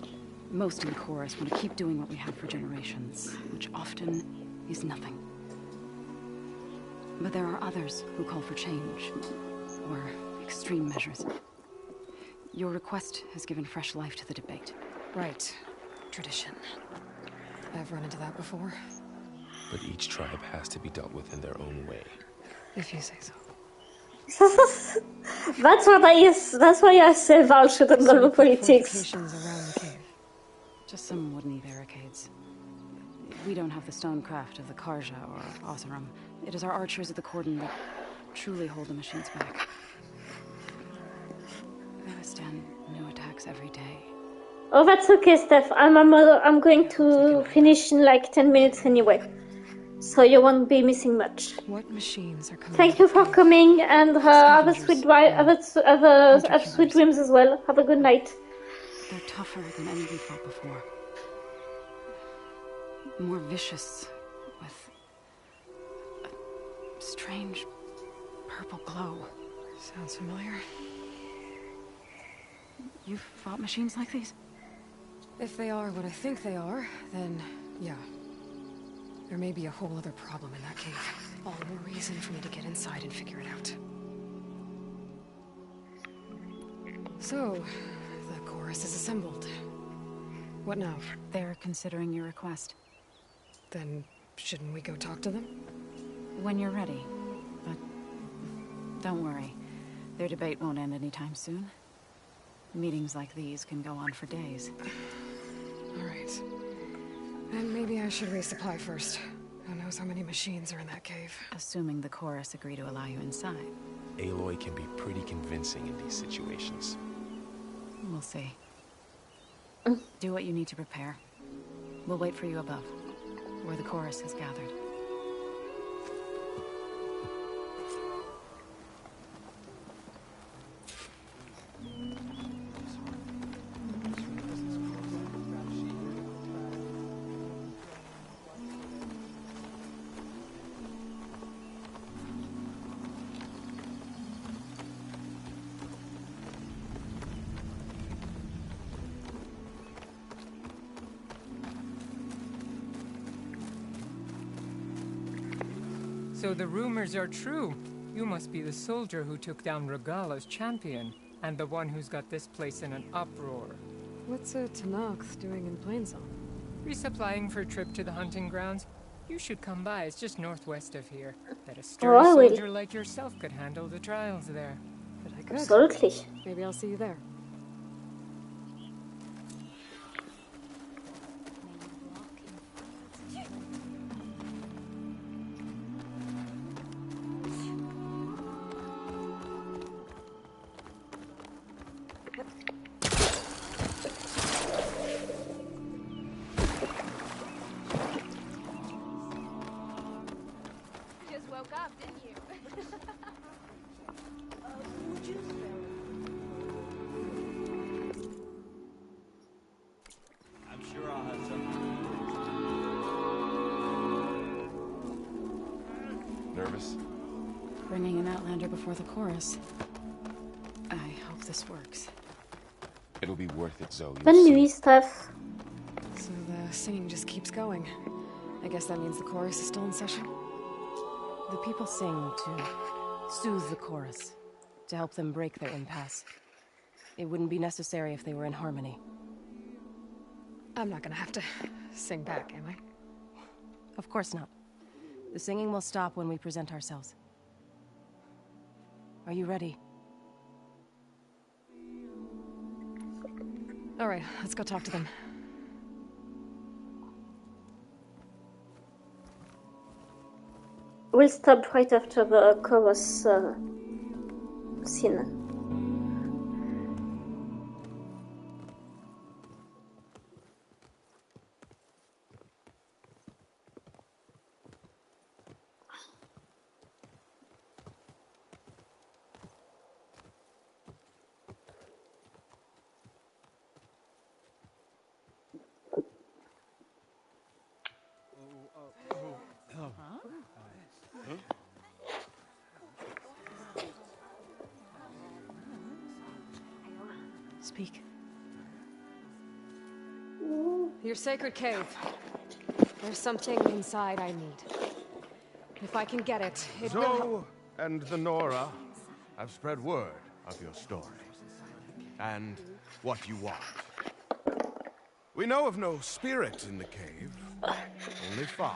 most in the chorus, want to keep doing what we have for generations, which often is nothing. But there are others who call for change, or extreme measures. Your request has given fresh life to the debate. Right. Tradition. I've run into that before. But each tribe has to be dealt with in their own way. If you say so. That's why I say Val should handle the politics. Around the cave. Just some wooden barricades. We don't have the stonecraft of the Karja or Oseram. It is our archers at the cordon that truly hold the machines back. They withstand new attacks every day. Oh, that's okay, Steph. I'm going to finish in like 10 minutes anyway. So you won't be missing much. What machines are coming? Thank you for coming, and have a sweet sweet dreams as well. Have a good night. They're tougher than any we fought before. More vicious, with a strange purple glow. Sounds familiar. You've fought machines like these? If they are what I think they are, then yeah. There may be a whole other problem in that cave. All the more reason for me to get inside and figure it out. So, the chorus is assembled. What now? They're considering your request. Then, shouldn't we go talk to them? When you're ready. But don't worry. Their debate won't end anytime soon. Meetings like these can go on for days. All right. Then maybe I should resupply first. Who knows how many machines are in that cave? Assuming the chorus agree to allow you inside. Aloy can be pretty convincing in these situations. We'll see. Do what you need to prepare. We'll wait for you above, where the chorus has gathered. So the rumors are true. You must be the soldier who took down Regala's champion, and the one who's got this place in an uproar. What's a Tanakhth doing in Plainsong? Resupplying for a trip to the hunting grounds. You should come by, it's just northwest of here. Bet a sturdy soldier like yourself could handle the trials there. But I could. Absolutely. Maybe I'll see you there. Nervous? Bringing an Outlander before the chorus. I hope this works. It'll be worth it, Zoe. Bonne nuit, Steph. So the singing just keeps going. I guess that means the chorus is still in session? The people sing to soothe the chorus, to help them break their impasse. It wouldn't be necessary if they were in harmony. I'm not gonna have to sing back, am I? Of course not. The singing will stop when we present ourselves. Are you ready? All right, let's go talk to them. We'll stop right after the chorus scene. Speak. Your sacred cave. There's something inside I need. If I can get it, it will... Zoe and the Nora have spread word of your story. And what you want. We know of no spirit in the cave. Only Fa,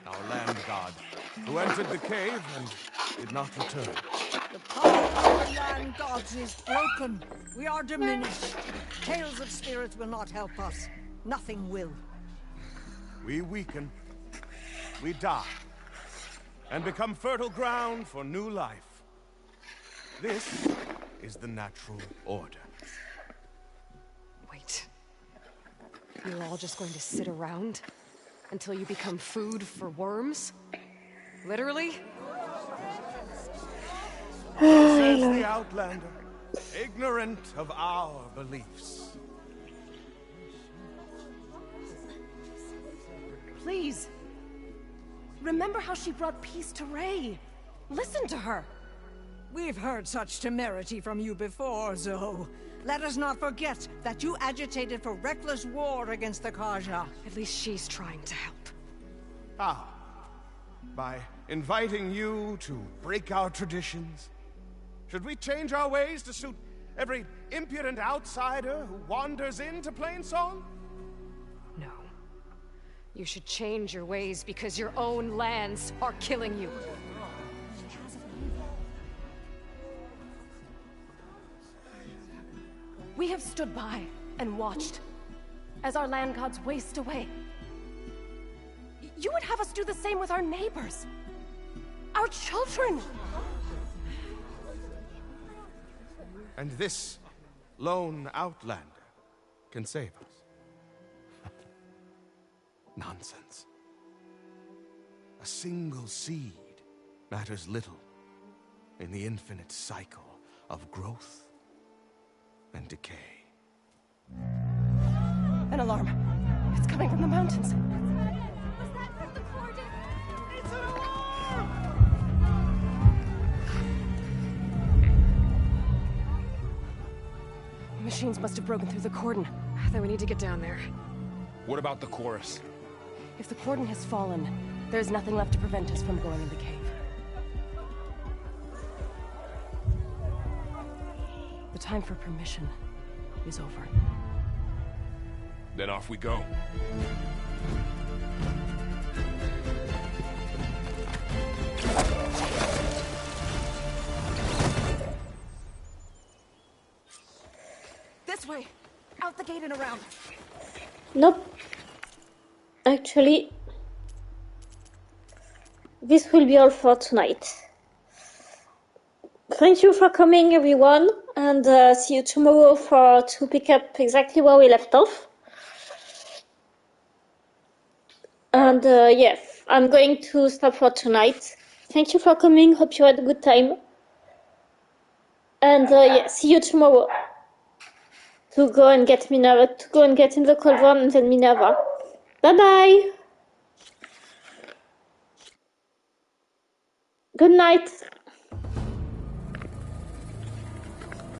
our land god, who entered the cave and did not return. The power of the land gods is broken. We are diminished. Tales of spirits will not help us. Nothing will. We weaken. We die. And become fertile ground for new life. This is the natural order. Wait. You're all just going to sit around until you become food for worms? Literally? Says the Outlander, ignorant of our beliefs. Please. Remember how she brought peace to Ray. Listen to her. We've heard such temerity from you before, Zoe. Let us not forget that you agitated for reckless war against the Carja. At least she's trying to help. How? By inviting you to break our traditions? Should we change our ways to suit every impudent outsider who wanders into Plainsong? No. You should change your ways because your own lands are killing you. We have stood by and watched as our land gods waste away. You would have us do the same with our neighbors, our children. And this lone Outlander can save us. Nonsense. A single seed matters little in the infinite cycle of growth and decay. An alarm. It's coming from the mountains. The machines must have broken through the cordon. Then we need to get down there. What about the chorus? If the cordon has fallen, There's nothing left to prevent us from going in the cave. The time for permission is over. Then off we go. This way! Out the gate and around! Nope. Actually, this will be all for tonight. Thank you for coming, everyone, and see you tomorrow to pick up exactly where we left off. And yeah, I'm going to stop for tonight. Thank you for coming. Hope you had a good time. And yeah, see you tomorrow to go and get Minerva, to go and get in the cauldron and then Minerva. Bye bye. Good night.